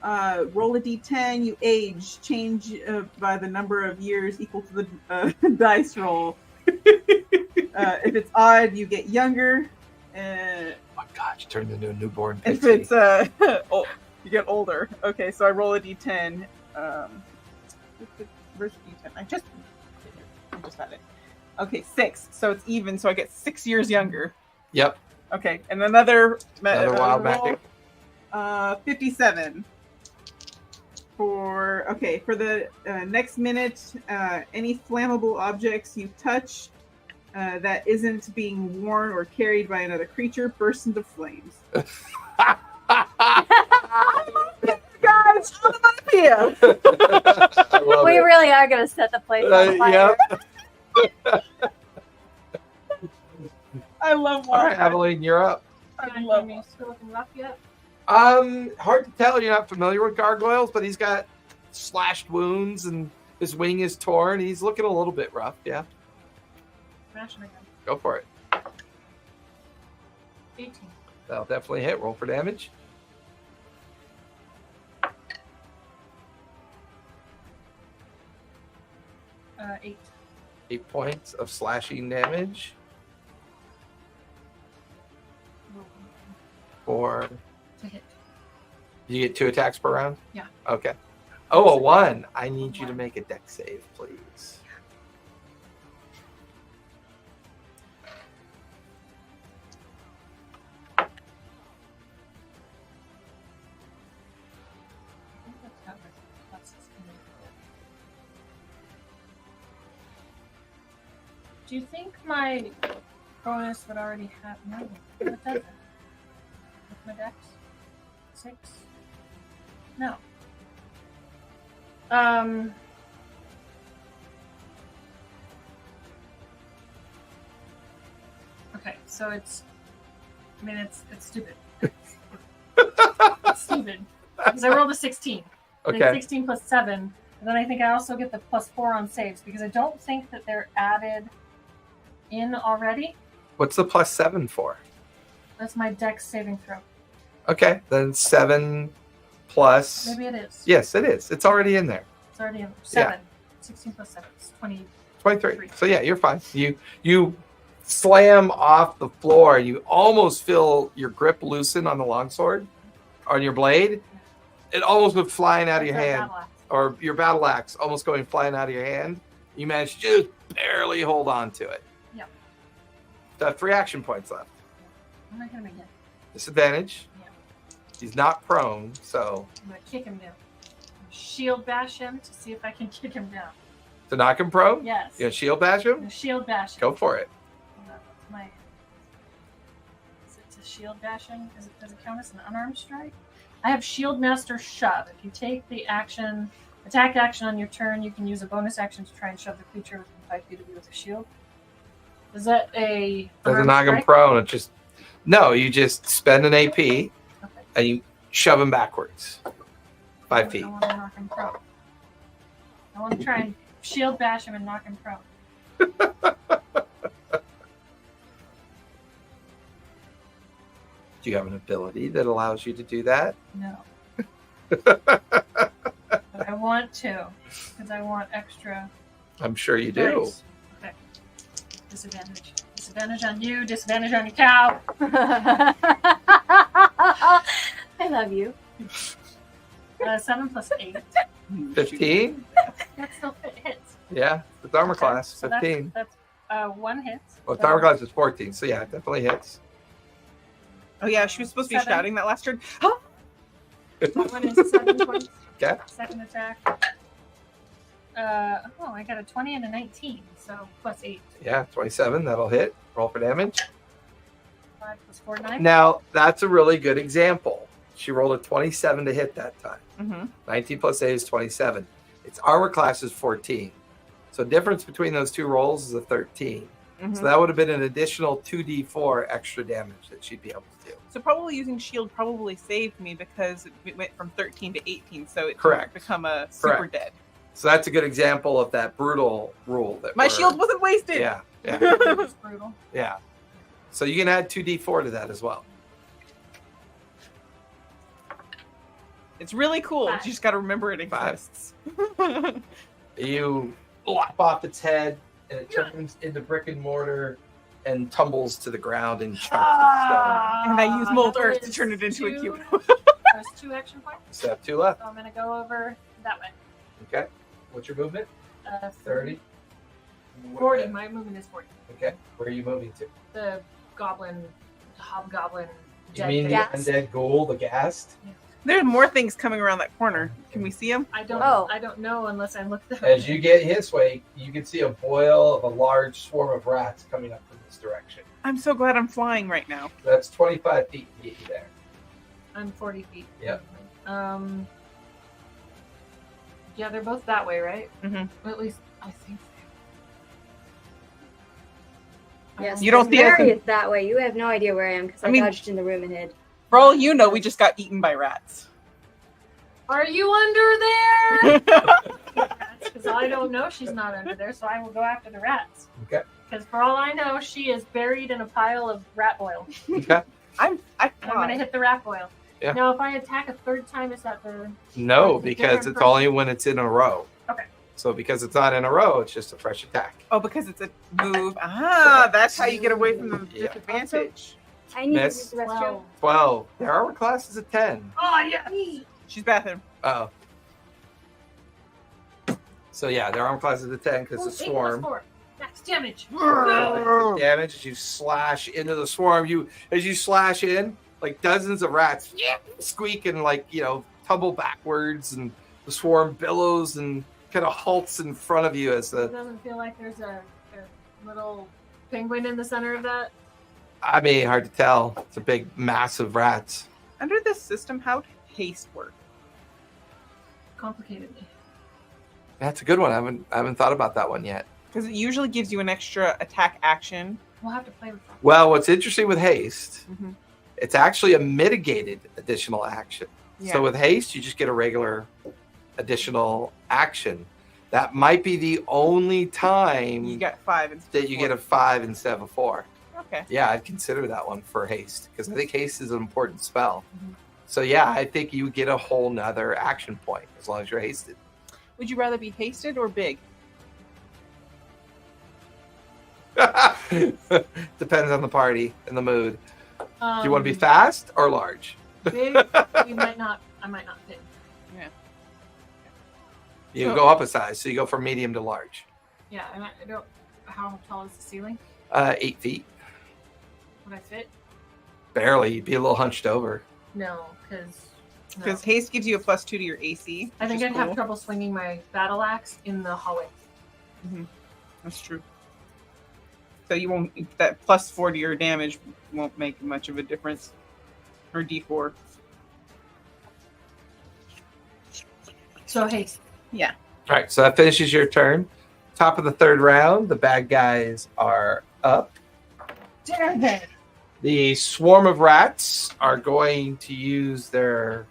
roll a d10. You age, change by the number of years equal to the dice roll. If it's odd, you get younger. Oh my God, you turned into a newborn If pixie. it's oh, you get older. Okay, so I roll a d10. Where's the d10? I just had it. Okay, 6. So it's even. So I get 6 years younger. Yep. Okay, and another Wild roll, magic. 57. For the next minute, any flammable objects you touch that isn't being worn or carried by another creature bursts into flames. Guys, onomatopoeia. I love We it. really are going to set the place on fire. Yep. I love All right, water. Aveline, you're up. I love me still looking rough yet? Hard to tell. You're not familiar with gargoyles, but he's got slashed wounds and his wing is torn. He's looking a little bit rough. Yeah, Smash him again. go for it. 18. That'll definitely hit. Roll for damage. Uh, 8. 8 points of slashing damage for. To hit. You get 2 attacks per round? Yeah. Okay. Oh, a 1. I need you to make a dex save, please. Do you think my bonus would already have no? It doesn't. With my dex? 6? No. Okay, so it's stupid. It's stupid. Because I rolled a 16. Like Okay. 16 plus 7. And then I think I also get the plus 4 on saves because I don't think that they're added in already. What's the plus 7 for? That's my dex saving throw. Okay, then 7 plus. Maybe it is. Yes, it is. It's already in there. It's already in 7. 16 plus 7 is 20. 23. So yeah, you're fine. You slam off the floor. You almost feel your grip loosen on the longsword, on your blade. It almost went flying out of your That's our hand, battle axe. or your battle axe almost going flying out of your hand. You managed to just barely hold on to it. Yep. So 3 action points left. I'm not gonna make it. Disadvantage. Yeah. He's not prone, so I'm gonna kick him down. Shield bash him to see if I can kick him down. to knock him prone. Yes. You gonna shield bash I'm him? gonna shield bash him. Go for it. Hold on, what's my? Is it to shield bash him? Does it count as an unarmed strike? I have Shield Master Shove. If you take the attack action on your turn, you can use a bonus action to try and shove the creature within 5 feet of you with a shield. Is that a Doesn't unarmed knock him strike? prone. It just you just spend an AP Okay. and you shove him backwards 5 feet. I want to knock him prone. I want to try and shield bash him and knock him prone. Do you have an ability that allows you to do that? No. But I want to, because I want extra. I'm sure you do. dice. Okay. Disadvantage. Disadvantage on you. Disadvantage on your cow. I love you. 7 plus 8. 15? That still hits. Yeah, it's armor Okay, class, so 15. That's one hit. Well, its armor class is 14, so yeah, it definitely hits. Oh yeah, she was supposed to be 7. shouting that last turn. Huh? That one is 7 points. Okay. Second attack. I got a 20 and a 19, so plus 8. Yeah, 27, that'll hit. Roll for damage. 5 plus 4, 9. Now, that's a really good example. She rolled a 27 to hit that time. Mm-hmm. 19 plus 8 is 27. Its armor class is 14. So difference between those two rolls is a 13. Mm-hmm. So that would have been an additional 2d4 extra damage that she'd be able to do. So probably using shield probably saved me because it went from 13 to 18, so it Correct. didn't become a super Correct. dead. So that's a good example of that brutal rule. That My we're- shield wasn't wasted. Yeah, yeah, It was brutal. yeah. So you can add 2d4 to that as well. It's really cool. 5. You just got to remember it 5. exists. You lop off its head, and it turns into brick and mortar and tumbles to the ground and chunks And I use mold That earth to is turn it into a 2 cube. There's 2 action points. So you have 2 left. So I'm going to go over that way. Okay. What's your movement? 30. 40. My movement is 40. Okay. Where are you moving to? The hobgoblin. You dead mean the thing. undead ghoul, the ghast? There's more things coming around that corner. Can we see them? I don't. Oh. I don't know unless I look there. As you get his way, you can see a boil of a large swarm of rats coming up from this direction. I'm so glad I'm flying right now. That's 25 feet to get you there. I'm 40 feet. Yep. Yeah, they're both that way, right? Mhm. Or at least I think. Yes, You don't see Mary it. is that way. You have no idea where I am because I, I mean- dodged in the room and hid. For all you know, we just got eaten by rats. Are you under there? Because I don't know she's not under there, so I will go after the rats. Okay. Because for all I know, she is buried in a pile of rat boil. Okay. I And I'm going to fly. hit the rat boil. Yeah. Now, if I attack a third time, is that the... No, It's a because different it's person. only when it's in a row. Okay. So because it's not in a row, it's just a fresh attack. Oh, because it's a move. Ah, that's how you get away from the Yeah. disadvantage. I need Miss. to use the restroom. 12. 12. Their armor class is a 10. Oh, yes! She's bathroom. Oh. So yeah, their armor class is a 10 because it's a 8 plus swarm. 4. Max damage. Damage as you slash into the swarm. As you slash in, like dozens of rats squeak and tumble backwards, and the swarm billows and kind of halts in front of you as It the. doesn't feel like there's a little penguin in the center of that. I mean, hard to tell. It's a big mass of rats. Under this system, how would haste work? Complicatedly. That's a good one. I haven't thought about that one yet. Because it usually gives you an extra attack action. We'll have to play with that. Well, what's interesting with haste, Mhm. it's actually a mitigated additional action. Yeah. So with haste, you just get a regular additional action. That might be the only time You got 5 instead that of you 4. get a 5 instead of a 4. Okay. Yeah, I'd consider that one for haste because I think haste is an important spell. Mhm. So yeah, I think you get a whole nother action point as long as you're hasted. Would you rather be hasted or big? Depends on the party and the mood. Do you want to be Um, fast or large? Big, I might not fit. You go up a size, so you go from medium to large. Yeah, and I don't. How tall is the ceiling? 8 feet, Would I fit? barely. You'd be a little hunched over. No, because Because haste gives you a +2 to your AC. I think which I'd is have cool. trouble swinging my battle axe in the hallway. That's true. So you won't. That +4 to your damage won't make much of a difference. Or D4. So haste. Yeah. All right, so that finishes your turn. Top of the third round, the bad guys are up. Damn it! The swarm of rats are going to use their.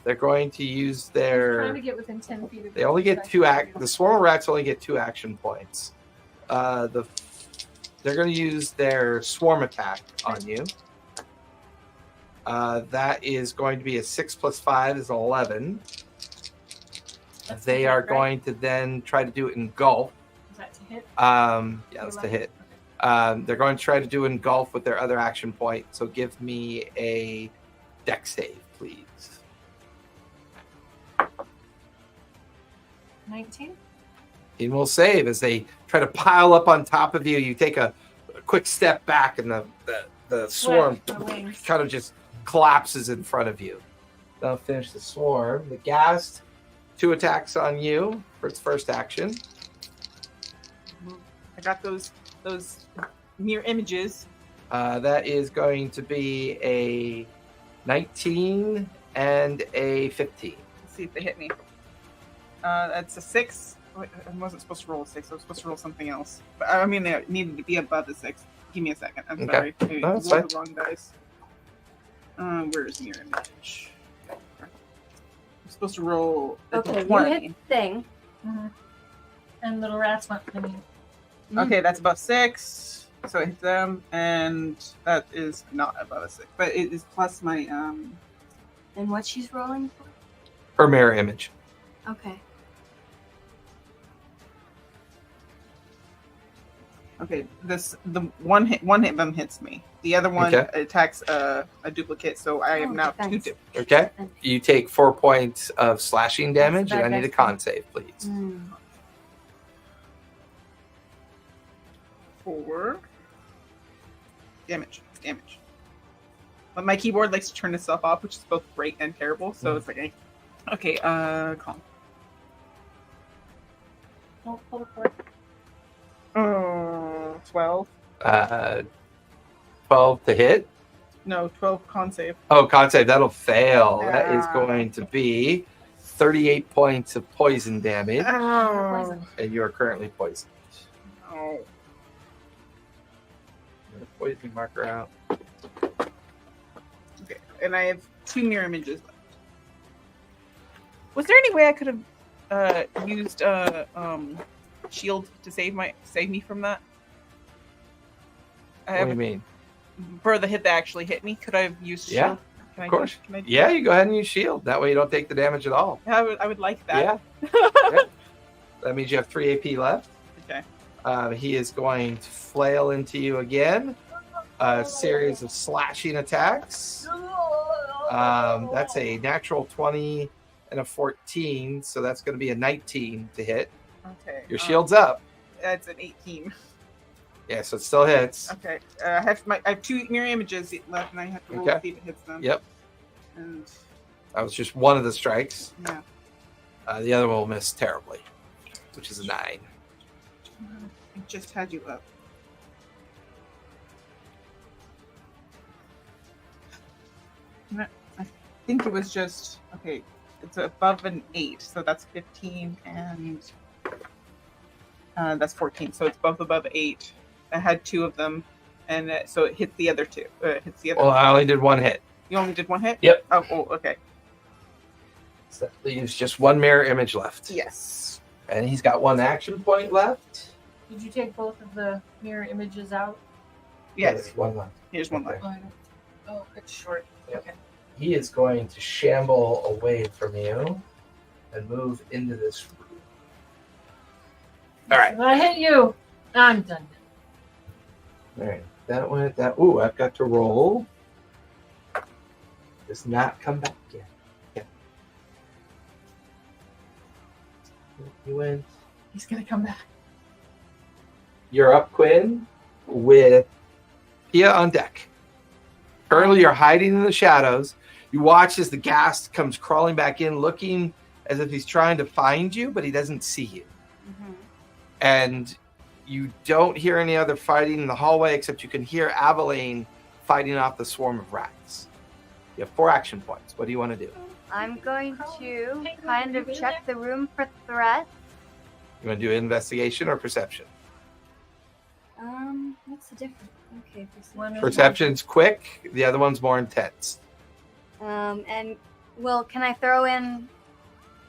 They're going to use Trying their. to get within 10 feet of They only get the swarm of rats only get 2 action points. They're going to use their swarm attack on you. That is going to be a 6 + 5 is 11. That's They to are hit, right? going to then try to do engulf. Is that to hit? Yeah, that's the hit. Okay. They're going to try to do engulf with their other action point. So give me a dex save, please. 19. He will save as they try to pile up on top of you. You take a quick step back, and the swarm Flip my wings. kind of just collapses in front of you. That'll finish the swarm. The ghast, 2 attacks on you for its first action. I got those mirror images. That is going to be a 19 and a 15. Let's see if they hit me. That's a 6. Wait, I wasn't supposed to roll a 6. I was supposed to roll something else. But I mean, it needed to be above a 6. Give me a second. I'm Okay. sorry. I No, that's rolled the wrong dice. Where's mirror image? I'm supposed to roll a Okay, you 20. hit the thing. Mhm. And little rats went for me. Okay, that's above 6. So it hits them, and that is not above a 6. But it is plus my And what she's rolling for? Her mirror image. Okay. Okay, the one hit of them hits me. The other one Okay. attacks a duplicate, so I am Oh, now defense. 2. Okay. You take 4 points of slashing damage, and I need a con save, please. Mm. 4 damage. But my keyboard likes to turn itself off, which is both great and terrible. So it's like, okay, calm. Don't pull the cord. 12. 12 to hit. No, 12 con save. Oh, con save. That'll fail. That is Ah. going to be 38 points of poison damage, Oh. and you are currently poisoned. Oh. Get a poison marker out. Okay, and I have 2 mirror images left. Was there any way I could have used shield to save me from that? I What do you have mean? for the hit that actually hit me. Could I have used Yeah, shield? Can of course. Can I do Yeah, that? you go ahead and use shield. That way you don't take the damage at all. I would like that. Yeah. That means you have 3 AP left. Okay. He is going to flail into you again. A series of slashing attacks. That's a natural 20 and a 14, so that's going to be a 19 to hit. Okay. Your shield's up. That's an 18. Yeah, so it still hits. Okay. I have 2 mirror images left, and I have to roll Okay. to see if it hits them. Yep. And That was just one of the strikes. yeah. The other one will miss terribly, which is a 9. I just had you up. I think it was just okay. It's above an 8, so that's 15, and that's 14. So it's both above 8. I had 2 of them, and so it hits the other 2. Hits the other. Well, I only did 1 hit. You only did 1 hit. Yep. Oh, okay. So that leaves just 1 mirror image left. Yes. And he's got 1 action point left. Did you take both of the mirror images out? Yes. There's 1 left. Here's one Okay. left. Oh, it's short. Yep. Okay. He is going to shamble away from you and move into this room. All right. If I hit you, I'm done. All right. That went that. Ooh, I've got to roll. Does not come back yet. Okay. You went. He's gonna come back. You're up, Quinn, with Pia on deck. Currently, you're hiding in the shadows. You watch as the ghast comes crawling back in, looking as if he's trying to find you, but he doesn't see you. Mm-hmm. And you don't hear any other fighting in the hallway, except you can hear Aveline fighting off the swarm of rats. You have 4 action points. What do you want to do? I'm going to kind of check the room for threats. You want to do investigation or perception? What's the difference? Okay, One is Perception's quick. The other one's more intense. And well, can I throw in?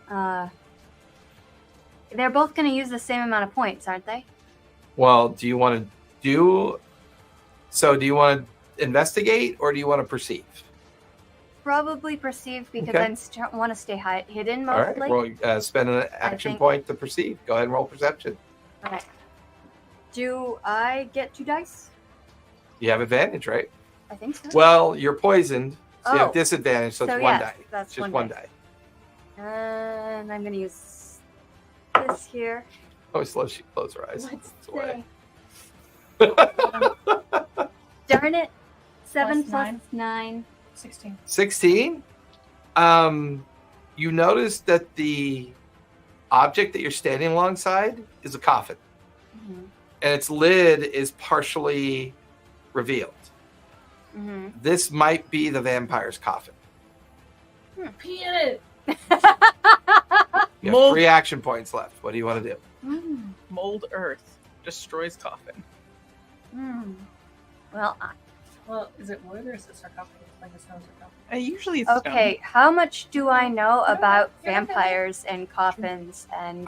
They're both going to use the same amount of points, aren't they? Well, do you want to do? So, do you want to investigate or do you want to perceive? Probably perceive because Okay. I want to stay hidden All right. mostly. Roll. Spend an action think- point to perceive. Go ahead and roll perception. Okay. Do I get 2 dice? You have advantage, right? I think so. Well, you're poisoned, so you have Oh. disadvantage. So it's So 1 yes, die. that's Just one one die. die. And I'm going to use this here. Always love she close her eyes. Let's It's away. say. Darn it. 7 Plus plus nine. 9. 16. 16. You notice that the object that you're standing alongside is a coffin, and its lid is partially revealed. Mm-hmm. This might be the vampire's coffin. Pee in it. You have Mold. 3 action points left. What do you want to do? Mold earth destroys coffin. Well, Well, is it wood or is it sarcophagus? Like a stone sarcophagus? Usually it's okay. How much do I know about vampires and coffins and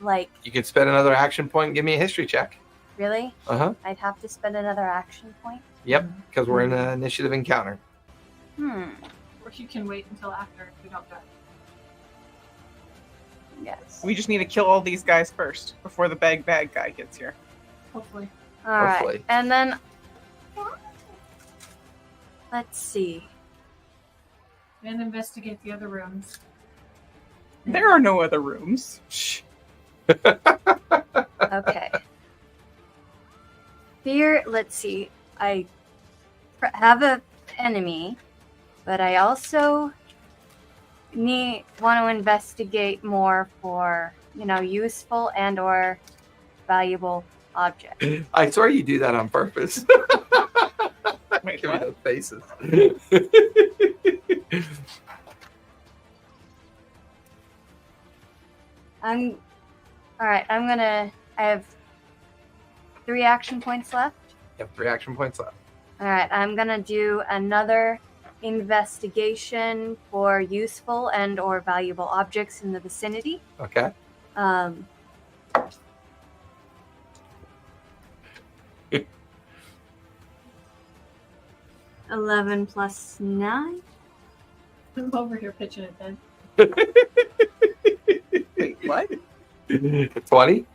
like You could spend another action point and give me a history check. really? Uh-huh. I'd have to spend another action point. Yep, because we're in an initiative encounter. Or you can wait until after if we don't die. Yes. We just need to kill all these guys first before the bag guy gets here. Hopefully. All right. Hopefully. And then let's see. And investigate the other rooms. There are no other rooms. Shh. Okay. Fear. Let's see. I have a enemy, but I also want to investigate more for useful and or valuable objects. I swear you do that on purpose. Wait, Give me what? those faces. All right. I have 3 action points left. You have 3 action points left. All right. I'm gonna do another investigation for useful and or valuable objects in the vicinity. Okay. 11 plus 9. I'm over here pitching it then. Wait, what? 20.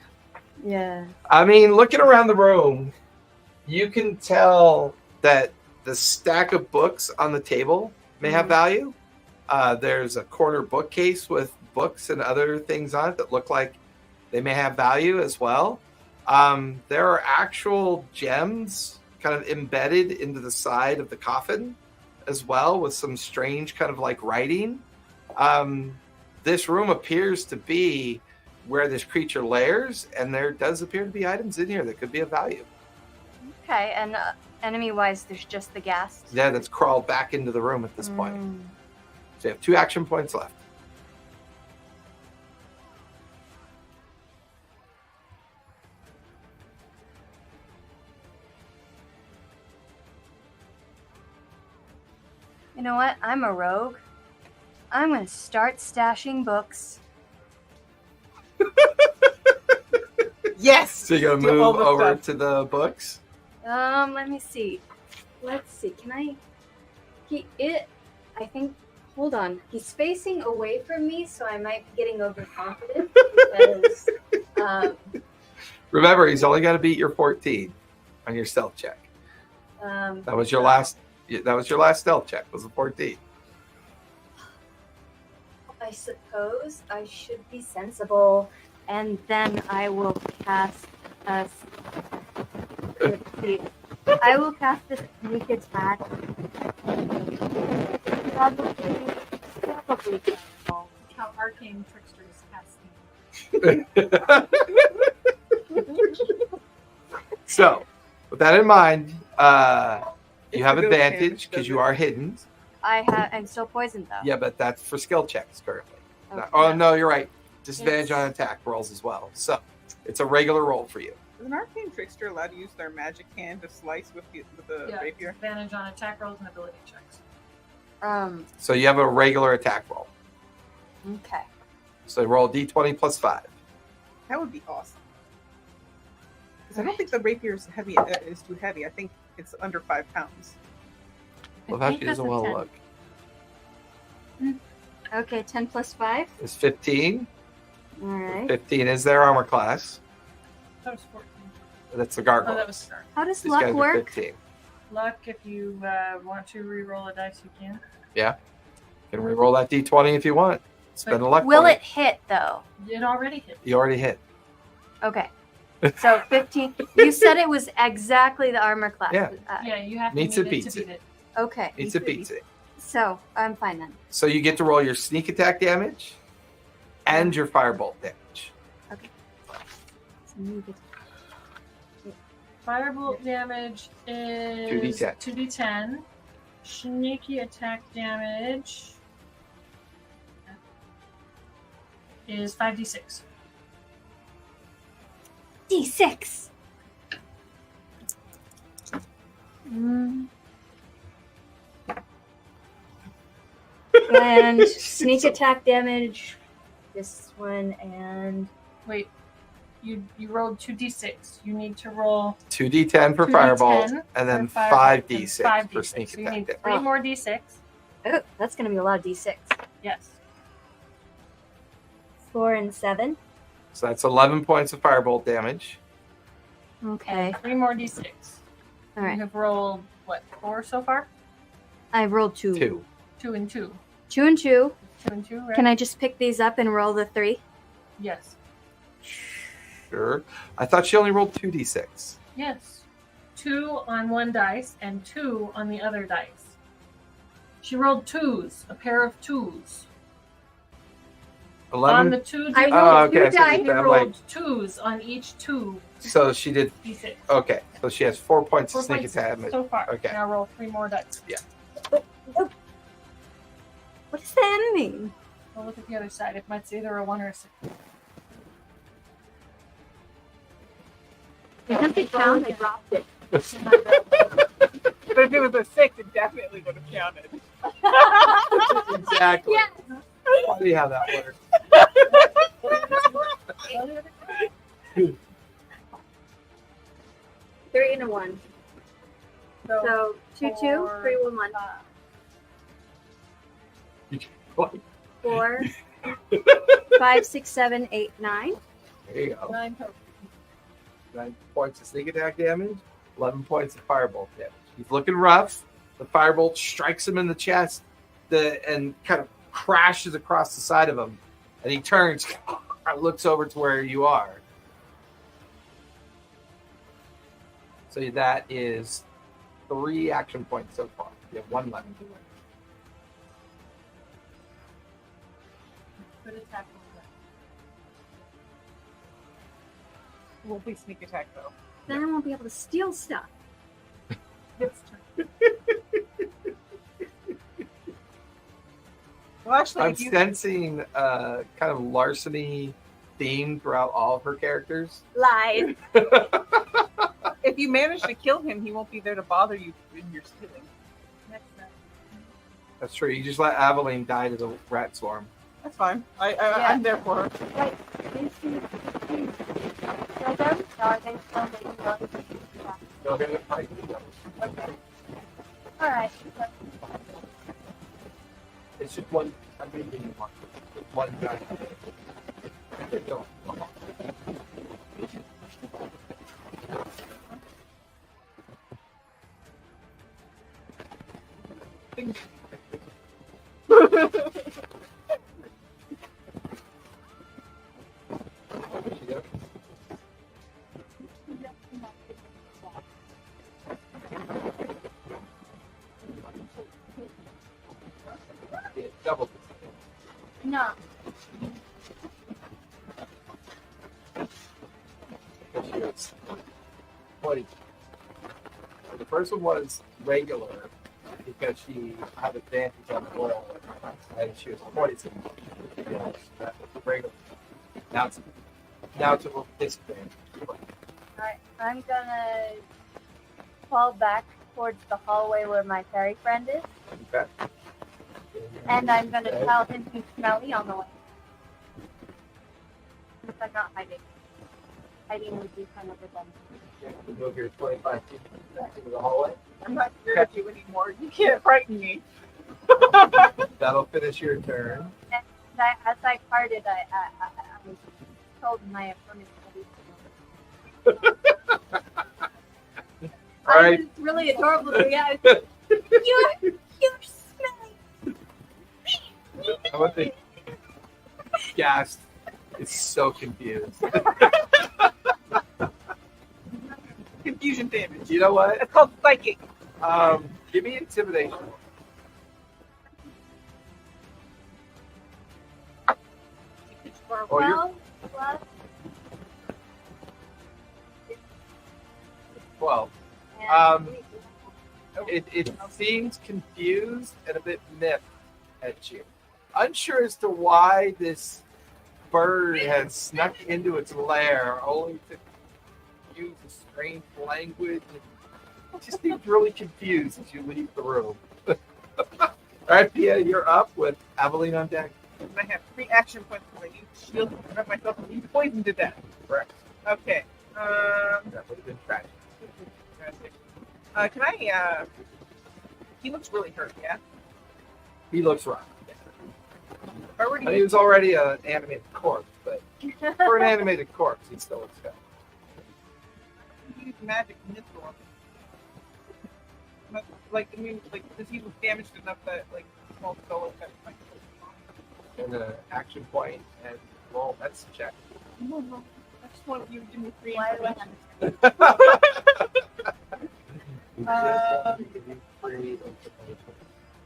Yeah. I mean, looking around the room, you can tell that the stack of books on the table may have value. There's a corner bookcase with books and other things on it that look like they may have value as well. There are actual gems kind of embedded into the side of the coffin as well, with some strange kind of like writing. This room appears to be where this creature lairs, and there does appear to be items in here that could be of value. Okay. And enemy-wise, there's just the ghast. Yeah, that's crawled back into the room at this point. So you have 2 action points left. You know what? I'm a rogue. I'm gonna start stashing books. Yes. So you're Do gonna all move the over stuff. to the books. Let me see. Let's see. Can I? I think. Hold on. He's facing away from me, so I might be getting overconfident because. Remember, he's only got to beat your 14 on your stealth check. That was your last. That was your last stealth check. Was a 14. I suppose I should be sensible, and then I will cast a. Let's see. I will cast a sneak attack. Probably. How arcane tricksters casting. So, with that in mind, you It's have a good advantage advantage, because does you it? are hidden. I'm still poisoned though. Yeah, but that's for skill checks currently. Okay. Oh no, you're right. Disadvantage on attack rolls as well. So it's a regular roll for you. Is an arcane trickster allowed to use their magic hand to slice with the Yeah, rapier? advantage on attack rolls and ability checks. So you have a regular attack roll. Okay. So roll d20 plus 5. That would be awesome. Because I don't think the rapier is heavy. Is too heavy. I think it's under 5 pounds. Well, I that think she that's doesn't a well 10. look. Okay, 10 plus 5. It's 15. All right. 15 is their armor class. That was 14. That's the Oh, gargoyle. that was start. How does These luck guys are work? 15. Luck, if you want to re-roll a dice, you can. You can re-roll that d20 if you want. Spend a luck Will point. it hit though? It already hit. You already hit. Okay. So 15. You said it was exactly the armor class. Yeah. Yeah, you have to Meets meet it, it beats to it. beat it. Okay. Meets it, beats it. So I'm fine then. So you get to roll your sneak attack damage and your firebolt damage. So you get- Firebolt damage is 2d10. 2d10. Sneaky attack damage is 5d6. D6. Mm. And sneak attack damage. This one and Wait, you rolled 2d6. You need to roll 2d10 for 2d10 firebolt and then for firebolt 5d6 and for 5d6. sneak So you attack need damage. 3 more d6. oh, that's gonna be a lot of D6. Yes. 4 and 7. So that's 11 points of firebolt damage. Okay. And 3 more d6. All right. You have rolled, what, 4 so far? I rolled 2. 2. 2 and 2. 2 and 2. 2 and 2, right? Can I just pick these up and roll the 3? Yes. Sure. I thought she only rolled 2d6. Yes. 2 on one dice and 2 on the other dice. She rolled 2s, a pair of 2s. 11. On the 2 I d6, rolled okay, two so dice. she I'm rolled like, 2s on each 2 so she did. d6. Okay, so she has 4 points 4 of sneak points attack damage. so far. Okay. Now roll 3 more dice. What does that mean? We'll look at the other side. It might say either a 1 or a 6. Because it counted, I dropped it. But if it was a 6, it definitely would have counted. Exactly. Yeah. Funny how that works. 3 and a 1. So 2, 2, 4, 3, 1, 1. 4, 5, 6, 7, 8, 9. There you go. 9 total. 9 points of sneak attack damage, 11 points of firebolt damage. He's looking rough. The firebolt strikes him in the chest and kind of crashes across the side of him. And he turns and looks over to where you are. So that is 3 action points so far. You have 1 left. Good attack. Won't be sneak attack though. Then I won't be able to steal stuff. It's turn. Well, actually, I'm if you, sensing kind of larceny theme throughout all of her characters. Lies. if you manage to kill him, he won't be there to bother you when you're stealing. Next round. That's true. You just let Aveline die to the rat swarm. That's fine. Yeah. I'm there for her. Alright. It's just one. I'm reading one guy. Double. No. She goes 20. The first one was regular because she had advantage on the roll, and she was poisoned. Yeah, that was regular. Now it's a little disadvantage. Alright, I'm gonna fall back towards the hallway where my fairy friend is, Okay. and I'm gonna tell him to smell me on the way. Since I'm not hiding. Hiding would be kind of redundant. Move your 25 feet back into the hallway. I'm not scared of you anymore. You can't frighten me. That'll finish your turn. And as I parted, I was told my opponent All right. It's really adorable to react. You're smelly. How about the Ghast is so confused. Confusion damage. You know what? It's called psychic. Give me intimidation. Oh, you're 12 plus 12. and It seems confused and a bit miffed at you. Unsure as to why this bird has snuck into its lair only to use a strange language. It just seems really confused as you leave the room. All right, Pia, you're up with Aveline on deck. I have 3 action points because I use shield to prevent myself from being poisoned to death. Correct. Okay. That would have been tragic. Can I? He looks really hurt. Yeah. He looks rough. If I were to He was already an animated corpse, but for an animated corpse, he still looks good. use magic missile, like I mean, like does he look damaged enough that like small skull effect might And an action point and roll medicine check. No, no. I just want you to give me 3 why do I have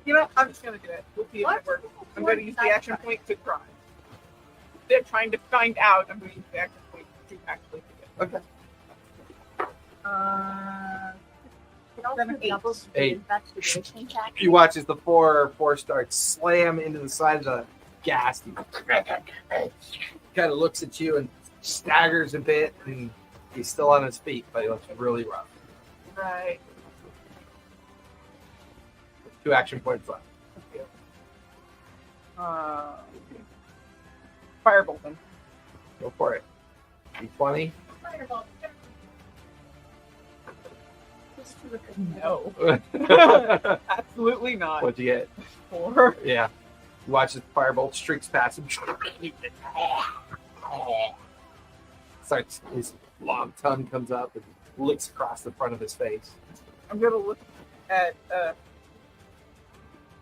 You know, I'm just gonna do it. We'll see if it works. I'm gonna use the action point to try. They're trying to find out. I'm gonna use the action point to actually do it. Okay. It also 7, 8. doubles the 8. investigation check. You watch as the four stars slam into the side of the gas. He kind of looks at you and staggers a bit, and he's still on his feet, but he looks really rough. Right. 2 action points left. Firebolt him. Go for it. D20. Fireball. No. What'd Absolutely not. you get? 4. Yeah. You watch as the firebolt streaks past him. Starts, his long tongue comes up and licks across the front of his face. I'm gonna look at.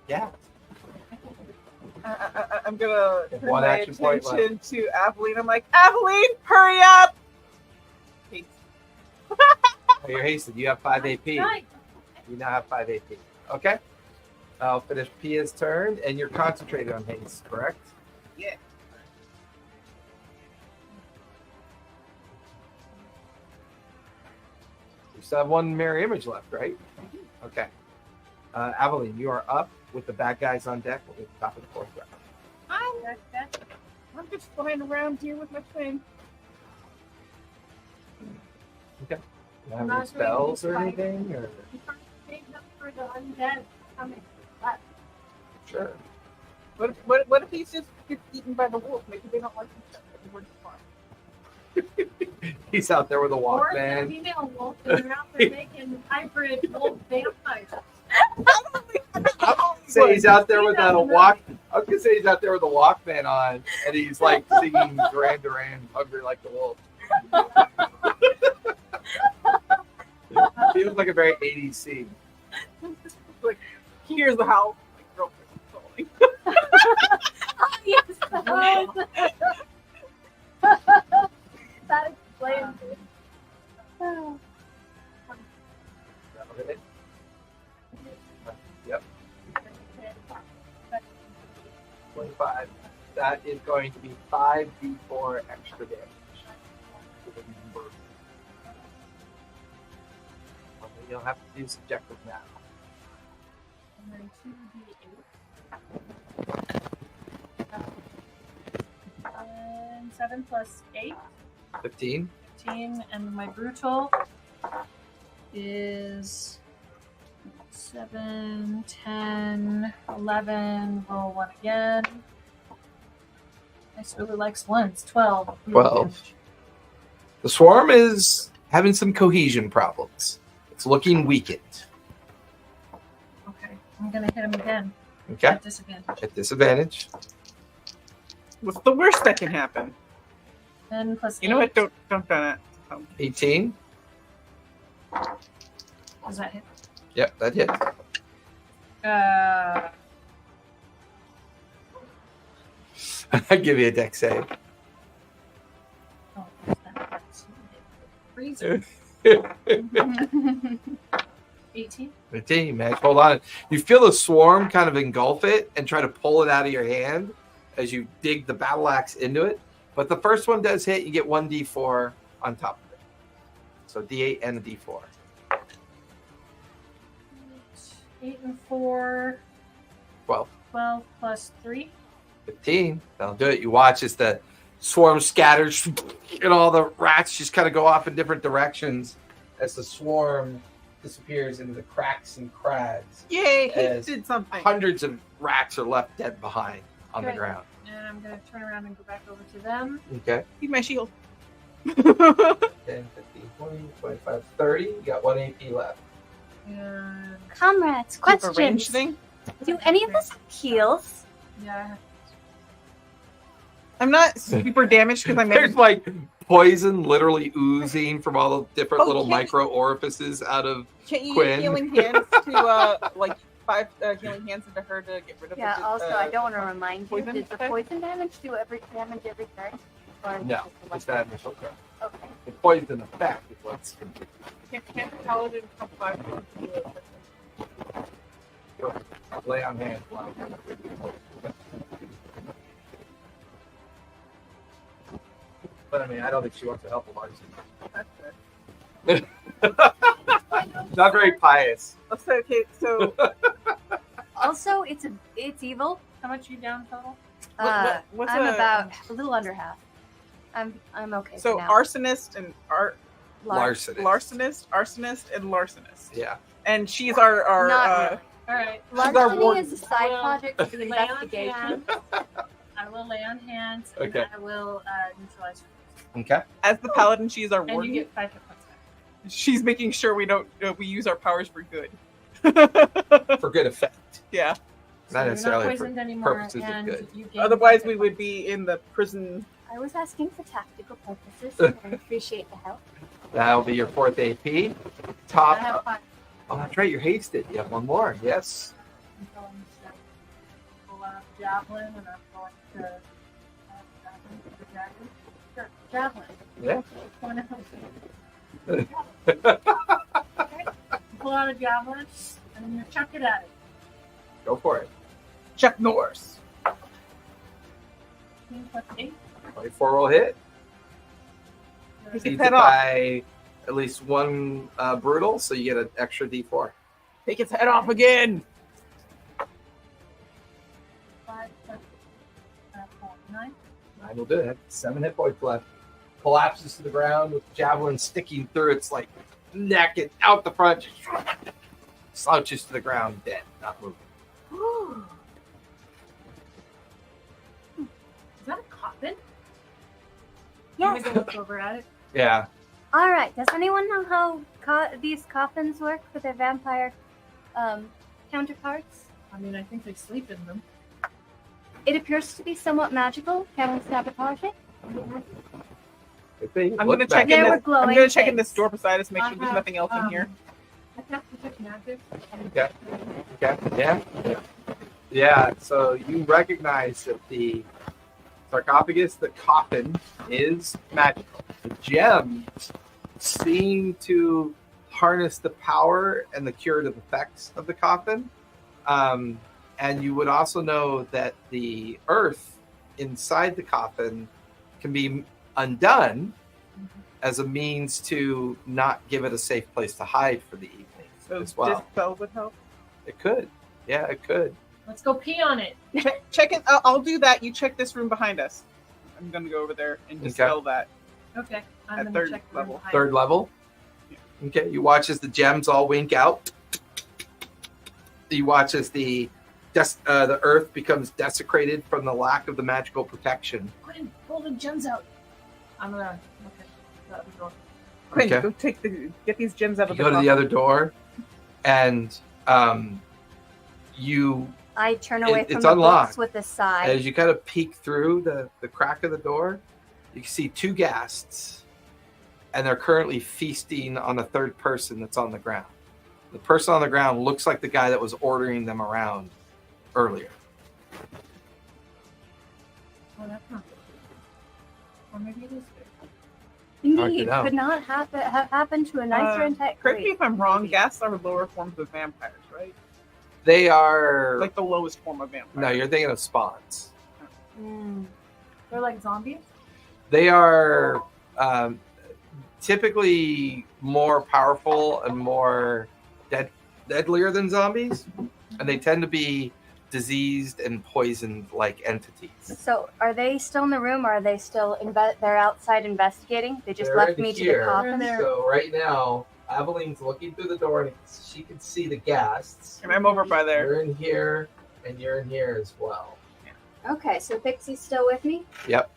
Yeah. I'm gonna turn One my action point attention to Aveline. I'm like, Aveline, hurry up! Peace. Oh, you're hasted. You have 5 AP. Right. You now have 5 AP. Okay. I'll finish Pia's turn, and you're concentrated on haste, correct? Yeah. You still have 1 mirror image left, right? Okay. Aveline, you are up with the bad guys on deck at the top of the 4th round. I'm just flying around here with my twin. Okay. Do you have any spells or anything? Or? For the undead coming. Sure. What if he's just gets eaten by the wolf? Maybe they don't like him. We're just fine. He's out there with a Or the Walkman. female wolf, and they're out there making hybrid wolf vampires. Say he's out there with a walk. I was gonna say he's out there with a Walkman on, and he's like singing Duran Duran, "Hungry Like the Wolf." Feels like a very 80s scene. Like, here's the house. Like, girlfriend calling. Oh, yes. That explains it. Oh. Yep. 25. That is going to be 5d4 extra damage. You'll have to do subjective now. And then 2d8. And 7 plus 8, 15. 15, and my brutal is 7, 10, 11. Roll 1 again. This really likes ones. 12. 12. The swarm is having some cohesion problems. It's looking weakened. Okay, I'm gonna hit him again Okay. at disadvantage. At disadvantage. What's the worst that can happen? 10 plus 8. You know what? Don't that. 18. Does that hit? Yep, that hits. I give you a deck save. Oh, there's that. Freezer. 18. 15, Max. Hold on. You feel the swarm kind of engulf it and try to pull it out of your hand as you dig the battle axe into it. But the first one does hit. You get 1d4 on top of it. So d8 and a d4. 8 and 4. 12. 12 plus 3. 15. That'll do it. You watch as the swarm scatters and all the rats just kind of go off in different directions as the swarm disappears into the cracks and crags. Yay, he As did something. Hundreds of rats are left dead behind on the Good. ground. And I'm going to turn around and go back over to them. Okay. Keep my shield. 10, 15, 20, 25, 30. You got 1 AP left. And Comrades, Keep a range questions. thing. Do any of us have heals? yeah, I'm not super damaged because I'm There's like poison literally oozing from all the different Oh, little can't micro orifices out of. Can't you Quinn. use healing hands to like 5 healing hands into her to get rid of Yeah. the, Also, I don't want to remind you. poison Did the effect? poison damage do every turn? Or No, just the it's one? that initial turn. Okay. The poison effect is what's. can't paladin come 5 Lay on hands. But I mean, I don't think she wants to help Elijah. Not very pious. Okay, so Also, it's evil. how much you down total? what's I'm a- about a little under half. I'm okay. so for now. arsonist and Larcenist. arsonist, and larcenist. Yeah. And she's our Not uh, really. All right. our Larceny warden. is a side Well, project for the lay on investigation. hands. I will lay on hands. Okay. And I will neutralize. Okay. as the paladin, she's our And warden. you get 5 hit points back. She's making sure we don't we use our powers for good. For good effect. Yeah. So Not you're necessarily not for poisoned anymore, purposes of and good. you gain Otherwise, 5 we hit would points. be in the prison. I was asking for tactical purposes. I appreciate the help. That'll be your 4th AP. I Top. have 5. Oh, that's right. You're hasted. You have one more. Yes. I'm going to pull out javelin, and I'm going to javelin. Sure, javelin. Yeah. Going to okay. Pull out a javelin, and I'm going to chuck it at it. Go for it. Chuck Norris. 15 plus 8. 24 will hit. Take his Beats head it off. by at least 1 brutal, so you get an extra D4. Take its head off again. 5 plus 4, 9. 9 will do it. 7 hit points left. Collapses to the ground with the javelin sticking through its like neck and out the front. Just slouches to the ground, dead, not moving. Is that a coffin? Yes. I'm going to look over at it. Yeah. All right. Does anyone know how these coffins work for their vampire counterparts? I mean, I think they sleep in them. It appears to be somewhat magical. Can we sabotage it? Good thing. I'm Look gonna back check There in. were This, I'm glowing gonna check in this things. door beside us, make sure I there's have, nothing else in here. I cast detect magic. Okay. Okay. Yeah. Yeah. So you recognize that the sarcophagus, the coffin, is magical. The gems seem to harness the power and the curative effects of the coffin. And you would also know that the earth inside the coffin can be undone as a means to not give it a safe place to hide for the evening So as well. dispel would help. It could. Yeah, it could. Let's go pee on it. Check it. I'll do that. You check this room behind us. I'm gonna go over there and dispel that. Okay. I'm At going third to check the level. room behind. Third level. Okay, you watch as the gems all wink out. You watch as the earth becomes desecrated from the lack of the magical protection. Quinn, pull the gems out. I'm going to okay. That was wrong. Quinn, Okay. go get these gems out You of the go to the coffin. other door, and you, I turn away It's from the unlocked. books with a sigh. as you kind of peek through the crack of the door, you can see 2 ghasts, and they're currently feasting on a third person that's on the ground. The person on the ground looks like the guy that was ordering them around earlier. Oh, that's not good. Or maybe it is good. Hard to Indeed, know. could not have happened to a nicer intact. Correct me if I'm wrong. Maybe. Ghasts are lower forms of vampires, right? They are. Like the lowest form of vampire. No, you're thinking of spawns. They're like zombies? They are typically more powerful and more deadlier than zombies, and they tend to be diseased and poisoned like entities. So, are they still in the room, or are they still they're outside investigating? They just They're left in me to here. the coffin. So right now, Aveline's looking through the door and she can see the ghasts. And I'm over by there. You're in here, and you're in here as well. Okay, so Pixie's still with me. Yep.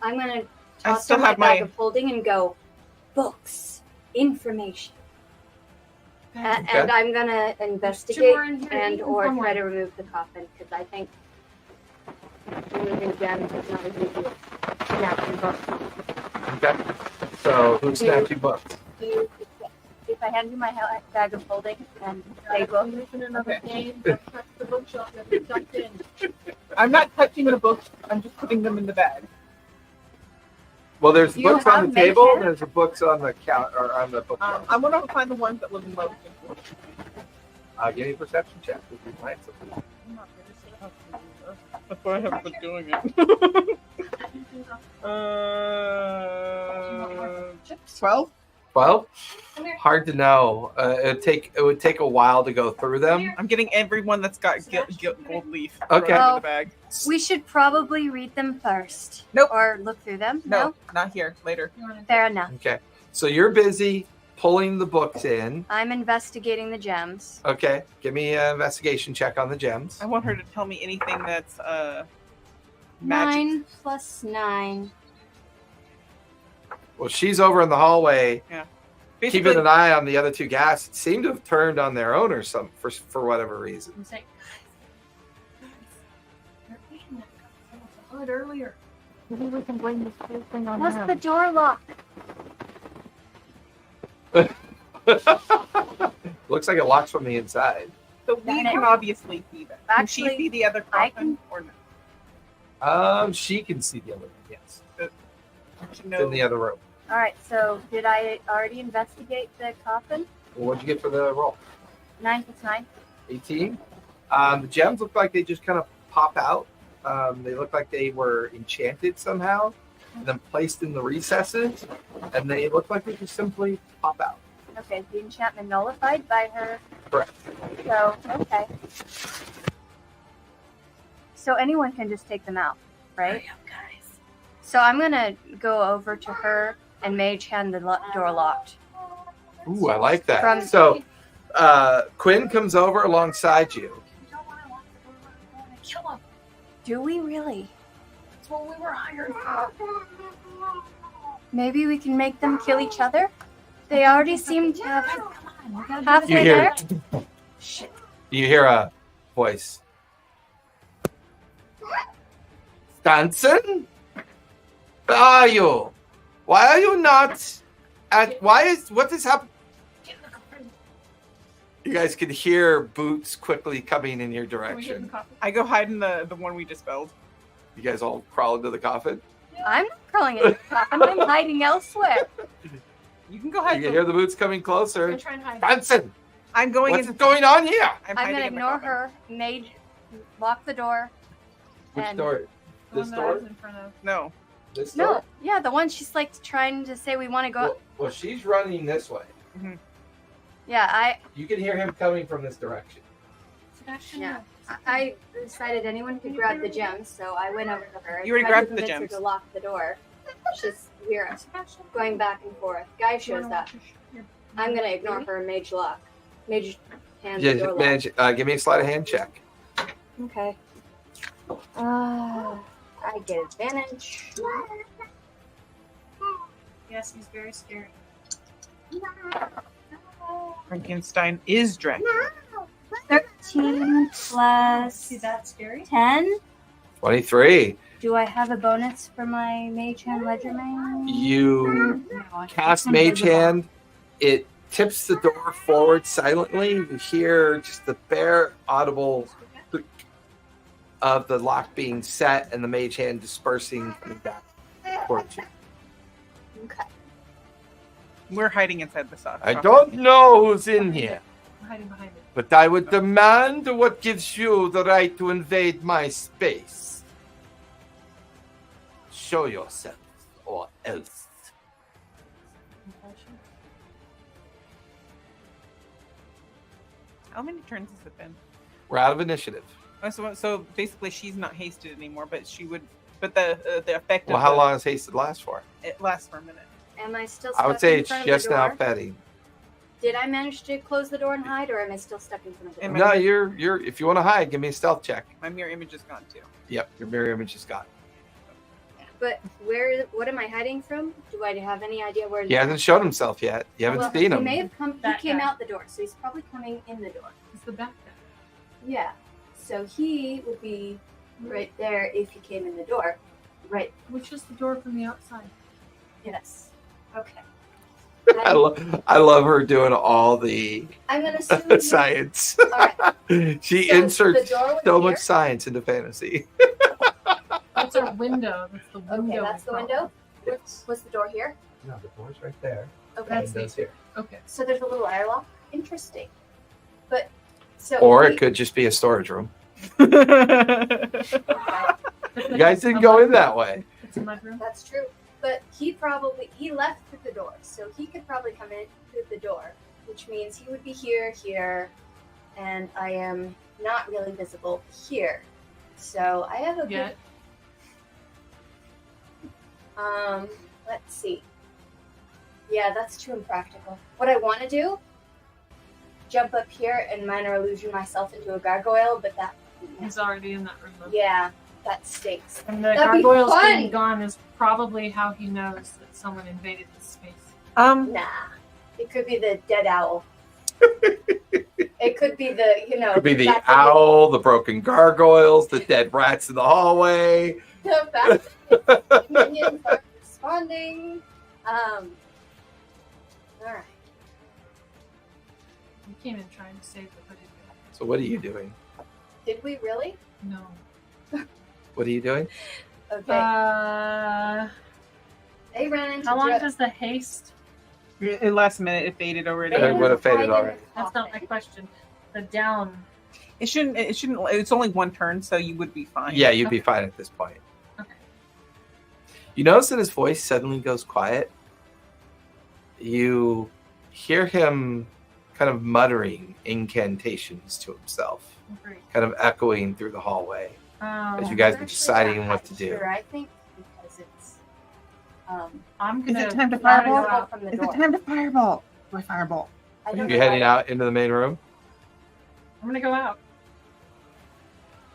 I'm gonna I toss still her my have bag my. of holding and go, books, information, and I'm gonna investigate Two more in here, and eat or from try one. to remove the coffin because I think removing gems is not as easy as snapping books. Okay. So who snapped you books? If I hand you my bag of holding and they book, in another game, don't touch the bookshelf that we tucked in. I'm not touching the books. I'm just putting them in the bag. Well, there's You books on have the table. Mayhem? There's the books on the count or on the bookshelf. I want to find the ones that live in Logan. Give me a perception check. If you find something. That's why I haven't been doing it. 12? 12? Come here. Hard to know. It would take a while to go through them. I'm getting everyone that's got gold leaf. Okay. thrown into Oh. the bag. we should probably read them first. Nope. Or look through them. No, not here. Later. Fair enough. Okay. So you're busy pulling the books in. I'm investigating the gems. Okay. Give me an investigation check on the gems. I want her to tell me anything that's magic. 9 plus 9. Well, she's over in the hallway Basically, keeping an eye on the other two guys. It seemed to have turned on their own or some for whatever reason. I'm saying, they're eating that so much earlier. Maybe we can blame this whole thing on Was the door locked? Looks like it locks from the inside. so we Darn it. can obviously see that. Can she Actually, see the other I coffin or no? She can see the other one. Yes, She it's in knows. the other room. All right, so did I already investigate the coffin? Well, what'd you get for the roll? 9 plus 9. 18. The gems look like they just kind of pop out. They look like they were enchanted somehow, and then placed in the recesses, and they look like they just simply pop out. Okay, the enchantment nullified by her. Correct. So, okay. So anyone can just take them out, right? So I'm going to go over to her and mage hand the door locked. Ooh, I like that. From- So, Quinn comes over alongside you. You don't want to lock the door. I want to kill him. Do we really? That's what we were hired for. Maybe we can make them kill each other? They already seem to have Come on, we gotta do halfway You hear there. Shit. You hear a voice. Stanson? Where are you? Why are you not at what is happening? Get in the coffin. You guys can hear boots quickly coming in your Can we get in the direction. coffin? I go hide in the one we dispelled. You guys all crawl into the coffin. I'm not crawling in the coffin. I'm hiding elsewhere. You can go You hide. can hear the boots coming Go closer. try and hide. Stanson, I'm going what's in. going on here? I'm hiding going to in the ignore coffin. her, mage, lock the door. Which And- door? The This one that I was door? in front of. No. This door? No, yeah, the one she's like trying to say we want to go. Well, she's running this way. Yeah, You can hear him coming from this direction. Sebastian, Yeah. no. I decided anyone could grab the gems, so I went over to her. You already tried to grabbed the convince her gems. to lock the door. We're Sebastian, going back and forth. Guy you shows wanna up. watch your- I'm gonna ignore her and mage lock. Mage hand the Yeah, door man, lock. give me a sleight of hand check. Okay. I get advantage. Yes, he's very scary. Frankenstein is Dracula. 13 plus See that scary? 10. 23. Do I have a bonus for my mage hand ledger main? You No, I cast Mage Hand. It tips the door forward silently. You hear just the bare audible of the lock being set and the mage hand dispersing coming back towards you. Okay. We're hiding inside the soft. I don't know who's in here, I'm hiding behind it. but I would demand what gives you the right to invade my space. Show yourself, or else. Compulsion. How many turns has it been? We're out of initiative. Oh, so basically, she's not hasted anymore, but she would. But the effect. Well, of how the- long does hasted last for? It lasts for a minute. Am I still? I would stuck say in it's front of the just now door? petting. Did I manage to close the door and hide, or am I still stuck in front of the Am door? I- No, you're. If you want to hide, give me a stealth check. My mirror image is gone too. Yep, your mirror image is gone. But what am I hiding from? Do I have any idea where? He hasn't shown himself yet. You haven't Well, seen he him. may have come. He That came guy. out the door, so he's probably coming in the door. It's the back guy. Yeah. So he would be right there if he came in the door. Right. Which is the door from the outside. Yes. Okay. I love her doing all the I'm gonna assume. science. All right. She So inserts the door was so here? much science into fantasy. That's our window. That's the window. Okay, that's the window. Was the door here? No, the door's right there. Okay. That's Window's here. Okay. So there's a little airlock. Interesting. But so. Or he- it could just be a storage room. Okay, You guys didn't go in that way. It's a mudroom. that's true. But he left through the door, so he could probably come in through the door, which means he would be here, and I am not really visible here. So I have a good. Yet. Let's see. Yeah, that's too impractical. What I want to do, jump up here and minor illusion myself into a gargoyle, but that, He's already in that room. Though. yeah, that stinks. And the That'd be gargoyles fun. being gone is probably how he knows that someone invaded his space. Nah, it could be the dead owl. It could be the, Could be the fact that owl, the broken gargoyles, the dead rats in the hallway. The fact that the minions aren't responding. All right. We came in trying to save the hooded guy. So what are you doing? Did we really? No. What are you doing? Okay. They ran into. How long Dre- does the haste? In last minute, it faded already. It would have faded hiding already. That's not my question. The down. It shouldn't. It's only one turn, so you would be fine. Yeah, you'd be fine at this point. Okay. You notice that his voice suddenly goes quiet. You hear him kind of muttering incantations to himself, Great. kind of echoing through the hallway as you Um, guys I'm are actually deciding not what to do. Sure, I think because it's. I'm Is gonna. it time to fly fireball? out. from the Is door. it time to fireball? Or fireball? I don't You're know heading why- out into the main room. I'm gonna go out.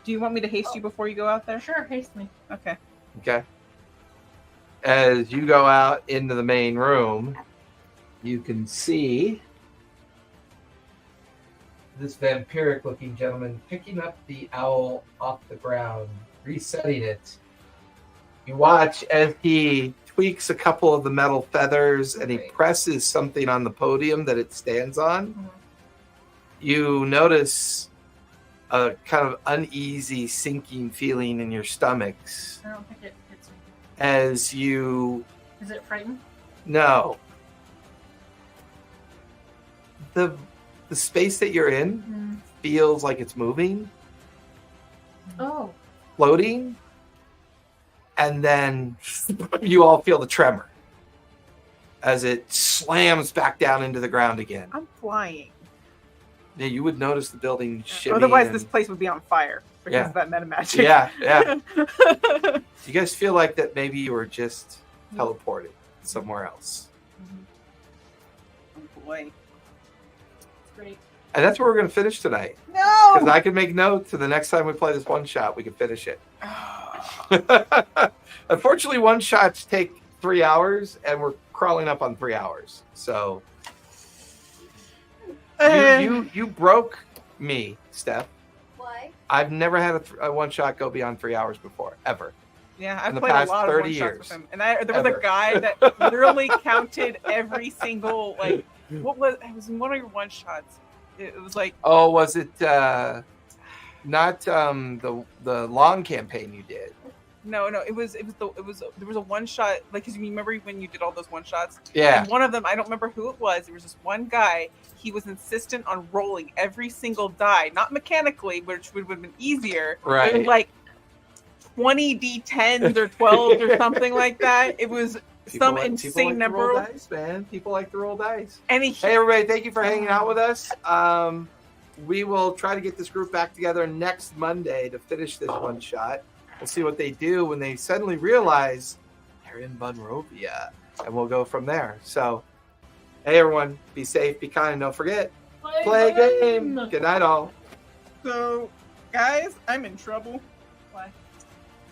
Do you want me to haste you before you go out there? Sure, haste me. Okay. Okay. As you go out into the main room, you can see this vampiric looking gentleman picking up the owl off the ground, resetting it. You watch as he tweaks a couple of the metal feathers and he Great. presses something on the podium that it stands on. Mhm. You notice a kind of uneasy sinking feeling in your stomachs I don't think it hits me. as you Is it frightened? know the space that you're in feels like it's moving, Oh. floating, and then you all feel the tremor as it slams back down into the ground again. I'm flying. Yeah, you would notice the building shimmy. Otherwise, and- this place would be on fire because Yeah. of that meta magic. Yeah, yeah. You guys feel like that maybe you were just teleported somewhere else. Oh boy. It's great. And that's where we're going to finish tonight. No. Because I can make note to the next time we play this one shot, we can finish it. Unfortunately, one shots take 3 hours, and we're crawling up on 3 hours. So you broke me, Steph. Why? I've never had a one shot go beyond 3 hours before, ever. Yeah, In I've the played past a lot of 30 one shots years. with him, and there was Ever. a guy that literally counted every single what was it was in one of your one shots. It was like Oh, was it not the long campaign you did. No, there was a one shot, like, because you remember when you did all those one shots? Yeah. And one of them, I don't remember who it was. There was just one guy. He was insistent on rolling every single die, not mechanically, which would have been easier. Right. But like 20 d10s or 12s or something like that. It was some insane number. People like to roll dice, man. People like to roll dice. And Hey, everybody! Thank you for hanging out with us. We will try to get this group back together next Monday to finish this one shot. We'll see what they do when they suddenly realize they're in Monrovia, and we'll go from there. So, hey, everyone, be safe, be kind, and don't forget, play a game. Good night, all. So, guys, I'm in trouble. Why?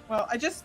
Well, I just